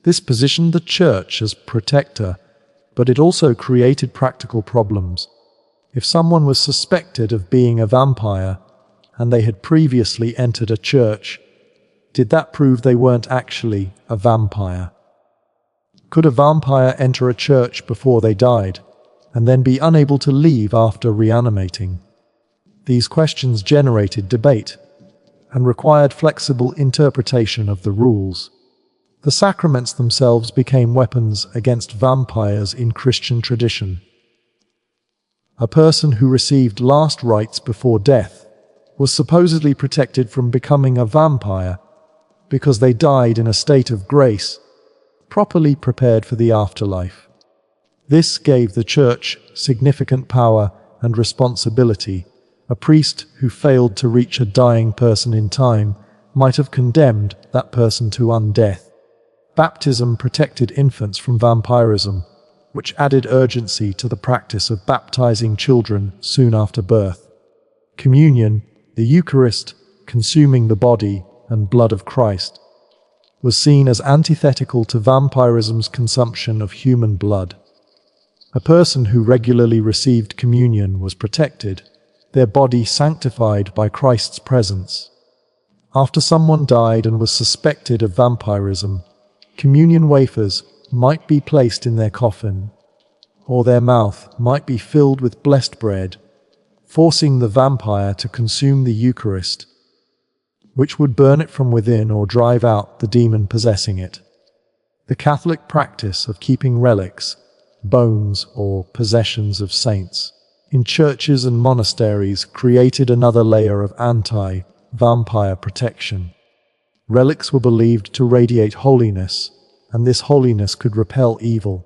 This positioned the Church as protector, but it also created practical problems. If someone was suspected of being a vampire, and they had previously entered a church, did that prove they weren't actually a vampire? Could a vampire enter a church before they died, and then be unable to leave after reanimating? These questions generated debate, and required flexible interpretation of the rules. The sacraments themselves became weapons against vampires in Christian tradition. A person who received last rites before death was supposedly protected from becoming a vampire because they died in a state of grace, properly prepared for the afterlife. This gave the Church significant power and responsibility. A priest who failed to reach a dying person in time might have condemned that person to undeath. Baptism protected infants from vampirism, which added urgency to the practice of baptizing children soon after birth. Communion, the Eucharist, consuming the body and blood of Christ, was seen as antithetical to vampirism's consumption of human blood. A person who regularly received communion was protected, their body sanctified by Christ's presence. After someone died and was suspected of vampirism, communion wafers might be placed in their coffin, or their mouth might be filled with blessed bread, forcing the vampire to consume the Eucharist, which would burn it from within or drive out the demon possessing it. The Catholic practice of keeping relics, bones or possessions of saints, in churches and monasteries created another layer of anti-vampire protection. Relics were believed to radiate holiness, and this holiness could repel evil.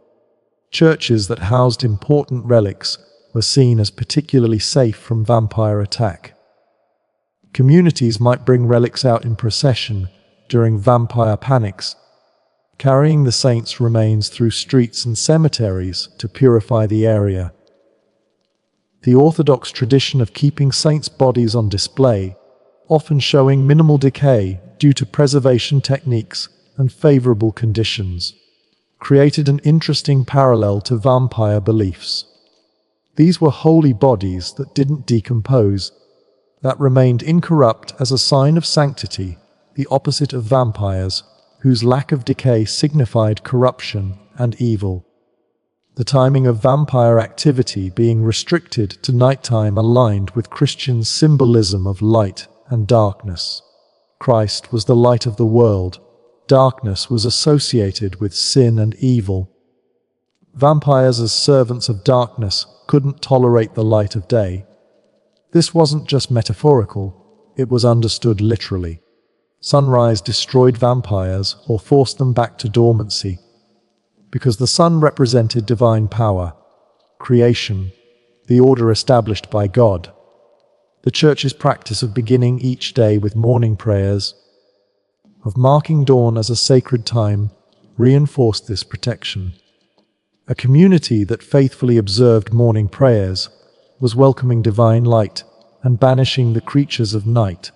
Churches that housed important relics were seen as particularly safe from vampire attack. Communities might bring relics out in procession during vampire panics, carrying the saints' remains through streets and cemeteries to purify the area. The Orthodox tradition of keeping saints' bodies on display, often showing minimal decay due to preservation techniques and favorable conditions, created an interesting parallel to vampire beliefs. These were holy bodies that didn't decompose, that remained incorrupt as a sign of sanctity, the opposite of vampires, whose lack of decay signified corruption and evil. The timing of vampire activity being restricted to nighttime aligned with Christian symbolism of light and darkness. Christ was the light of the world. Darkness was associated with sin and evil. Vampires as servants of darkness couldn't tolerate the light of day. This wasn't just metaphorical, it was understood literally. Sunrise destroyed vampires or forced them back to dormancy, because the sun represented divine power, creation, the order established by God. The Church's practice of beginning each day with morning prayers, of marking dawn as a sacred time, reinforced this protection. A community that faithfully observed morning prayers was welcoming divine light and banishing the creatures of night.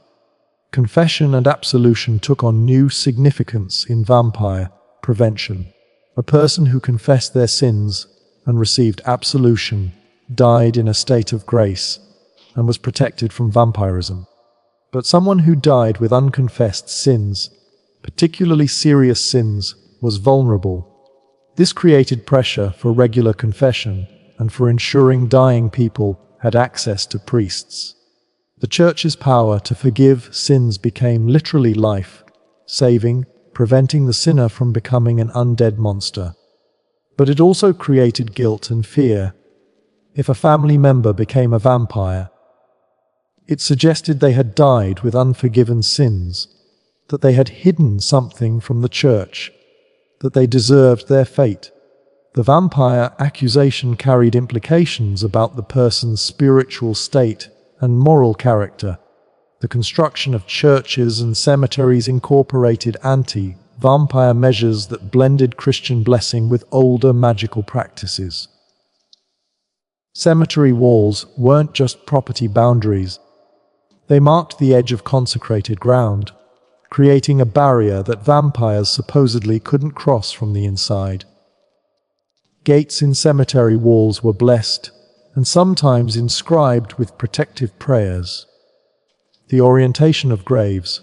Confession and absolution took on new significance in vampire prevention. A person who confessed their sins and received absolution died in a state of grace and was protected from vampirism. But someone who died with unconfessed sins, particularly serious sins, was vulnerable. This created pressure for regular confession and for ensuring dying people had access to priests. The Church's power to forgive sins became literally life-saving, preventing the sinner from becoming an undead monster. But it also created guilt and fear. If a family member became a vampire, it suggested they had died with unforgiven sins, that they had hidden something from the Church, that they deserved their fate. The vampire accusation carried implications about the person's spiritual state and moral character. The construction of churches and cemeteries incorporated anti-vampire measures that blended Christian blessing with older magical practices. Cemetery walls weren't just property boundaries. They marked the edge of consecrated ground, creating a barrier that vampires supposedly couldn't cross from the inside. Gates in cemetery walls were blessed and sometimes inscribed with protective prayers. The orientation of graves,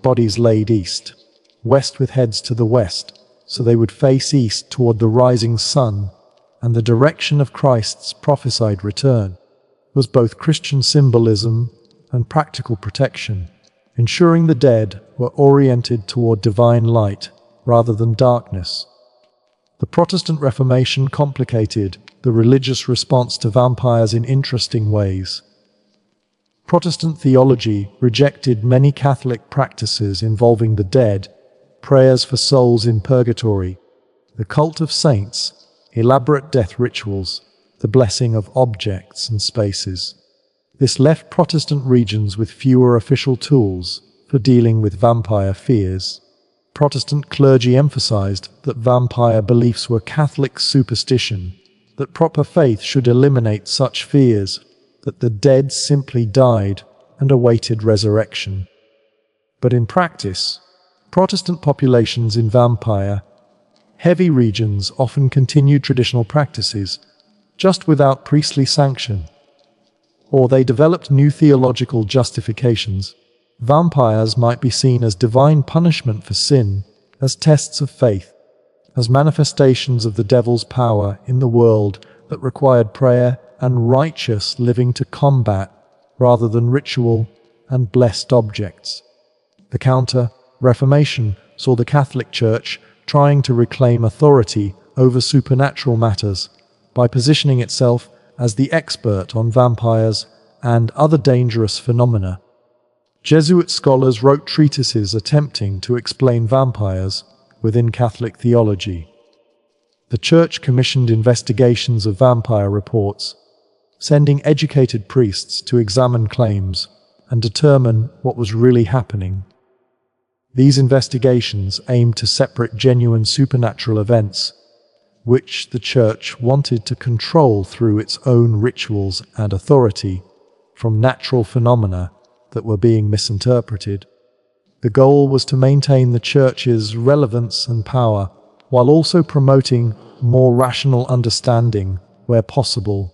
bodies laid east, west with heads to the west, so they would face east toward the rising sun, and the direction of Christ's prophesied return, was both Christian symbolism and practical protection, ensuring the dead were oriented toward divine light rather than darkness. The Protestant Reformation complicated the religious response to vampires in interesting ways. Protestant theology rejected many Catholic practices involving the dead, prayers for souls in purgatory, the cult of saints, elaborate death rituals, the blessing of objects and spaces. This left Protestant regions with fewer official tools for dealing with vampire fears. Protestant clergy emphasized that vampire beliefs were Catholic superstition, that proper faith should eliminate such fears, that the dead simply died and awaited resurrection. But in practice, Protestant populations in vampire-heavy regions often continued traditional practices, just without priestly sanction, or they developed new theological justifications. Vampires might be seen as divine punishment for sin, as tests of faith, as manifestations of the devil's power in the world that required prayer and righteous living to combat, rather than ritual and blessed objects. The Counter-Reformation saw the Catholic Church trying to reclaim authority over supernatural matters by positioning itself as the expert on vampires and other dangerous phenomena. Jesuit scholars wrote treatises attempting to explain vampires within Catholic theology. The Church commissioned investigations of vampire reports, sending educated priests to examine claims and determine what was really happening. These investigations aimed to separate genuine supernatural events, which the Church wanted to control through its own rituals and authority, from natural phenomena that were being misinterpreted. The goal was to maintain the Church's relevance and power, while also promoting more rational understanding where possible.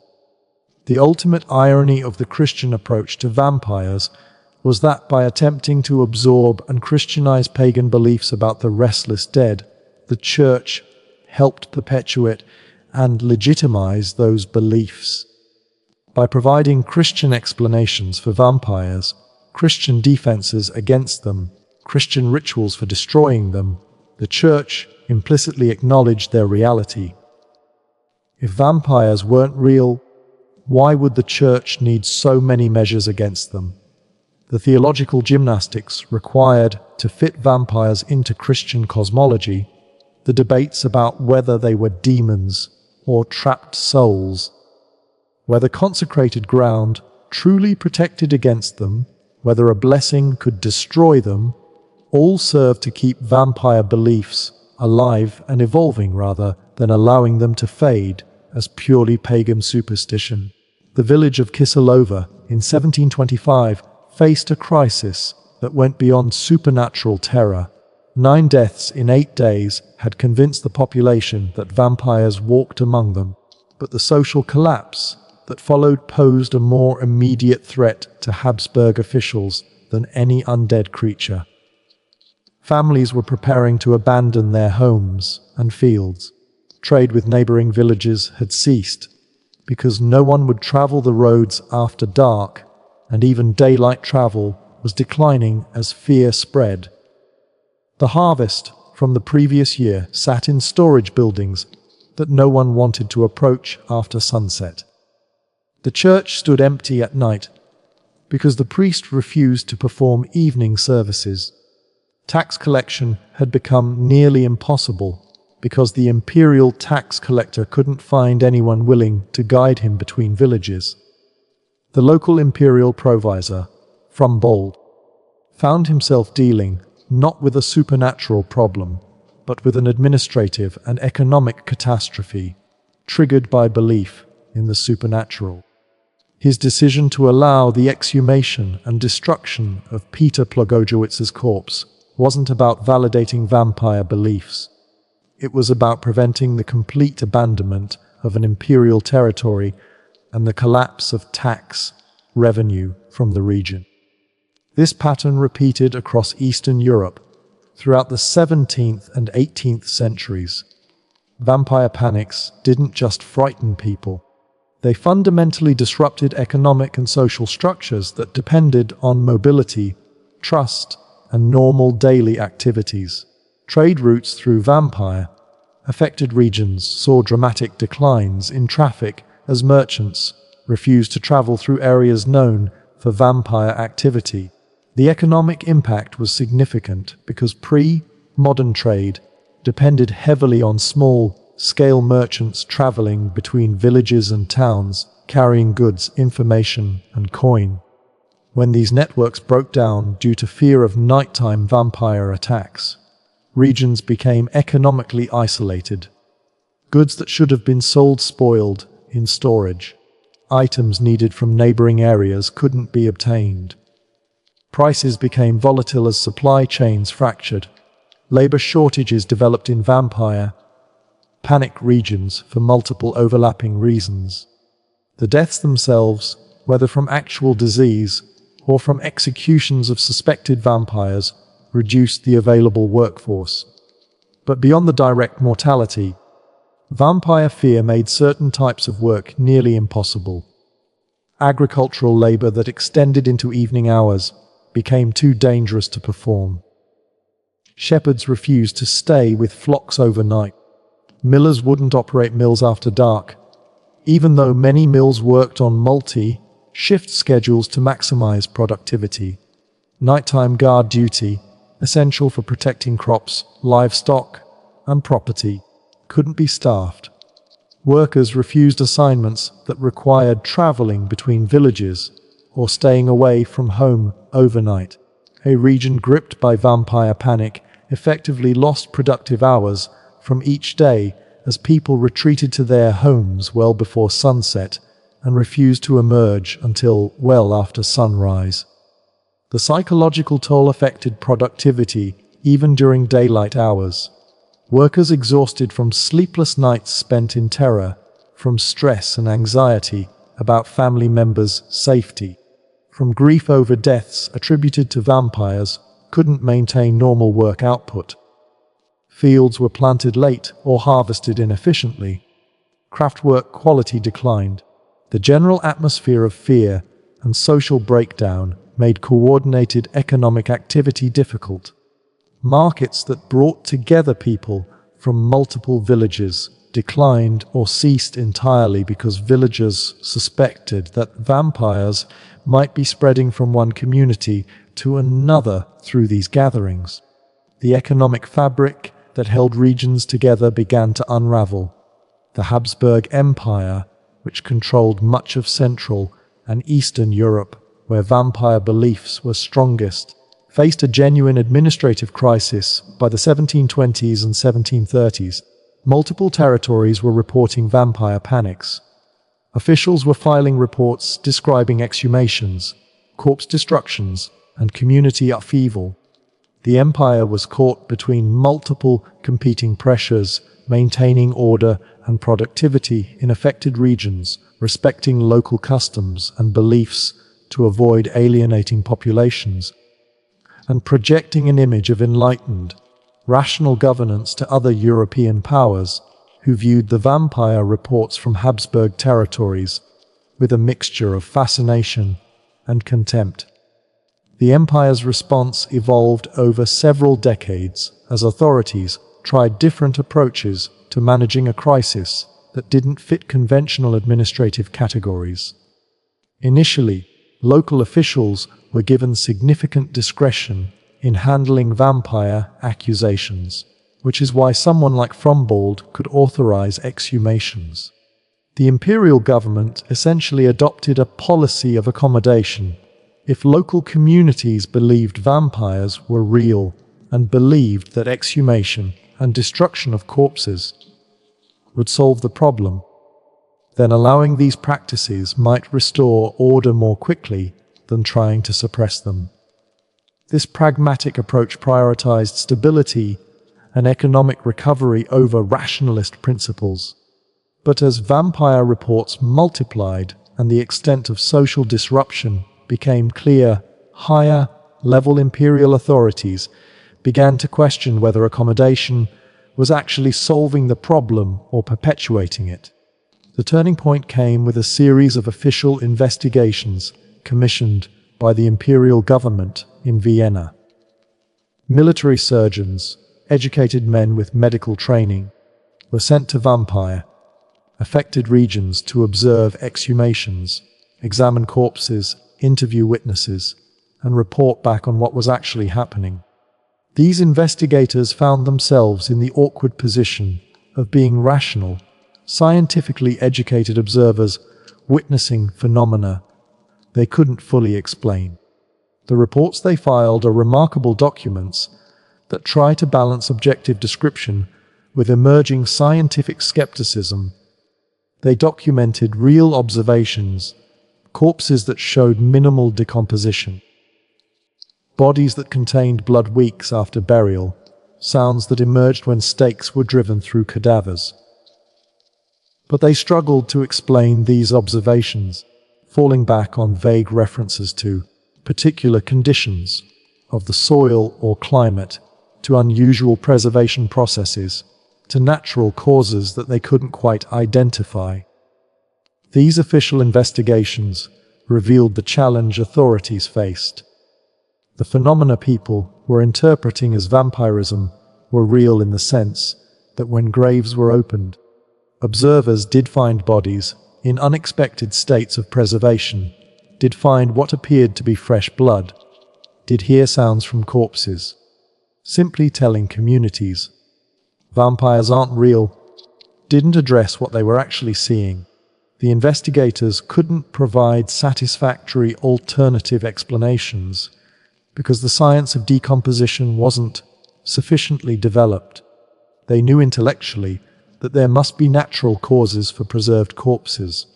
The ultimate irony of the Christian approach to vampires was that by attempting to absorb and Christianize pagan beliefs about the restless dead, the Church helped perpetuate and legitimize those beliefs. By providing Christian explanations for vampires, Christian defenses against them, Christian rituals for destroying them, the Church implicitly acknowledged their reality. If vampires weren't real, why would the Church need so many measures against them? The theological gymnastics required to fit vampires into Christian cosmology, the debates about whether they were demons or trapped souls, whether consecrated ground truly protected against them, whether a blessing could destroy them, all served to keep vampire beliefs alive and evolving rather than allowing them to fade as purely pagan superstition. The village of Kisilova in 1725 faced a crisis that went beyond supernatural terror. 9 deaths in 8 days had convinced the population that vampires walked among them, but the social collapse that followed posed a more immediate threat to Habsburg officials than any undead creature. Families were preparing to abandon their homes and fields. Trade with neighboring villages had ceased, because no one would travel the roads after dark, and even daylight travel was declining as fear spread. The harvest from the previous year sat in storage buildings that no one wanted to approach after sunset. The church stood empty at night because the priest refused to perform evening services. Tax collection had become nearly impossible because the imperial tax collector couldn't find anyone willing to guide him between villages. The local imperial provisor, from Bold, found himself dealing not with a supernatural problem, but with an administrative and economic catastrophe triggered by belief in the supernatural. His decision to allow the exhumation and destruction of Peter Plogojewicz's corpse wasn't about validating vampire beliefs. It was about preventing the complete abandonment of an imperial territory and the collapse of tax revenue from the region. This pattern repeated across Eastern Europe throughout the 17th and 18th centuries. Vampire panics didn't just frighten people. They fundamentally disrupted economic and social structures that depended on mobility, trust, and normal daily activities. Trade routes through vampire affected regions saw dramatic declines in traffic as merchants refused to travel through areas known for vampire activity. The economic impact was significant because pre-modern trade depended heavily on small-scale merchants traveling between villages and towns, carrying goods, information, and coin. When these networks broke down due to fear of nighttime vampire attacks, regions became economically isolated. Goods that should have been sold spoiled in storage. Items needed from neighboring areas couldn't be obtained. Prices became volatile as supply chains fractured. Labor shortages developed in vampire panic regions for multiple overlapping reasons. The deaths themselves, whether from actual disease or from executions of suspected vampires, reduced the available workforce. But beyond the direct mortality, vampire fear made certain types of work nearly impossible. Agricultural labor that extended into evening hours became too dangerous to perform. Shepherds refused to stay with flocks overnight. Millers wouldn't operate mills after dark, even though many mills worked on multi-shift schedules to maximize productivity. Nighttime guard duty, essential for protecting crops, livestock, and property, couldn't be staffed. Workers refused assignments that required traveling between villages or staying away from home overnight. A region gripped by vampire panic effectively lost productive hours from each day as people retreated to their homes well before sunset and refused to emerge until well after sunrise. The psychological toll affected productivity even during daylight hours. Workers exhausted from sleepless nights spent in terror, from stress and anxiety about family members' safety, from grief over deaths attributed to vampires, couldn't maintain normal work output. Fields were planted late or harvested inefficiently. Craftwork quality declined. The general atmosphere of fear and social breakdown made coordinated economic activity difficult. Markets that brought together people from multiple villages declined or ceased entirely because villagers suspected that vampires might be spreading from one community to another through these gatherings. The economic fabric that held regions together began to unravel. The Habsburg Empire, which controlled much of Central and Eastern Europe, where vampire beliefs were strongest, faced a genuine administrative crisis by the 1720s and 1730s. Multiple territories were reporting vampire panics. Officials were filing reports describing exhumations, corpse destructions, and community upheaval. The empire was caught between multiple competing pressures, maintaining order and productivity in affected regions, respecting local customs and beliefs to avoid alienating populations, and projecting an image of enlightened, rational governance to other European powers who viewed the vampire reports from Habsburg territories with a mixture of fascination and contempt. The empire's response evolved over several decades as authorities tried different approaches to managing a crisis that didn't fit conventional administrative categories. Initially, local officials were given significant discretion in handling vampire accusations, which is why someone like Frombold could authorize exhumations. The imperial government essentially adopted a policy of accommodation if local communities believed vampires were real and believed that exhumation and destruction of corpses would solve the problem, then allowing these practices might restore order more quickly than trying to suppress them. This pragmatic approach prioritized stability and economic recovery over rationalist principles. But as vampire reports multiplied and the extent of social disruption became clear, higher-level imperial authorities began to question whether accommodation was actually solving the problem or perpetuating it. The turning point came with a series of official investigations commissioned by the imperial government in Vienna. Military surgeons, educated men with medical training, were sent to vampire-affected regions to observe exhumations, examine corpses, interview witnesses, and report back on what was actually happening. These investigators found themselves in the awkward position of being rational, scientifically educated observers witnessing phenomena they couldn't fully explain. The reports they filed are remarkable documents that try to balance objective description with emerging scientific skepticism. They documented real observations, corpses that showed minimal decomposition, bodies that contained blood weeks after burial, sounds that emerged when stakes were driven through cadavers. But they struggled to explain these observations, falling back on vague references to particular conditions of the soil or climate, to unusual preservation processes, to natural causes that they couldn't quite identify. These official investigations revealed the challenge authorities faced. The phenomena people were interpreting as vampirism were real in the sense that when graves were opened, observers did find bodies in unexpected states of preservation, did find what appeared to be fresh blood, did hear sounds from corpses, simply telling communities vampires aren't real, didn't address what they were actually seeing. The investigators couldn't provide satisfactory alternative explanations because the science of decomposition wasn't sufficiently developed. They knew intellectually that there must be natural causes for preserved corpses,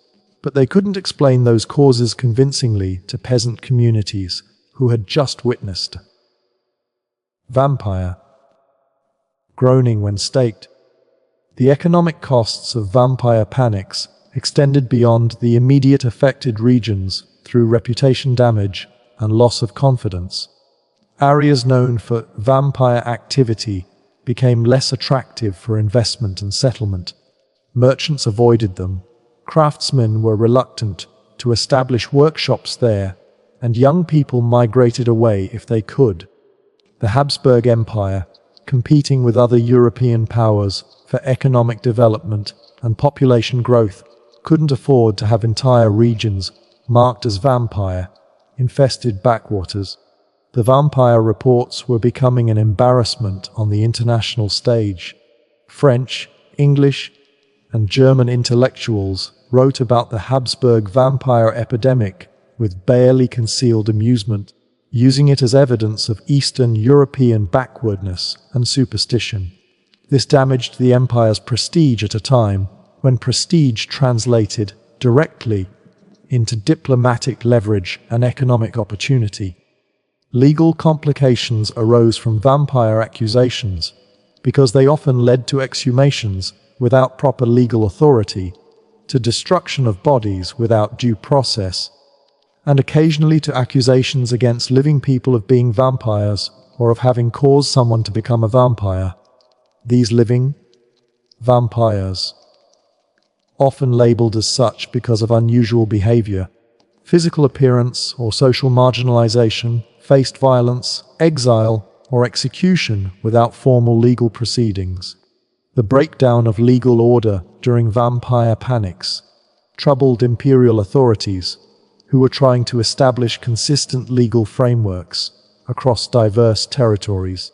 but they couldn't explain those causes convincingly to peasant communities who had just witnessed vampire groaning when staked. The economic costs of vampire panics extended beyond the immediate affected regions through reputation damage and loss of confidence. Areas known for vampire activity became less attractive for investment and settlement. Merchants avoided them, craftsmen were reluctant to establish workshops there, and young people migrated away if they could. The Habsburg Empire, competing with other European powers for economic development and population growth, couldn't afford to have entire regions marked as vampire-infested backwaters. The vampire reports were becoming an embarrassment on the international stage. French, English, and German intellectuals wrote about the Habsburg vampire epidemic with barely concealed amusement. using it as evidence of Eastern European backwardness and superstition. This damaged the empire's prestige at a time when prestige translated directly into diplomatic leverage and economic opportunity. Legal complications arose from vampire accusations because they often led to exhumations without proper legal authority, to destruction of bodies without due process, and occasionally to accusations against living people of being vampires or of having caused someone to become a vampire. These living vampires, often labeled as such because of unusual behavior, physical appearance, or social marginalization, faced violence, exile, or execution without formal legal proceedings. The breakdown of legal order during vampire panics troubled imperial authorities, who were trying to establish consistent legal frameworks across diverse territories.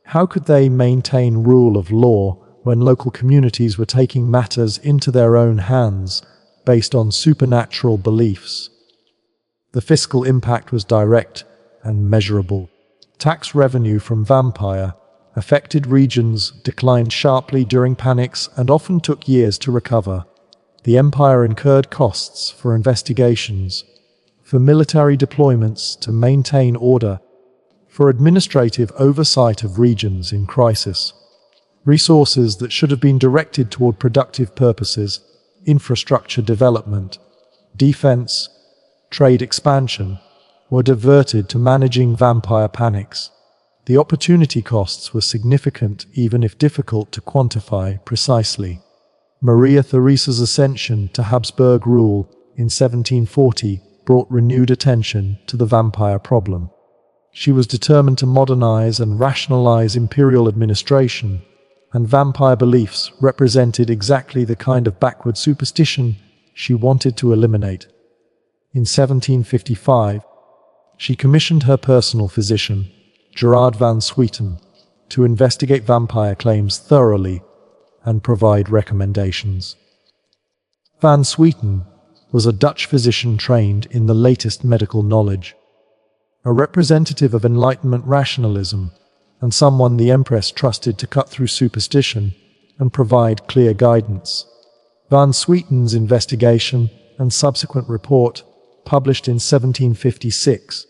How could they maintain rule of law when local communities were taking matters into their own hands based on supernatural beliefs? The fiscal impact was direct and measurable. Tax revenue from vampire affected regions declined sharply during panics and often took years to recover. The empire incurred costs for investigations, for military deployments to maintain order, for administrative oversight of regions in crisis. Resources that should have been directed toward productive purposes, infrastructure development, defense, trade expansion, were diverted to managing vampire panics. The opportunity costs were significant, even if difficult to quantify precisely. Maria Theresa's ascension to Habsburg rule in 1740 brought renewed attention to the vampire problem. She was determined to modernize and rationalize imperial administration, and vampire beliefs represented exactly the kind of backward superstition she wanted to eliminate. In 1755, she commissioned her personal physician, Gerard van Swieten, to investigate vampire claims thoroughly and provide recommendations. Van Swieten was a Dutch physician trained in the latest medical knowledge, a representative of Enlightenment rationalism, and someone the Empress trusted to cut through superstition and provide clear guidance. Van Swieten's investigation and subsequent report, published in 1756,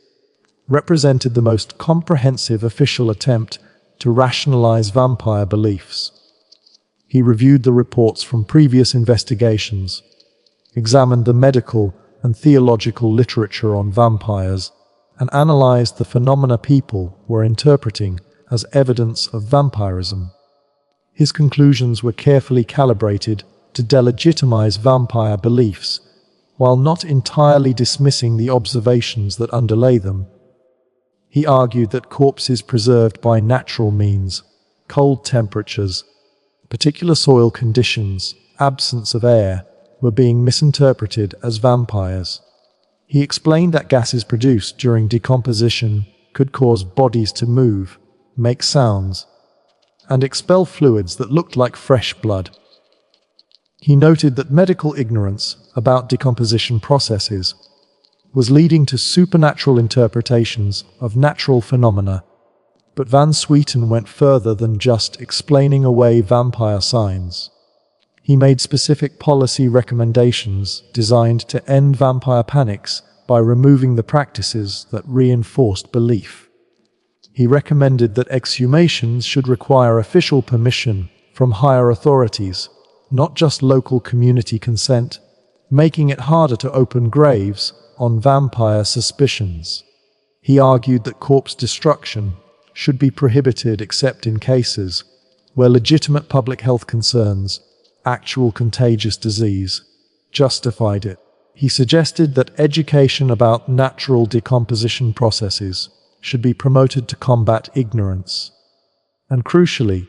represented the most comprehensive official attempt to rationalize vampire beliefs. He reviewed the reports from previous investigations, examined the medical and theological literature on vampires, and analyzed the phenomena people were interpreting as evidence of vampirism. His conclusions were carefully calibrated to delegitimize vampire beliefs, while not entirely dismissing the observations that underlay them. He argued that corpses preserved by natural means, cold temperatures, particular soil conditions, absence of air, were being misinterpreted as vampires. He explained that gases produced during decomposition could cause bodies to move, make sounds, and expel fluids that looked like fresh blood. He noted that medical ignorance about decomposition processes was leading to supernatural interpretations of natural phenomena, but Van Swieten went further than just explaining away vampire signs. He made specific policy recommendations designed to end vampire panics by removing the practices that reinforced belief. He recommended that exhumations should require official permission from higher authorities, not just local community consent, making it harder to open graves on vampire suspicions. He argued that corpse destruction should be prohibited except in cases where legitimate public health concerns, actual contagious disease, justified it. He suggested that education about natural decomposition processes should be promoted to combat ignorance. And crucially,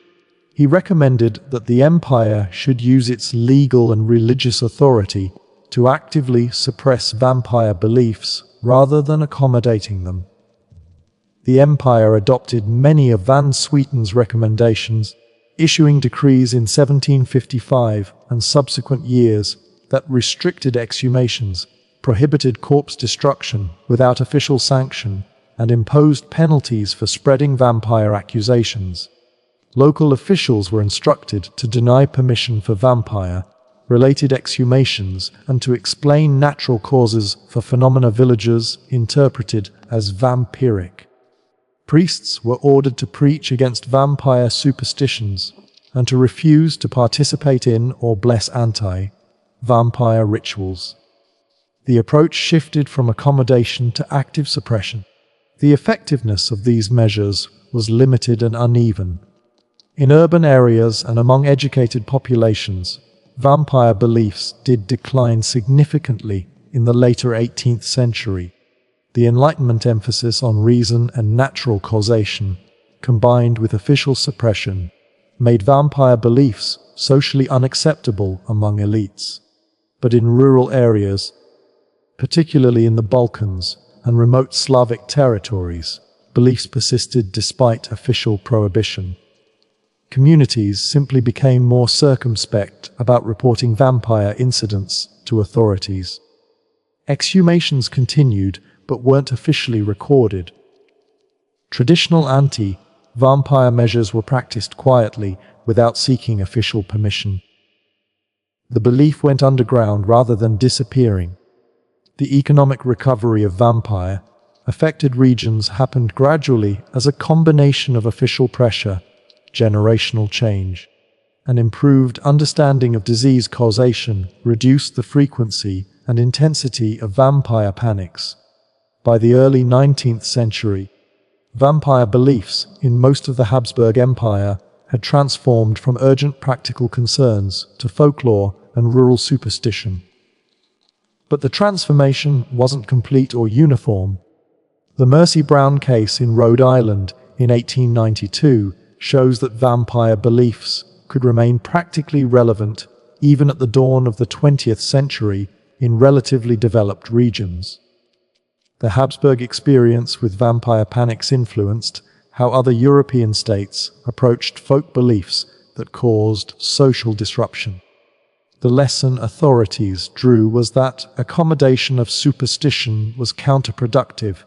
he recommended that the empire should use its legal and religious authority to actively suppress vampire beliefs rather than accommodating them. The empire adopted many of Van Swieten's recommendations, issuing decrees in 1755 and subsequent years that restricted exhumations, prohibited corpse destruction without official sanction, and imposed penalties for spreading vampire accusations. Local officials were instructed to deny permission for vampire-related exhumations and to explain natural causes for phenomena villagers interpreted as vampiric. Priests were ordered to preach against vampire superstitions and to refuse to participate in or bless anti-vampire rituals. The approach shifted from accommodation to active suppression. The effectiveness of these measures was limited and uneven. In urban areas and among educated populations, vampire beliefs did decline significantly in the later 18th century. The Enlightenment emphasis on reason and natural causation, combined with official suppression, made vampire beliefs socially unacceptable among elites. But in rural areas, particularly in the Balkans and remote Slavic territories, beliefs persisted despite official prohibition. Communities simply became more circumspect about reporting vampire incidents to authorities. Exhumations continued but weren't officially recorded. Traditional anti-vampire measures were practiced quietly without seeking official permission. The belief went underground rather than disappearing. The economic recovery of vampire-affected regions happened gradually as a combination of official pressure, generational change, and improved understanding of disease causation reduced the frequency and intensity of vampire panics. By the early 19th century, vampire beliefs in most of the Habsburg Empire had transformed from urgent practical concerns to folklore and rural superstition. But the transformation wasn't complete or uniform. The Mercy Brown case in Rhode Island in 1892 shows that vampire beliefs could remain practically relevant even at the dawn of the 20th century in relatively developed regions. The Habsburg experience with vampire panics influenced how other European states approached folk beliefs that caused social disruption. The lesson authorities drew was that accommodation of superstition was counterproductive,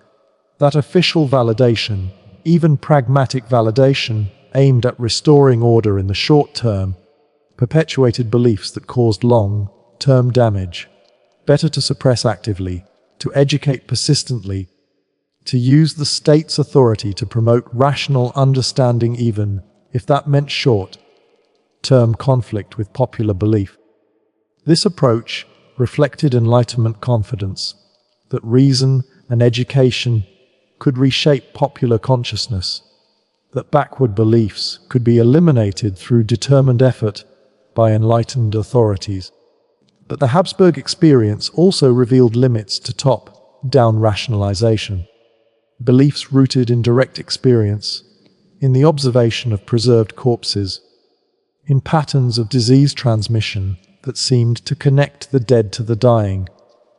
that official validation, even pragmatic validation, aimed at restoring order in the short term, perpetuated beliefs that caused long-term damage. Better to suppress actively, to educate persistently, to use the state's authority to promote rational understanding even if that meant short-term conflict with popular belief. This approach reflected Enlightenment confidence that reason and education could reshape popular consciousness, that backward beliefs could be eliminated through determined effort by enlightened authorities. But the Habsburg experience also revealed limits to top-down rationalization. Beliefs rooted in direct experience, in the observation of preserved corpses, in patterns of disease transmission that seemed to connect the dead to the dying,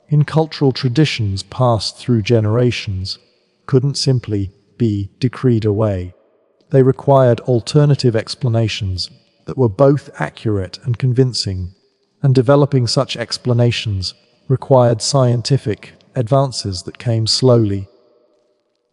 in cultural traditions passed through generations, couldn't simply be decreed away. They required alternative explanations that were both accurate and convincing, and developing such explanations required scientific advances that came slowly.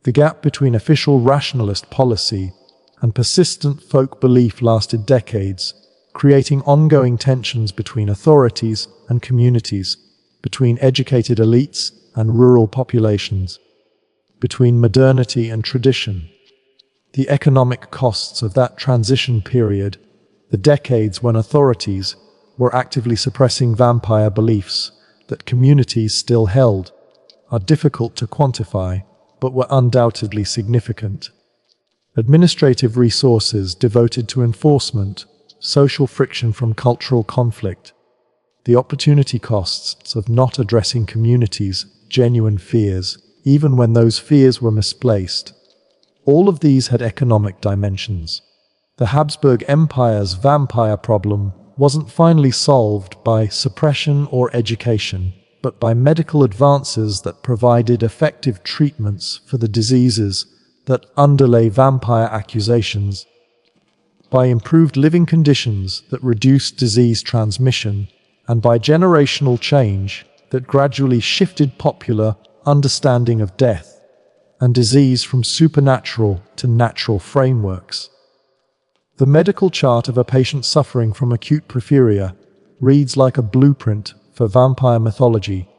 The gap between official rationalist policy and persistent folk belief lasted decades, creating ongoing tensions between authorities and communities, between educated elites and rural populations, between modernity and tradition. The economic costs of that transition period, the decades when authorities were actively suppressing vampire beliefs that communities still held, are difficult to quantify, but were undoubtedly significant. Administrative resources devoted to enforcement, social friction from cultural conflict, the opportunity costs of not addressing communities' genuine fears, even when those fears were misplaced. All of these had economic dimensions. The Habsburg Empire's vampire problem wasn't finally solved by suppression or education, but by medical advances that provided effective treatments for the diseases that underlay vampire accusations, by improved living conditions that reduced disease transmission, and by generational change that gradually shifted popular understanding of death and disease from supernatural to natural frameworks. The medical chart of a patient suffering from acute porphyria reads like a blueprint for vampire mythology.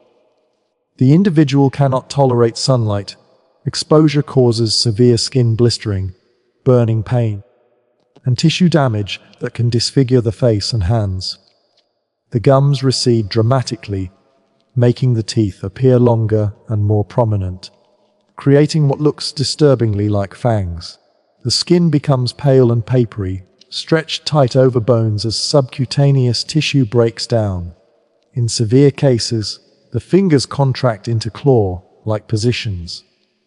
The individual cannot tolerate sunlight. Exposure causes severe skin blistering, burning pain, and tissue damage that can disfigure the face and hands. The gums recede dramatically, making the teeth appear longer and more prominent, creating what looks disturbingly like fangs. The skin becomes pale and papery, stretched tight over bones as subcutaneous tissue breaks down. In severe cases, the fingers contract into claw-like positions.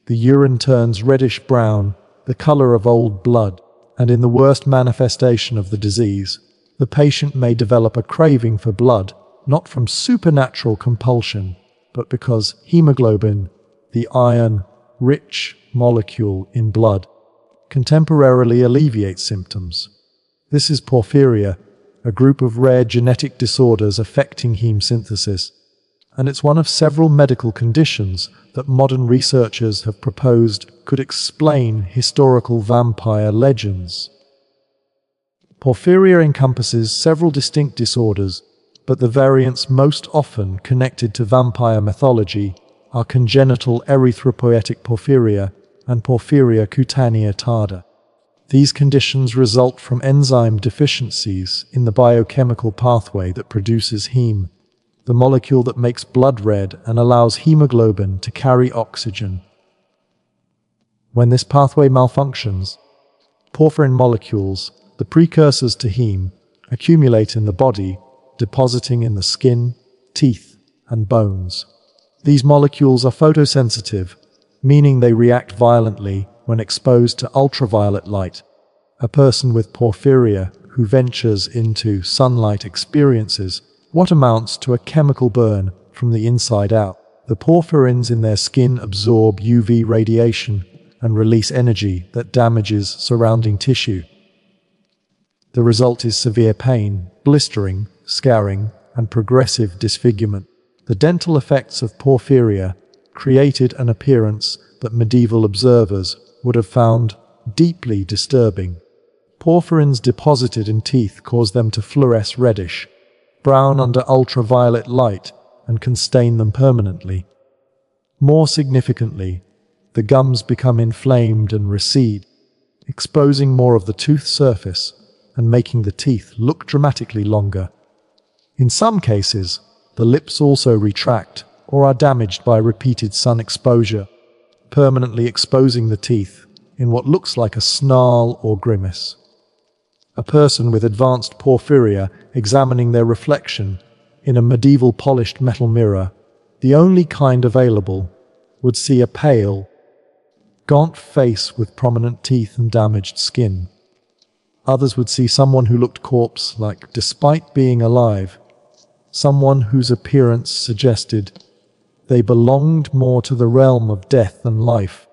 The urine turns reddish-brown, the color of old blood, and in the worst manifestation of the disease, the patient may develop a craving for blood, not from supernatural compulsion, but because hemoglobin, the iron-rich molecule in blood, can temporarily alleviate symptoms. This is porphyria, a group of rare genetic disorders affecting heme synthesis, and it's one of several medical conditions that modern researchers have proposed could explain historical vampire legends. Porphyria encompasses several distinct disorders, but the variants most often connected to vampire mythology are congenital erythropoietic porphyria and porphyria cutanea tarda. These conditions result from enzyme deficiencies in the biochemical pathway that produces heme, the molecule that makes blood red and allows hemoglobin to carry oxygen. When this pathway malfunctions, porphyrin molecules, the precursors to heme, accumulate in the body, depositing in the skin, teeth, and bones. These molecules are photosensitive, meaning they react violently when exposed to ultraviolet light. A person with porphyria who ventures into sunlight experiences what amounts to a chemical burn from the inside out. The porphyrins in their skin absorb UV radiation and release energy that damages surrounding tissue. The result is severe pain, blistering, scarring, and progressive disfigurement. The dental effects of porphyria created an appearance that medieval observers would have found deeply disturbing. Porphyrins deposited in teeth cause them to fluoresce reddish, brown under ultraviolet light, and can stain them permanently. More significantly, the gums become inflamed and recede, exposing more of the tooth surface and making the teeth look dramatically longer. In some cases, the lips also retract or are damaged by repeated sun exposure, permanently exposing the teeth in what looks like a snarl or grimace. A person with advanced porphyria examining their reflection in a medieval polished metal mirror, the only kind available, would see a pale, gaunt face with prominent teeth and damaged skin. Others would see someone who looked corpse-like despite being alive, someone whose appearance suggested they belonged more to the realm of death than life.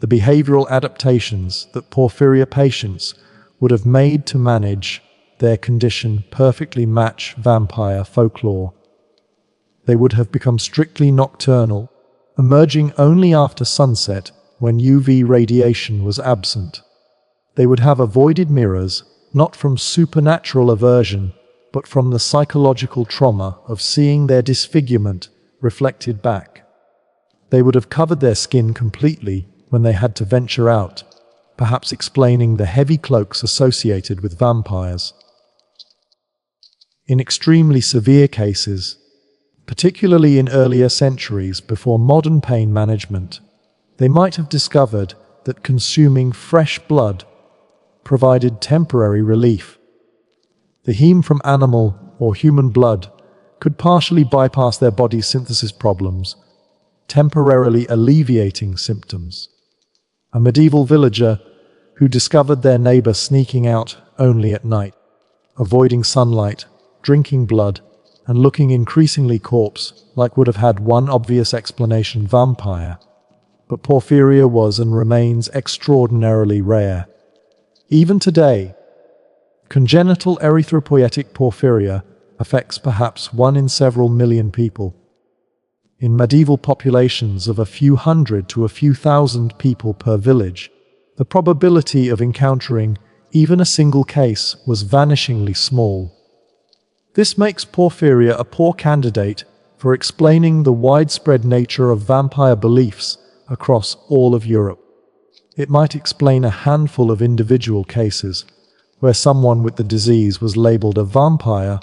The behavioral adaptations that porphyria patients would have made to manage their condition perfectly match vampire folklore. They would have become strictly nocturnal, emerging only after sunset when UV radiation was absent. They would have avoided mirrors, not from supernatural aversion, but from the psychological trauma of seeing their disfigurement reflected back. They would have covered their skin completely when they had to venture out, perhaps explaining the heavy cloaks associated with vampires. In extremely severe cases, particularly in earlier centuries before modern pain management, they might have discovered that consuming fresh blood provided temporary relief. The heme from animal or human blood could partially bypass their body's synthesis problems, temporarily alleviating symptoms. A medieval villager who discovered their neighbor sneaking out only at night, avoiding sunlight, drinking blood, and looking increasingly corpse-like would have had one obvious explanation: vampire. But porphyria was and remains extraordinarily rare. Even today, congenital erythropoietic porphyria affects perhaps 1 in several million people. In medieval populations of a few hundred to a few thousand people per village, the probability of encountering even a single case was vanishingly small. This makes porphyria a poor candidate for explaining the widespread nature of vampire beliefs across all of Europe. It might explain a handful of individual cases where someone with the disease was labeled a vampire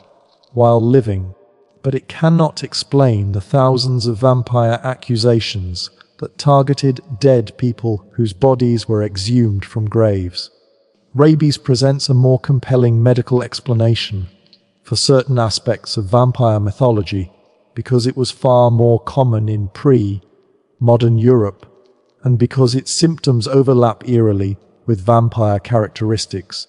while living, but it cannot explain the thousands of vampire accusations that targeted dead people whose bodies were exhumed from graves. Rabies presents a more compelling medical explanation for certain aspects of vampire mythology because it was far more common in pre-modern Europe and because its symptoms overlap eerily with vampire characteristics.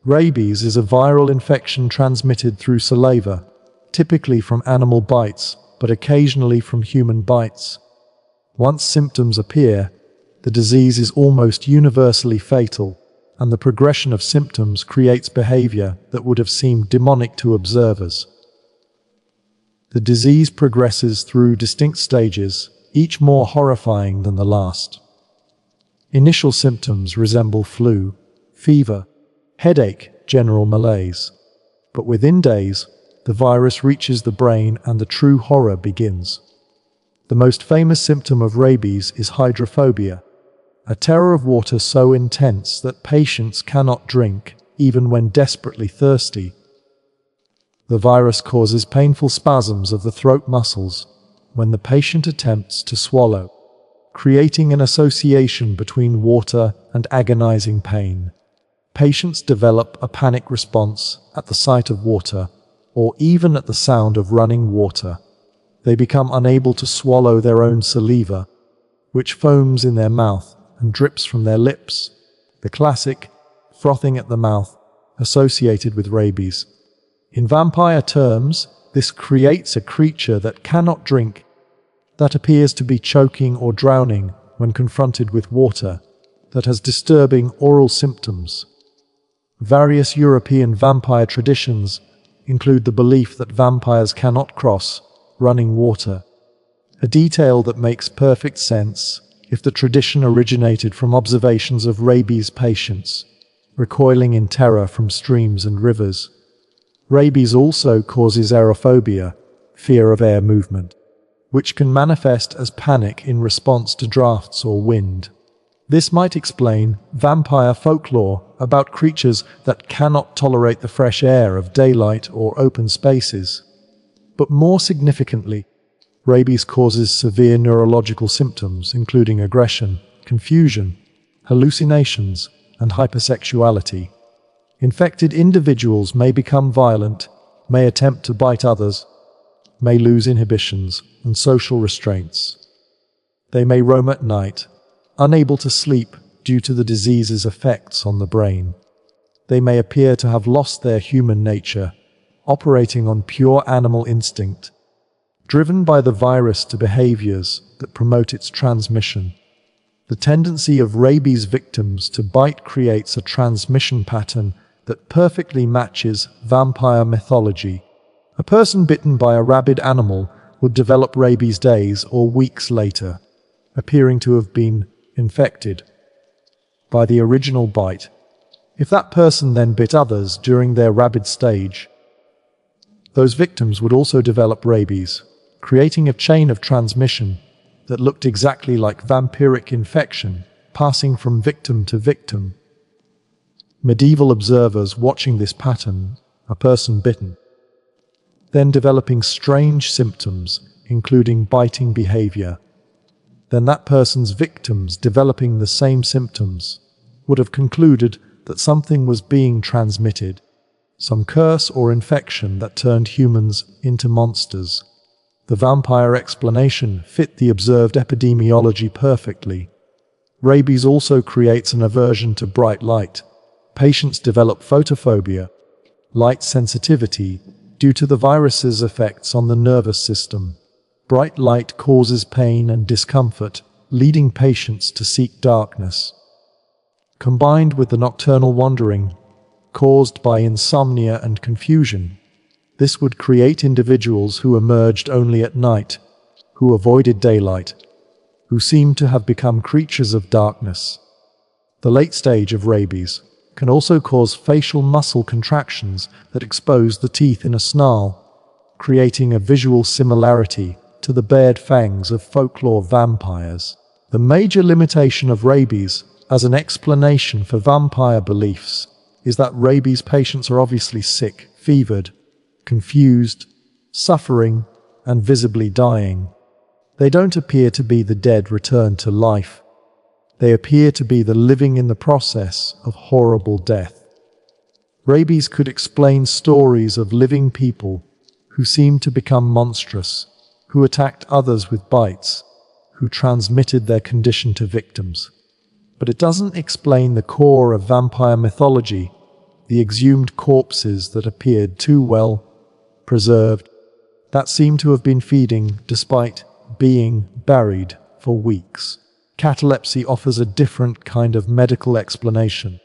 Rabies is a viral infection transmitted through saliva, typically from animal bites, but occasionally from human bites. Once symptoms appear, the disease is almost universally fatal, and the progression of symptoms creates behavior that would have seemed demonic to observers. The disease progresses through distinct stages, each more horrifying than the last. Initial symptoms resemble flu, fever, headache, general malaise. But within days, the virus reaches the brain and the true horror begins. The most famous symptom of rabies is hydrophobia, a terror of water so intense that patients cannot drink, even when desperately thirsty. The virus causes painful spasms of the throat muscles when the patient attempts to swallow, creating an association between water and agonizing pain. Patients develop a panic response at the sight of water, or even at the sound of running water. They become unable to swallow their own saliva, which foams in their mouth and drips from their lips. The classic frothing at the mouth associated with rabies. In vampire terms, this creates a creature that cannot drink, that appears to be choking or drowning when confronted with water, that has disturbing oral symptoms. Various European vampire traditions include the belief that vampires cannot cross running water, a detail that makes perfect sense if the tradition originated from observations of rabies patients, recoiling in terror from streams and rivers. Rabies also causes aerophobia, fear of air movement, which can manifest as panic in response to drafts or wind. This might explain vampire folklore about creatures that cannot tolerate the fresh air of daylight or open spaces. But more significantly, rabies causes severe neurological symptoms, including aggression, confusion, hallucinations, and hypersexuality. Infected individuals may become violent, may attempt to bite others, may lose inhibitions and social restraints. They may roam at night, unable to sleep due to the disease's effects on the brain. They may appear to have lost their human nature, operating on pure animal instinct, driven by the virus to behaviors that promote its transmission. The tendency of rabies victims to bite creates a transmission pattern that perfectly matches vampire mythology. A person bitten by a rabid animal would develop rabies days or weeks later, appearing to have been infected by the original bite. If that person then bit others during their rabid stage, those victims would also develop rabies, creating a chain of transmission that looked exactly like vampiric infection, passing from victim to victim. Medieval observers watching this pattern, a person bitten, then developing strange symptoms, including biting behavior, then that person's victims developing the same symptoms, would have concluded that something was being transmitted, some curse or infection that turned humans into monsters. The vampire explanation fit the observed epidemiology perfectly. Rabies also creates an aversion to bright light. Patients develop photophobia, light sensitivity, due to the virus's effects on the nervous system. Bright light causes pain and discomfort, leading patients to seek darkness. Combined with the nocturnal wandering caused by insomnia and confusion, this would create individuals who emerged only at night, who avoided daylight, who seemed to have become creatures of darkness. The late stage of rabies can also cause facial muscle contractions that expose the teeth in a snarl, creating a visual similarity to the bared fangs of folklore vampires. The major limitation of rabies as an explanation for vampire beliefs is that rabies patients are obviously sick, fevered, confused, suffering, and visibly dying. They don't appear to be the dead returned to life. They appear to be the living in the process of horrible death. Rabies could explain stories of living people who seemed to become monstrous, who attacked others with bites, who transmitted their condition to victims. But it doesn't explain the core of vampire mythology, the exhumed corpses that appeared too well preserved, that seemed to have been feeding despite being buried for weeks. Catalepsy offers a different kind of medical explanation,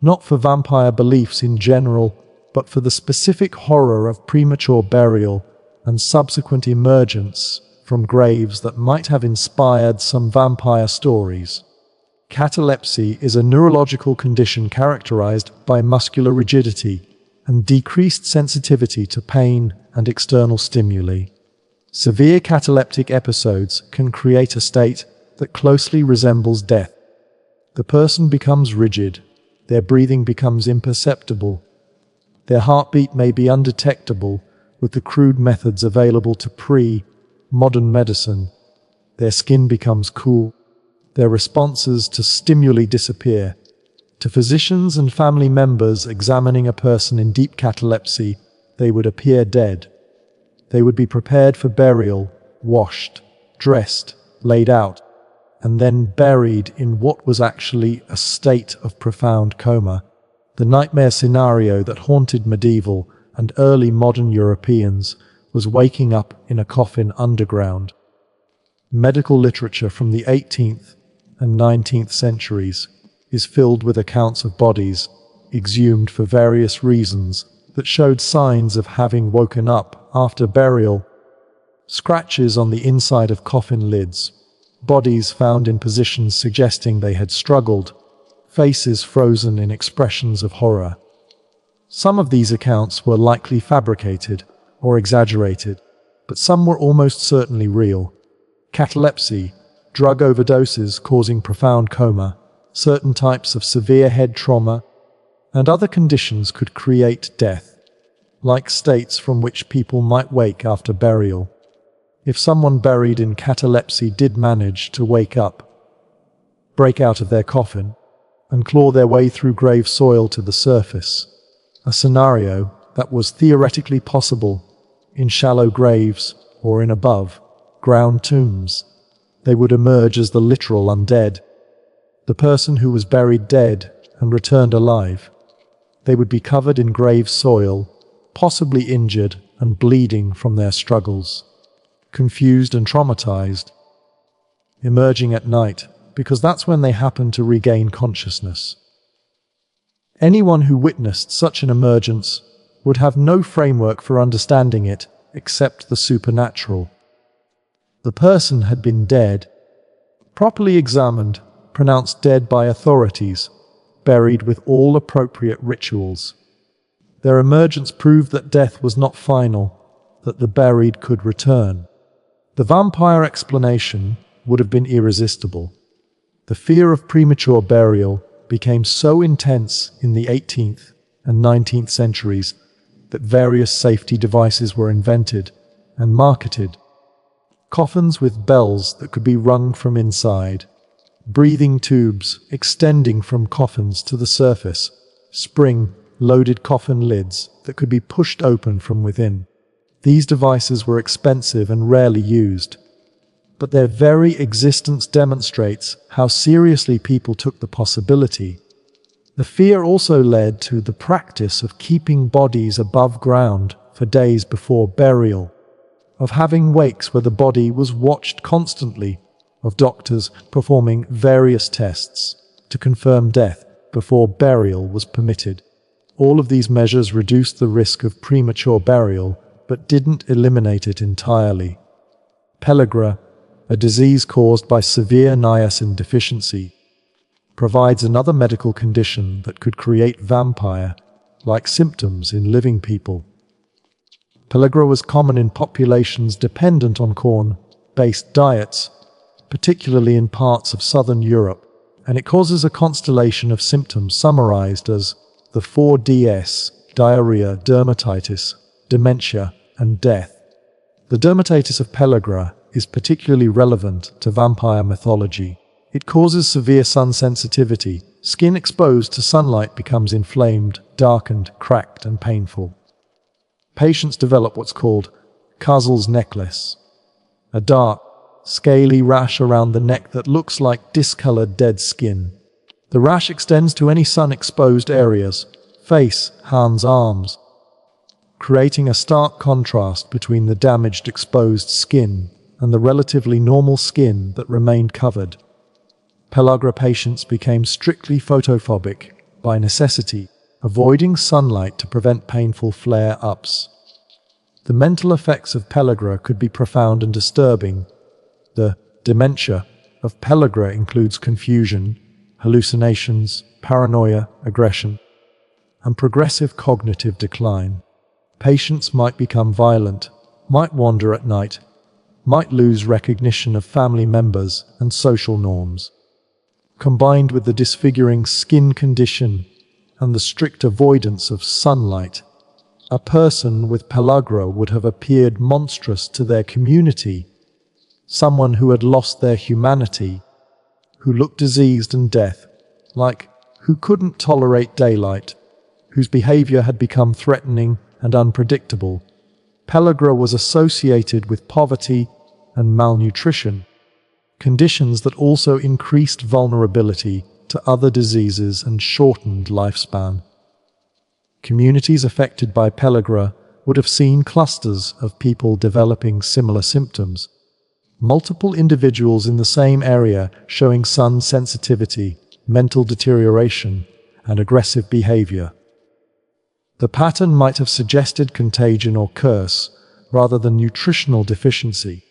not for vampire beliefs in general, but for the specific horror of premature burial and subsequent emergence from graves that might have inspired some vampire stories. Catalepsy is a neurological condition characterized by muscular rigidity and decreased sensitivity to pain and external stimuli. Severe cataleptic episodes can create a state that closely resembles death. The person becomes rigid, their breathing becomes imperceptible, their heartbeat may be undetectable with the crude methods available to pre-modern medicine, their skin becomes cool, their responses to stimuli disappear. To physicians and family members examining a person in deep catalepsy, they would appear dead. They would be prepared for burial, washed, dressed, laid out, and then buried in what was actually a state of profound coma, the nightmare scenario that haunted medieval and early modern Europeans was waking up in a coffin underground. Medical literature from the 18th and 19th centuries is filled with accounts of bodies exhumed for various reasons that showed signs of having woken up after burial. Scratches on the inside of coffin lids, bodies found in positions suggesting they had struggled, faces frozen in expressions of horror. Some of these accounts were likely fabricated or exaggerated, but some were almost certainly real. Catalepsy, drug overdoses causing profound coma, certain types of severe head trauma, and other conditions could create death-like states from which people might wake after burial. If someone buried in catalepsy did manage to wake up, break out of their coffin, and claw their way through grave soil to the surface, a scenario that was theoretically possible in shallow graves or in above-ground tombs, they would emerge as the literal undead, the person who was buried dead and returned alive. They would be covered in grave soil, possibly injured and bleeding from their struggles, confused and traumatized, emerging at night because that's when they happen to regain consciousness. Anyone who witnessed such an emergence would have no framework for understanding it except the supernatural. The person had been dead, properly examined, pronounced dead by authorities, buried with all appropriate rituals. Their emergence proved that death was not final, that the buried could return. The vampire explanation would have been irresistible. The fear of premature burial became so intense in the 18th and 19th centuries that various safety devices were invented and marketed. Coffins with bells that could be rung from inside, breathing tubes extending from coffins to the surface, spring-loaded coffin lids that could be pushed open from within. These devices were expensive and rarely used, but their very existence demonstrates how seriously people took the possibility. The fear also led to the practice of keeping bodies above ground for days before burial, of having wakes where the body was watched constantly, of doctors performing various tests to confirm death before burial was permitted. All of these measures reduced the risk of premature burial, but didn't eliminate it entirely. Pellagra, a disease caused by severe niacin deficiency, provides another medical condition that could create vampire-like symptoms in living people. Pellagra was common in populations dependent on corn-based diets, particularly in parts of southern Europe, and it causes a constellation of symptoms summarized as the 4Ds: diarrhea, dermatitis, dementia, and death. The dermatitis of Pellagra is particularly relevant to vampire mythology. It causes severe sun sensitivity. Skin exposed to sunlight becomes inflamed, darkened, cracked, and painful. Patients develop what's called Cazal's necklace, a dark, scaly rash around the neck that looks like discolored dead skin. The rash extends to any sun-exposed areas, face, hands, arms, creating a stark contrast between the damaged exposed skin and the relatively normal skin that remained covered. Pellagra patients became strictly photophobic by necessity, avoiding sunlight to prevent painful flare-ups. The mental effects of pellagra could be profound and disturbing. The dementia of pellagra includes confusion, hallucinations, paranoia, aggression, and progressive cognitive decline. Patients might become violent, might wander at night, might lose recognition of family members and social norms. Combined with the disfiguring skin condition and the strict avoidance of sunlight, a person with pellagra would have appeared monstrous to their community, someone who had lost their humanity, who looked diseased and who couldn't tolerate daylight, whose behavior had become threatening and unpredictable. Pellagra was associated with poverty and malnutrition, conditions that also increased vulnerability to other diseases and shortened lifespan. Communities affected by pellagra would have seen clusters of people developing similar symptoms. Multiple individuals in the same area showing sun sensitivity, mental deterioration, and aggressive behavior. The pattern might have suggested contagion or curse rather than nutritional deficiency,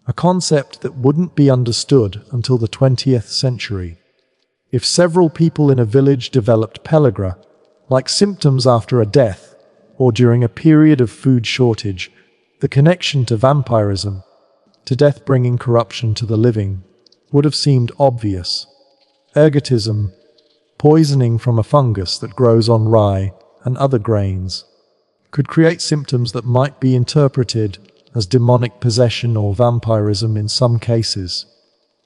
a concept that wouldn't be understood until the 20th century. If several people in a village developed pellagra, like symptoms after a death or during a period of food shortage, the connection to vampirism, to death bringing corruption to the living, would have seemed obvious. Ergotism, poisoning from a fungus that grows on rye and other grains, could create symptoms that might be interpreted as demonic possession or vampirism in some cases.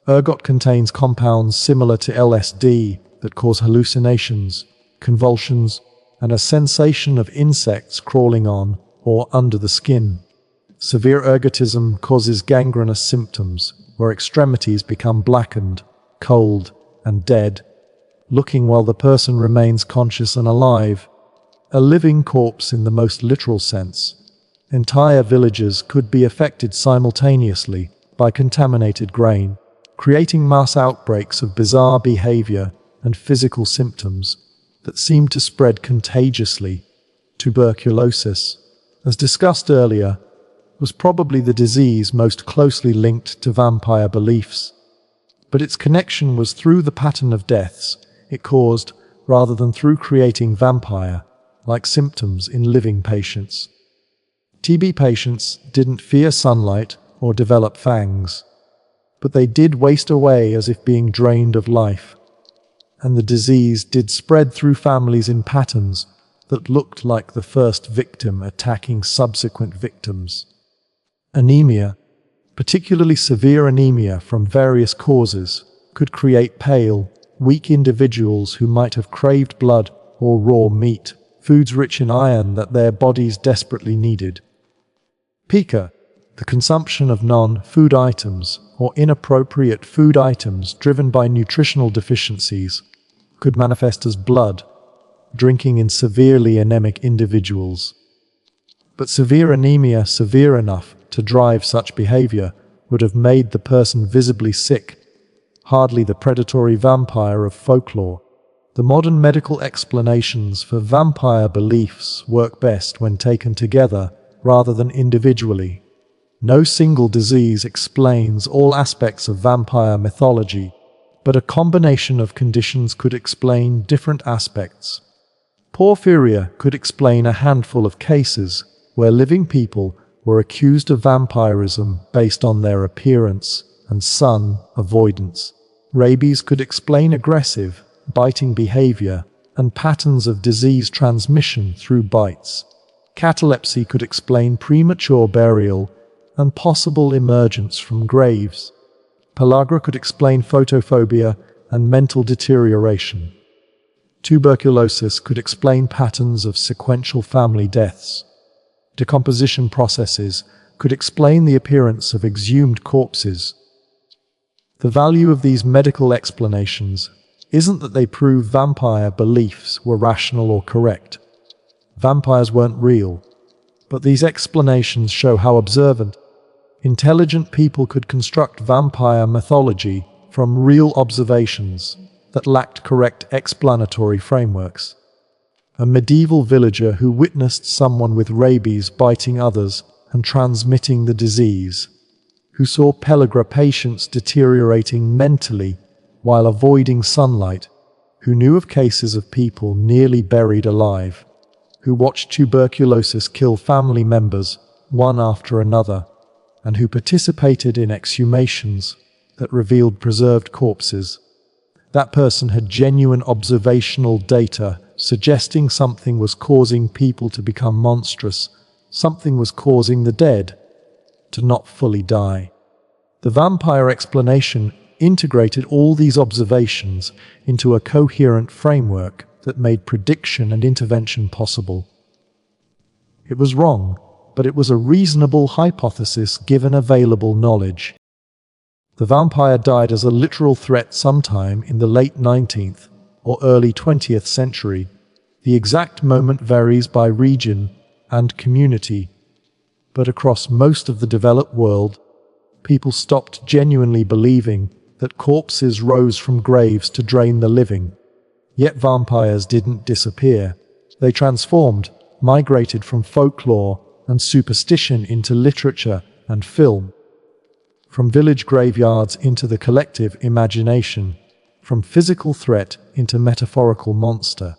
Ergot contains compounds similar to LSD that cause hallucinations, convulsions, and a sensation of insects crawling on or under the skin. Severe ergotism causes gangrenous symptoms where extremities become blackened, cold, and dead, looking while the person remains conscious and alive, a living corpse in the most literal sense. Entire villages could be affected simultaneously by contaminated grain, creating mass outbreaks of bizarre behavior and physical symptoms that seem to spread contagiously. Tuberculosis, as discussed earlier, was probably the disease most closely linked to vampire beliefs, but its connection was through the pattern of deaths it caused rather than through creating vampire-like symptoms in living patients. TB patients didn't fear sunlight or develop fangs, but they did waste away as if being drained of life, and the disease did spread through families in patterns that looked like the first victim attacking subsequent victims. Anemia, particularly severe anemia from various causes, could create pale, weak individuals who might have craved blood or raw meat, foods rich in iron that their bodies desperately needed. Pica, the consumption of non-food items or inappropriate food items driven by nutritional deficiencies, could manifest as blood, drinking in severely anemic individuals. But severe anemia severe enough to drive such behavior would have made the person visibly sick, hardly the predatory vampire of folklore. The modern medical explanations for vampire beliefs work best when taken together rather than individually. No single disease explains all aspects of vampire mythology, but a combination of conditions could explain different aspects. Porphyria could explain a handful of cases where living people were accused of vampirism based on their appearance and sun avoidance. Rabies could explain aggressive, biting behavior and patterns of disease transmission through bites. Catalepsy could explain premature burial and possible emergence from graves. Pellagra could explain photophobia and mental deterioration. Tuberculosis could explain patterns of sequential family deaths. Decomposition processes could explain the appearance of exhumed corpses. The value of these medical explanations isn't that they prove vampire beliefs were rational or correct. Vampires weren't real, but these explanations show how observant, intelligent people could construct vampire mythology from real observations that lacked correct explanatory frameworks. A medieval villager who witnessed someone with rabies biting others and transmitting the disease, who saw pellagra patients deteriorating mentally while avoiding sunlight, who knew of cases of people nearly buried alive, who watched tuberculosis kill family members one after another, and who participated in exhumations that revealed preserved corpses. That person had genuine observational data suggesting something was causing people to become monstrous, something was causing the dead to not fully die. The vampire explanation integrated all these observations into a coherent framework that made prediction and intervention possible. It was wrong, but it was a reasonable hypothesis given available knowledge. The vampire died as a literal threat sometime in the late 19th or early 20th century. The exact moment varies by region and community, but across most of the developed world, people stopped genuinely believing that corpses rose from graves to drain the living. Yet vampires didn't disappear. They transformed, migrated from folklore and superstition into literature and film. From village graveyards into the collective imagination, from physical threat into metaphorical monster.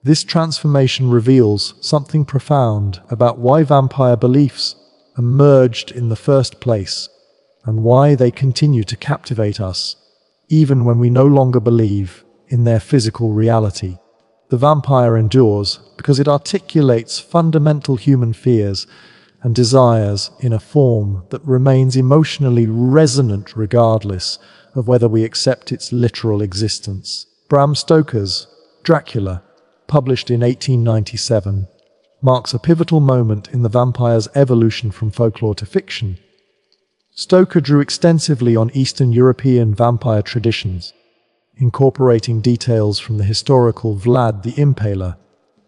This transformation reveals something profound about why vampire beliefs emerged in the first place, and why they continue to captivate us, even when we no longer believe in their physical reality. The vampire endures because it articulates fundamental human fears and desires in a form that remains emotionally resonant regardless of whether we accept its literal existence. Bram Stoker's Dracula, published in 1897, marks a pivotal moment in the vampire's evolution from folklore to fiction. Stoker drew extensively on Eastern European vampire traditions, incorporating details from the historical Vlad the Impaler,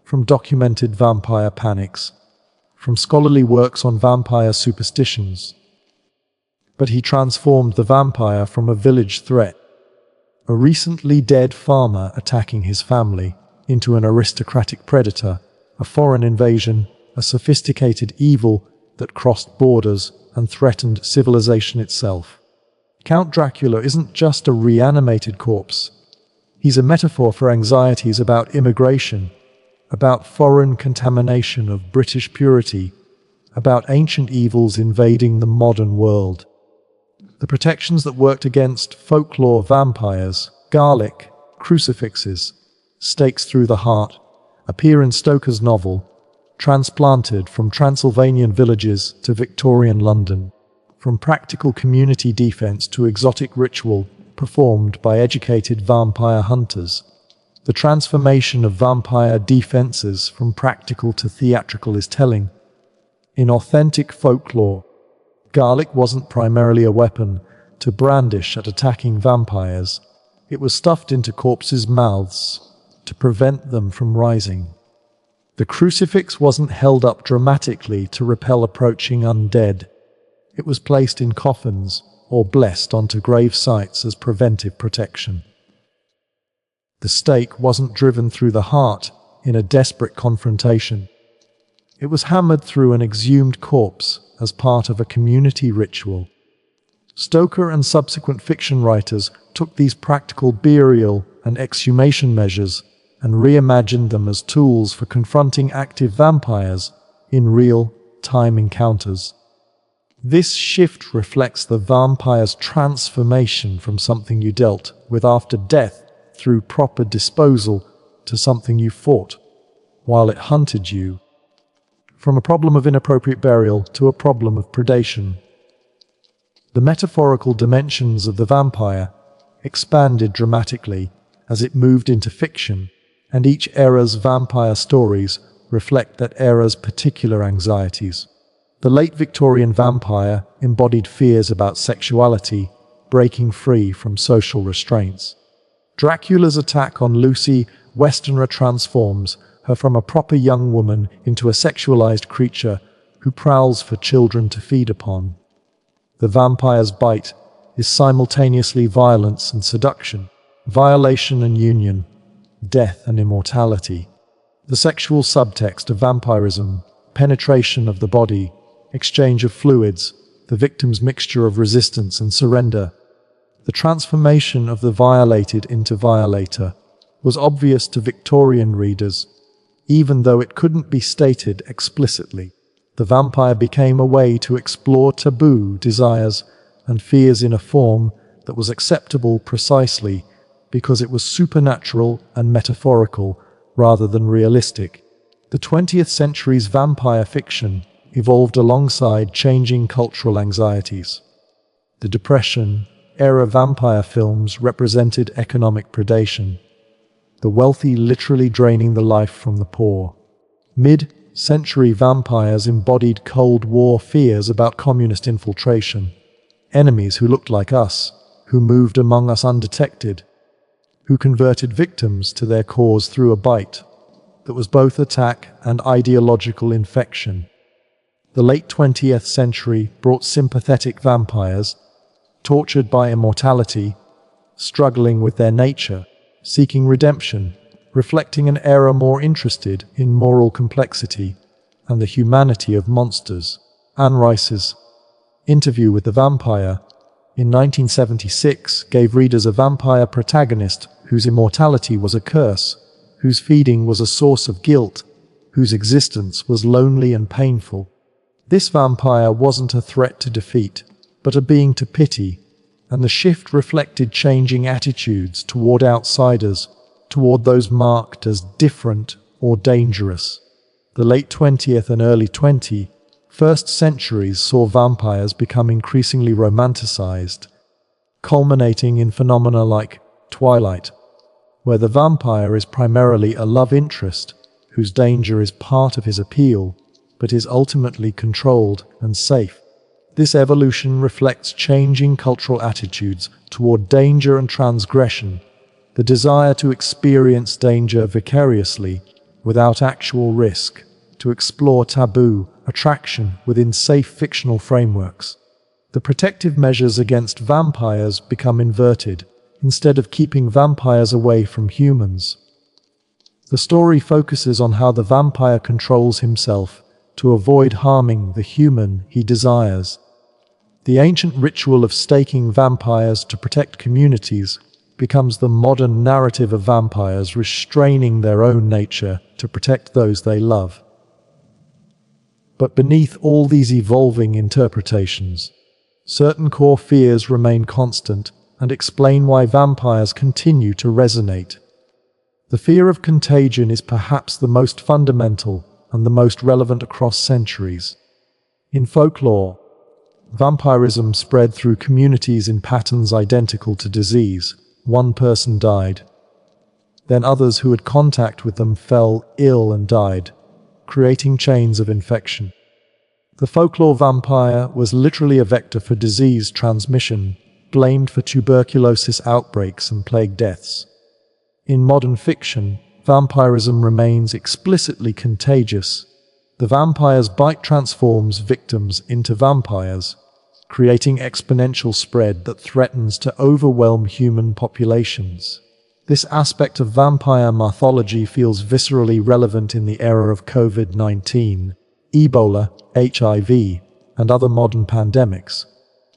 from documented vampire panics, from scholarly works on vampire superstitions. But he transformed the vampire from a village threat, a recently dead farmer attacking his family, into an aristocratic predator, a foreign invasion, a sophisticated evil that crossed borders and threatened civilization itself. Count Dracula isn't just a reanimated corpse. He's a metaphor for anxieties about immigration, about foreign contamination of British purity, about ancient evils invading the modern world. The protections that worked against folklore vampires, garlic, crucifixes, stakes through the heart, appear in Stoker's novel, transplanted from Transylvanian villages to Victorian London, from practical community defense to exotic ritual performed by educated vampire hunters. The transformation of vampire defenses from practical to theatrical is telling. In authentic folklore, garlic wasn't primarily a weapon to brandish at attacking vampires. It was stuffed into corpses' mouths to prevent them from rising. The crucifix wasn't held up dramatically to repel approaching undead. It was placed in coffins or blessed onto grave sites as preventive protection. The stake wasn't driven through the heart in a desperate confrontation. It was hammered through an exhumed corpse as part of a community ritual. Stoker and subsequent fiction writers took these practical burial and exhumation measures and reimagined them as tools for confronting active vampires in real-time encounters. This shift reflects the vampire's transformation from something you dealt with after death through proper disposal to something you fought while it hunted you, from a problem of inappropriate burial to a problem of predation. The metaphorical dimensions of the vampire expanded dramatically as it moved into fiction, and each era's vampire stories reflect that era's particular anxieties. The late Victorian vampire embodied fears about sexuality, breaking free from social restraints. Dracula's attack on Lucy Westenra transforms her from a proper young woman into a sexualized creature who prowls for children to feed upon. The vampire's bite is simultaneously violence and seduction, violation and union, death and immortality. The sexual subtext of vampirism, penetration of the body, exchange of fluids, the victim's mixture of resistance and surrender. The transformation of the violated into violator was obvious to Victorian readers, even though it couldn't be stated explicitly. The vampire became a way to explore taboo desires and fears in a form that was acceptable precisely because it was supernatural and metaphorical rather than realistic. The 20th century's vampire fiction evolved alongside changing cultural anxieties. The Depression-era vampire films represented economic predation, the wealthy literally draining the life from the poor. Mid-century vampires embodied Cold War fears about communist infiltration, enemies who looked like us, who moved among us undetected, who converted victims to their cause through a bite that was both attack and ideological infection. The late 20th century brought sympathetic vampires, tortured by immortality, struggling with their nature, seeking redemption, reflecting an era more interested in moral complexity and the humanity of monsters. Anne Rice's Interview with the Vampire in 1976 gave readers a vampire protagonist whose immortality was a curse, whose feeding was a source of guilt, whose existence was lonely and painful. This vampire wasn't a threat to defeat, but a being to pity, and the shift reflected changing attitudes toward outsiders, toward those marked as different or dangerous. The late 20th and early 21st centuries saw vampires become increasingly romanticized, culminating in phenomena like Twilight, where the vampire is primarily a love interest whose danger is part of his appeal, but is ultimately controlled and safe. This evolution reflects changing cultural attitudes toward danger and transgression, the desire to experience danger vicariously, without actual risk, to explore taboo, attraction within safe fictional frameworks. The protective measures against vampires become inverted, instead of keeping vampires away from humans. The story focuses on how the vampire controls himself to avoid harming the human he desires. The ancient ritual of staking vampires to protect communities becomes the modern narrative of vampires restraining their own nature to protect those they love. But beneath all these evolving interpretations, certain core fears remain constant and explain why vampires continue to resonate. The fear of contagion is perhaps the most fundamental and the most relevant across centuries. In folklore, vampirism spread through communities in patterns identical to disease. One person died. Then others who had contact with them fell ill and died, creating chains of infection. The folklore vampire was literally a vector for disease transmission, blamed for tuberculosis outbreaks and plague deaths. In modern fiction, vampirism remains explicitly contagious. The vampire's bite transforms victims into vampires, creating exponential spread that threatens to overwhelm human populations. This aspect of vampire mythology feels viscerally relevant in the era of COVID-19, Ebola, HIV, and other modern pandemics.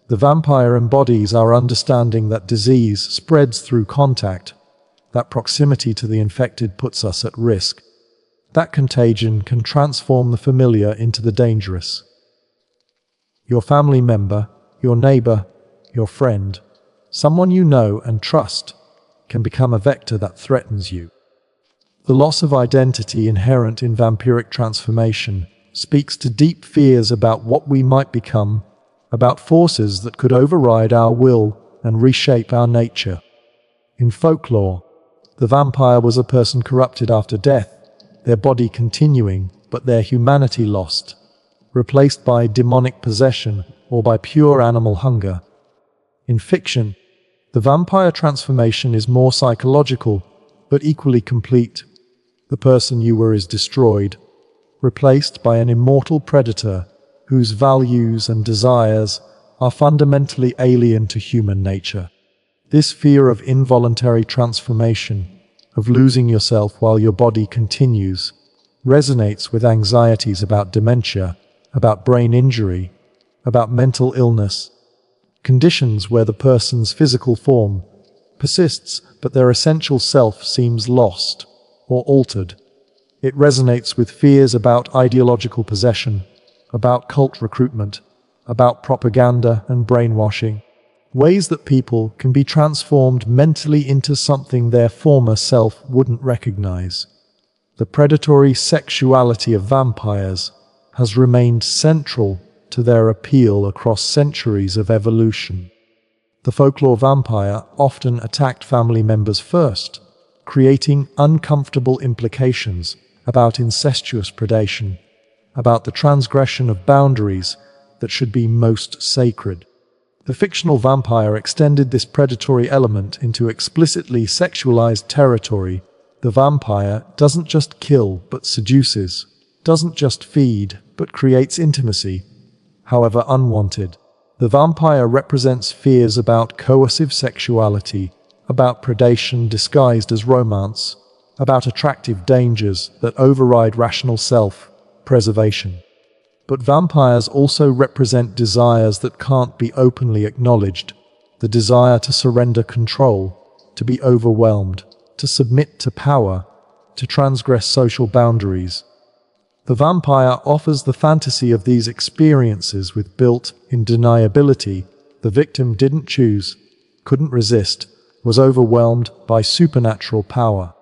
The vampire embodies our understanding that disease spreads through contact, that proximity to the infected puts us at risk. That contagion can transform the familiar into the dangerous. Your family member, your neighbor, your friend, someone you know and trust, can become a vector that threatens you. The loss of identity inherent in vampiric transformation speaks to deep fears about what we might become, about forces that could override our will and reshape our nature. In folklore, the vampire was a person corrupted after death, their body continuing, but their humanity lost, replaced by demonic possession or by pure animal hunger. In fiction, the vampire transformation is more psychological, but equally complete. The person you were is destroyed, replaced by an immortal predator whose values and desires are fundamentally alien to human nature. This fear of involuntary transformation, of losing yourself while your body continues, resonates with anxieties about dementia, about brain injury, about mental illness, conditions where the person's physical form persists but their essential self seems lost or altered. It resonates with fears about ideological possession, about cult recruitment, about propaganda and brainwashing, ways that people can be transformed mentally into something their former self wouldn't recognize. The predatory sexuality of vampires has remained central to their appeal across centuries of evolution. The folklore vampire often attacked family members first, creating uncomfortable implications about incestuous predation, about the transgression of boundaries that should be most sacred. The fictional vampire extended this predatory element into explicitly sexualized territory. The vampire doesn't just kill but seduces, doesn't just feed but creates intimacy, however unwanted. The vampire represents fears about coercive sexuality, about predation disguised as romance, about attractive dangers that override rational self-preservation. But vampires also represent desires that can't be openly acknowledged, the desire to surrender control, to be overwhelmed, to submit to power, to transgress social boundaries. The vampire offers the fantasy of these experiences with built-in deniability. The victim didn't choose, couldn't resist, was overwhelmed by supernatural power.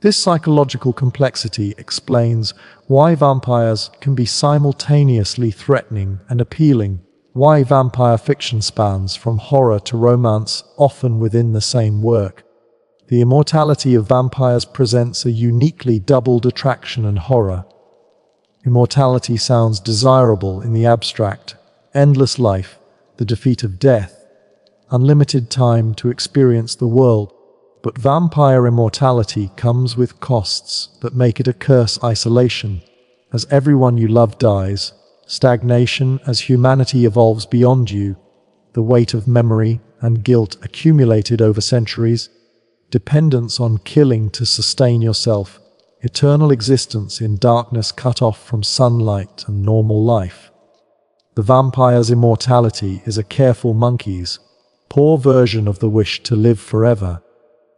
This psychological complexity explains why vampires can be simultaneously threatening and appealing, why vampire fiction spans from horror to romance, often within the same work. The immortality of vampires presents a uniquely doubled attraction and horror. Immortality sounds desirable in the abstract: endless life, the defeat of death, unlimited time to experience the world. But vampire immortality comes with costs that make it a curse: isolation, as everyone you love dies; stagnation, as humanity evolves beyond you; the weight of memory and guilt accumulated over centuries; dependence on killing to sustain yourself; eternal existence in darkness cut off from sunlight and normal life. The vampire's immortality is a careful monkey's poor version of the wish to live forever,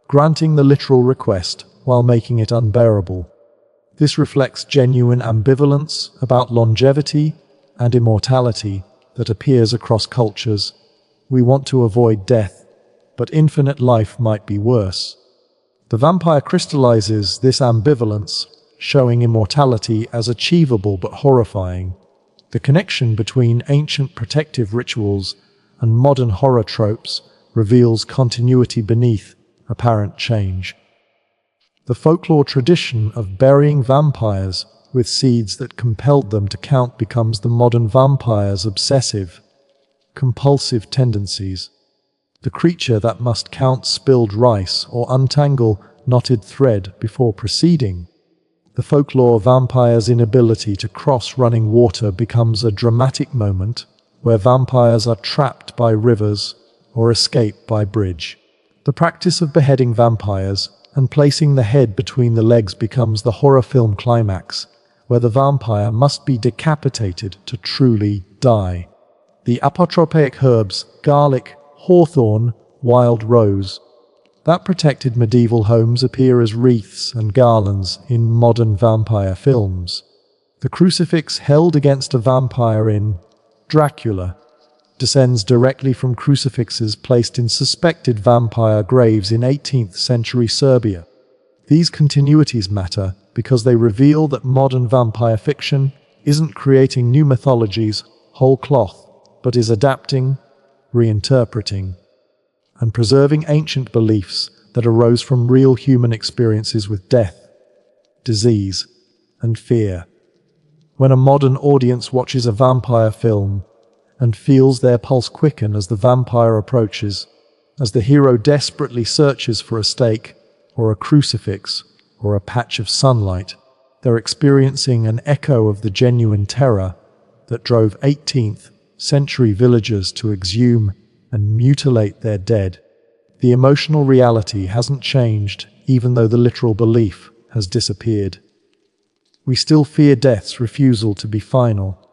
granting the literal request while making it unbearable. This reflects genuine ambivalence about longevity and immortality that appears across cultures. We want to avoid death, but infinite life might be worse. The vampire crystallizes this ambivalence, showing immortality as achievable but horrifying. The connection between ancient protective rituals and modern horror tropes reveals continuity beneath apparent change. The folklore tradition of burying vampires with seeds that compelled them to count becomes the modern vampire's obsessive, compulsive tendencies. The creature that must count spilled rice or untangle knotted thread before proceeding. The folklore vampire's inability to cross running water becomes a dramatic moment where vampires are trapped by rivers or escape by bridge. The practice of beheading vampires and placing the head between the legs becomes the horror film climax, where the vampire must be decapitated to truly die. The apotropaic herbs, garlic, hawthorn, wild rose, that protected medieval homes appear as wreaths and garlands in modern vampire films. The crucifix held against a vampire in Dracula descends directly from crucifixes placed in suspected vampire graves in 18th century Serbia. These continuities matter because they reveal that modern vampire fiction isn't creating new mythologies whole cloth, but is adapting, reinterpreting, and preserving ancient beliefs that arose from real human experiences with death, disease, and fear. When a modern audience watches a vampire film and feels their pulse quicken as the vampire approaches, as the hero desperately searches for a stake or a crucifix or a patch of sunlight, they're experiencing an echo of the genuine terror that drove 18th century villagers to exhume and mutilate their dead. The emotional reality hasn't changed, even though the literal belief has disappeared. We still fear death's refusal to be final.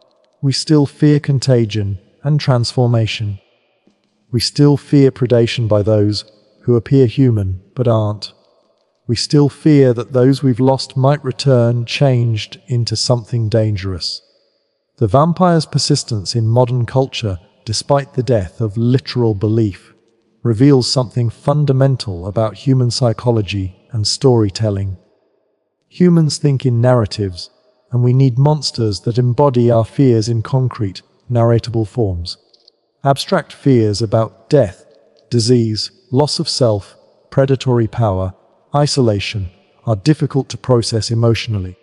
We still fear contagion and transformation. We still fear predation by those who appear human but aren't. We still fear that those we've lost might return changed into something dangerous. The vampire's persistence in modern culture, despite the death of literal belief, reveals something fundamental about human psychology and storytelling. Humans think in narratives, and we need monsters that embody our fears in concrete, narratable forms. Abstract fears about death, disease, loss of self, predatory power, isolation are difficult to process emotionally.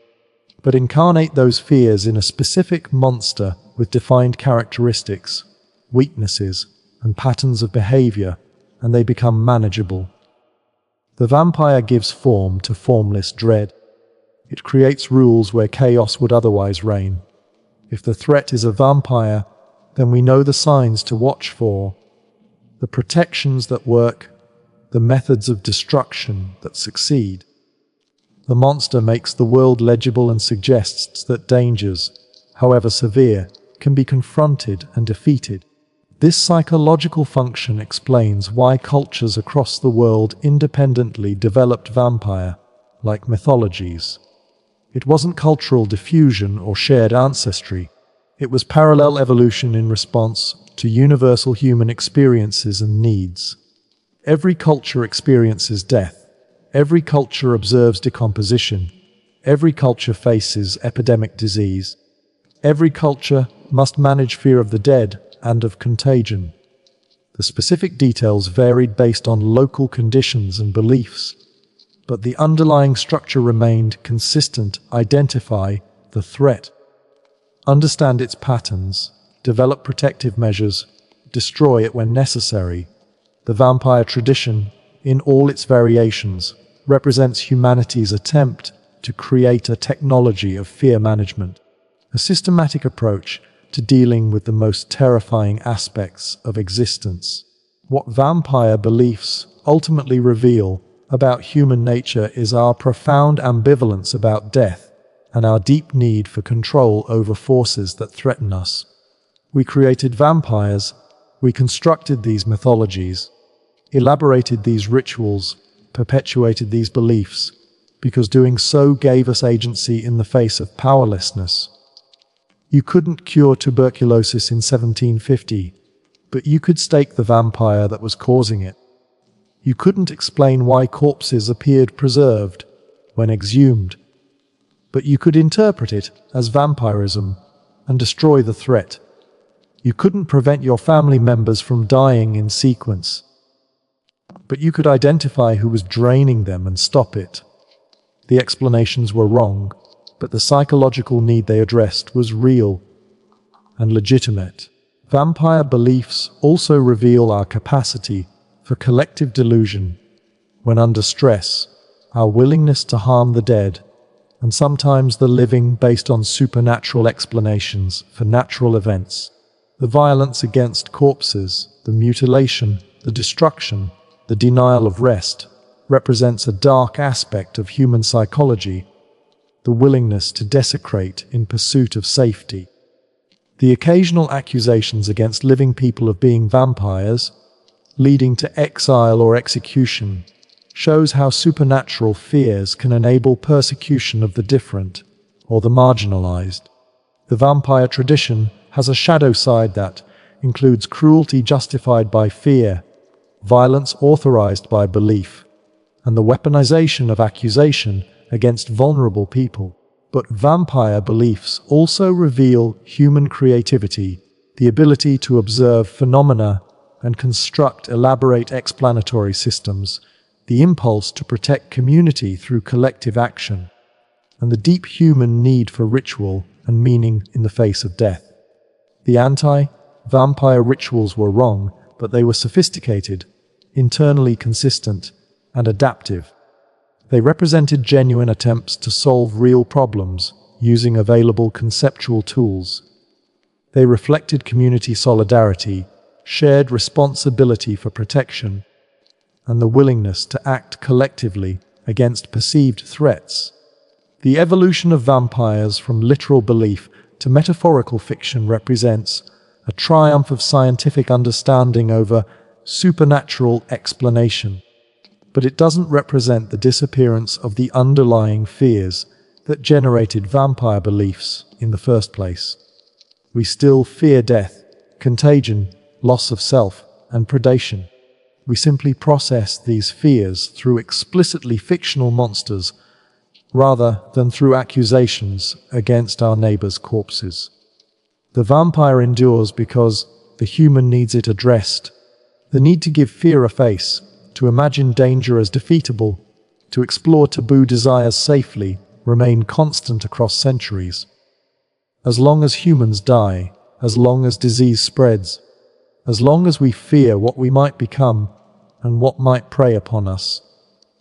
But incarnate those fears in a specific monster with defined characteristics, weaknesses, and patterns of behavior, and they become manageable. The vampire gives form to formless dread. It creates rules where chaos would otherwise reign. If the threat is a vampire, then we know the signs to watch for, the protections that work, the methods of destruction that succeed. The monster makes the world legible and suggests that dangers, however severe, can be confronted and defeated. This psychological function explains why cultures across the world independently developed vampire-like mythologies. It wasn't cultural diffusion or shared ancestry. It was parallel evolution in response to universal human experiences and needs. Every culture experiences death. Every culture observes decomposition. Every culture faces epidemic disease. Every culture must manage fear of the dead and of contagion. The specific details varied based on local conditions and beliefs, but the underlying structure remained consistent. Identify the threat, understand its patterns, develop protective measures, destroy it when necessary. The vampire tradition, in all its variations, represents humanity's attempt to create a technology of fear management, a systematic approach to dealing with the most terrifying aspects of existence. What vampire beliefs ultimately reveal about human nature is our profound ambivalence about death and our deep need for control over forces that threaten us. We created vampires, we constructed these mythologies, elaborated these rituals, perpetuated these beliefs, because doing so gave us agency in the face of powerlessness. You couldn't cure tuberculosis in 1750, but you could stake the vampire that was causing it. You couldn't explain why corpses appeared preserved when exhumed, but you could interpret it as vampirism and destroy the threat. You couldn't prevent your family members from dying in sequence, but you could identify who was draining them and stop it. The explanations were wrong, but the psychological need they addressed was real and legitimate. Vampire beliefs also reveal our capacity for collective delusion when under stress, our willingness to harm the dead, and sometimes the living based on supernatural explanations for natural events. The violence against corpses, the mutilation, the destruction, the denial of rest, represents a dark aspect of human psychology, the willingness to desecrate in pursuit of safety. The occasional accusations against living people of being vampires, leading to exile or execution, shows how supernatural fears can enable persecution of the different or the marginalized. The vampire tradition has a shadow side that includes cruelty justified by fear, violence authorized by belief, and the weaponization of accusation against vulnerable people. But vampire beliefs also reveal human creativity, the ability to observe phenomena and construct elaborate explanatory systems, the impulse to protect community through collective action, and the deep human need for ritual and meaning in the face of death. The anti-vampire rituals were wrong, but they were sophisticated, internally consistent, and adaptive. They represented genuine attempts to solve real problems using available conceptual tools. They reflected community solidarity, shared responsibility for protection, and the willingness to act collectively against perceived threats. The evolution of vampires from literal belief to metaphorical fiction represents a triumph of scientific understanding over supernatural explanation. But it doesn't represent the disappearance of the underlying fears that generated vampire beliefs in the first place. We still fear death, contagion, loss of self, and predation. We simply process these fears through explicitly fictional monsters rather than through accusations against our neighbors' corpses. The vampire endures because the human needs it addressed. The need to give fear a face, to imagine danger as defeatable, to explore taboo desires safely, remain constant across centuries. As long as humans die, as long as disease spreads, as long as we fear what we might become and what might prey upon us,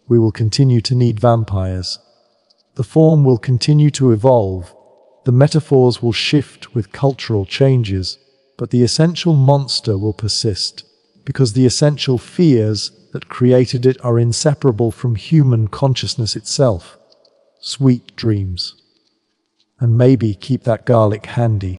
we will continue to need vampires. The form will continue to evolve, the metaphors will shift with cultural changes, but the essential monster will persist, because the essential fears that created it are inseparable from human consciousness itself. Sweet dreams. And maybe keep that garlic handy.